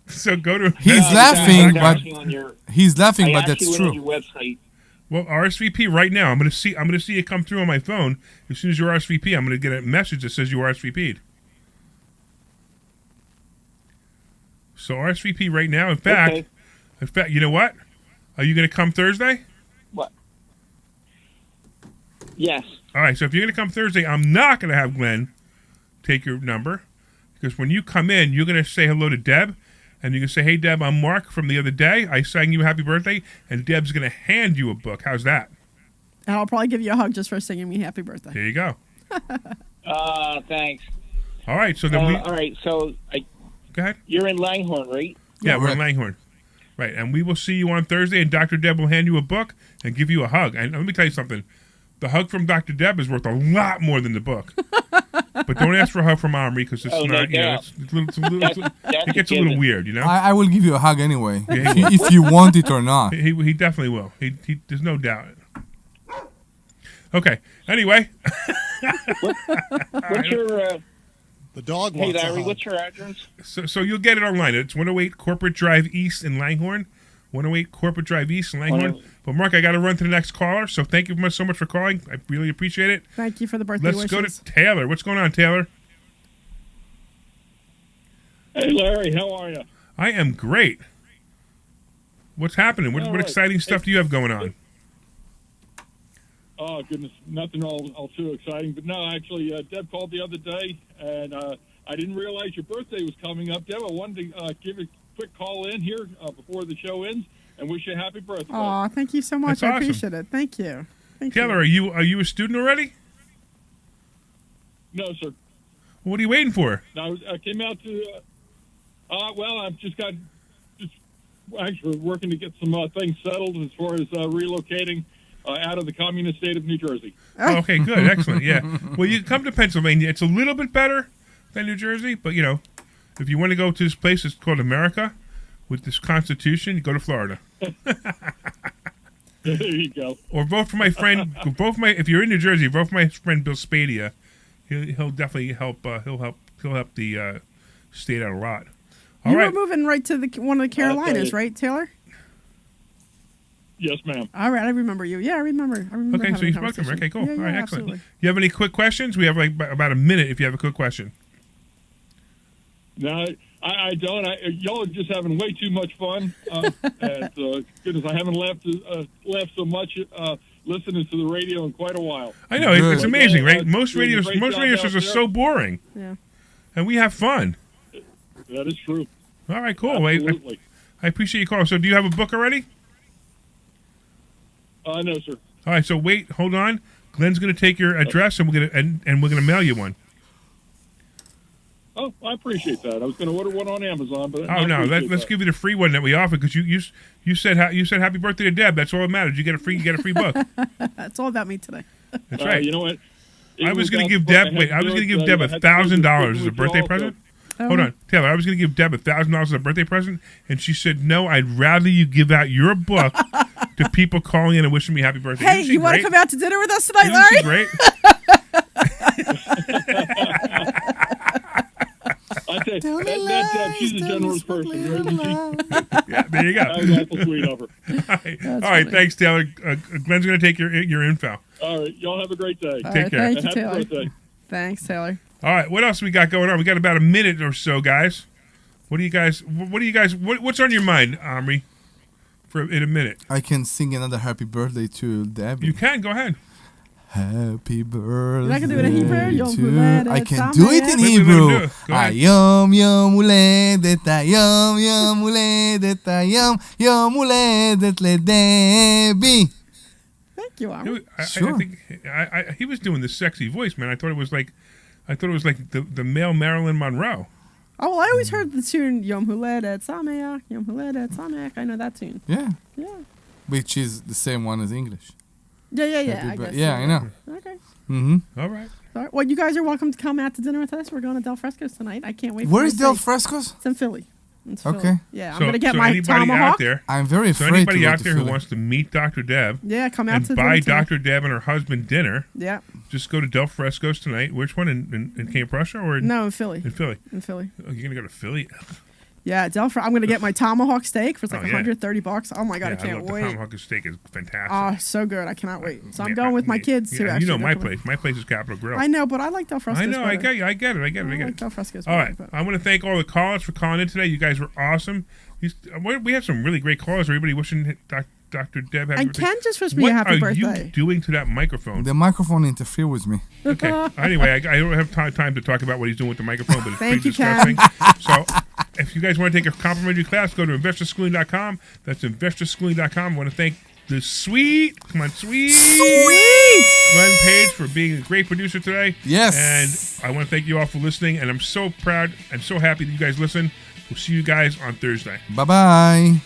So go to. He's laughing, but that's true. Your website. Well, RSVP right now. I'm going to see it come through on my phone. As soon as you RSVP, I'm going to get a message that says you RSVP'd. So RSVP right now. In fact, you know what? Are you going to come Thursday? What? Yes. All right. So if you're going to come Thursday, I'm not going to have Glenn take your number, because when you come in, you're going to say hello to Deb, and you can say, hey, Deb, I'm Mark from the other day. I sang you a happy birthday, and Deb's going to hand you a book. How's that? And I'll probably give you a hug just for singing me happy birthday. There you go. Thanks. All right. So then all right. So go ahead. You're in Langhorne, right? Yeah, we're in Langhorne. Right. And we will see you on Thursday, and Dr. Deb will hand you a book and give you a hug. And let me tell you something. The hug from Dr. Deb is worth a lot more than the book. But don't ask for a hug from Omri, because it's not, it gets a little weird, you know? I will give you a hug anyway, if you want it or not. He definitely will. He there's no doubt. Okay. Anyway. What's your... the dog Hey, wants a Larry, hug. what's your address? So you'll get it online. It's 108 Corporate Drive East in Langhorne. 108 Corporate Drive East in Langhorne. But, Mark, I got to run to the next caller, so thank you so much for calling. I really appreciate it. Thank you for the birthday wishes. Let's go to Taylor. What's going on, Taylor? Hey, Larry, how are you? I am great. What's happening? What exciting stuff do you have going on? Oh, goodness, nothing all too exciting. But no, actually, Deb called the other day, and I didn't realize your birthday was coming up. Deb, I wanted to give a quick call in here before the show ends and wish you a happy birthday. Oh, thank you so much. That's awesome. I appreciate it. Thank you. Taylor, are you a student already? No, sir. What are you waiting for? No, I came out to. Well, I've just actually working to get some things settled as far as relocating out of the communist state of New Jersey. Oh, okay, good, excellent. Yeah. Well, you come to Pennsylvania. It's a little bit better, than New Jersey, but if you want to go to this place, it's called America, with this Constitution, you go to Florida. There you go. Or vote for my friend. If you're in New Jersey, vote for my friend Bill Spadia. He'll definitely help. He'll help the state out a lot. All right. We're moving right to one of the Carolinas, right, Taylor? Yes, ma'am. All right, I remember you. Yeah, I remember. Okay, so you spoke to him. Okay, cool. Yeah, All right, excellent. absolutely. You have any quick questions? We have like about a minute if you have a quick question. No, I don't. Y'all are just having way too much fun. And goodness, I haven't laughed so much listening to the radio in quite a while. I know it's amazing, right? Most radio shows are so boring. Yeah. And we have fun. That is true. All right, cool. Absolutely. I appreciate your call. So, do you have a book already? No, sir. All right. So hold on. Glenn's going to take your address, and we're gonna mail you one. Oh, I appreciate that. I was going to order one on Amazon, but let's give you the free one that we offer because you said happy birthday to Deb. That's all that matters. You get a free book. It's all about me today. That's right. You know what? I was going to give Deb $1,000 as a birthday present. Hold on, Taylor. I was going to give Deb $1,000 as a birthday present, and she said, "No, I'd rather you give out your book to people calling in and wishing me happy birthday." Hey, you want to come out to dinner with us tonight, Larry? Isn't she great? I tell you, that she's a generous person, isn't she? Yeah, there you go. That's so sweet of her. All right, thanks, Taylor. Glenn's going to take your info. All right, y'all have a great day. Take care. Thank you, Taylor. Happy birthday. Thanks, Taylor. All right, what else we got going on? We got about a minute or so, guys. What's on your mind, Omri, in a minute? I can sing another happy birthday to Debbie. You can, go ahead. Happy birthday. You're not gonna do it in Hebrew? I can do it in Hebrew. Ayom yom uledet, ayom yom uledet, ayom uledet leDebbie. Thank you, Omri. I think he was doing the sexy voice, man. I thought it was like the male Marilyn Monroe. Oh, well, I always heard the tune Yom Huledet Sameach, Yom Huledet Sameach. I know that tune. Yeah. Yeah. Which is the same one as English. Yeah. I guess. Yeah, I know. Okay. Mm-hmm. All right. Well, you guys are welcome to come out to dinner with us. We're going to Del Fresco's tonight. I can't wait. Where is Del Fresco's? It's in Philly. Okay. Yeah, I'm going to get my tomahawk. I'm very afraid So anybody to go out to there who Philly. wants to meet Dr. Deb come out and to buy dinner Dr. Deb and her husband dinner, just go to Del Fresco's tonight. Which one, in King of Prussia? Or No, in Philly. In Philly. In Philly. Oh, you're going to go to Philly? Yeah, I'm going to get my tomahawk steak for like $130. Oh my God, I can't wait. The tomahawk steak is fantastic. Oh, so good. I cannot wait. So I'm going with my kids too. You know my place. My place is Capitol Grill. I know, but I like Del Fresco's. I know. Better. I get it. I like Del Fresco's. All right. I want to thank all the callers for calling in today. You guys were awesome. We had some really great callers. Everybody wishing Dr. Deb happy birthday. Ken just wished me a happy birthday. What are you doing to that microphone? The microphone interfered with me. Okay. Anyway, I don't have time to talk about what he's doing with the microphone, but it's Thank pretty you, disgusting. Ken. So, if you guys want to take a complimentary class, go to investorschooling.com. That's investorschooling.com. I want to thank the sweet Glenn Page for being a great producer today. Yes. And I want to thank you all for listening, and I'm so proud and so happy that you guys listen. We'll see you guys on Thursday. Bye-bye.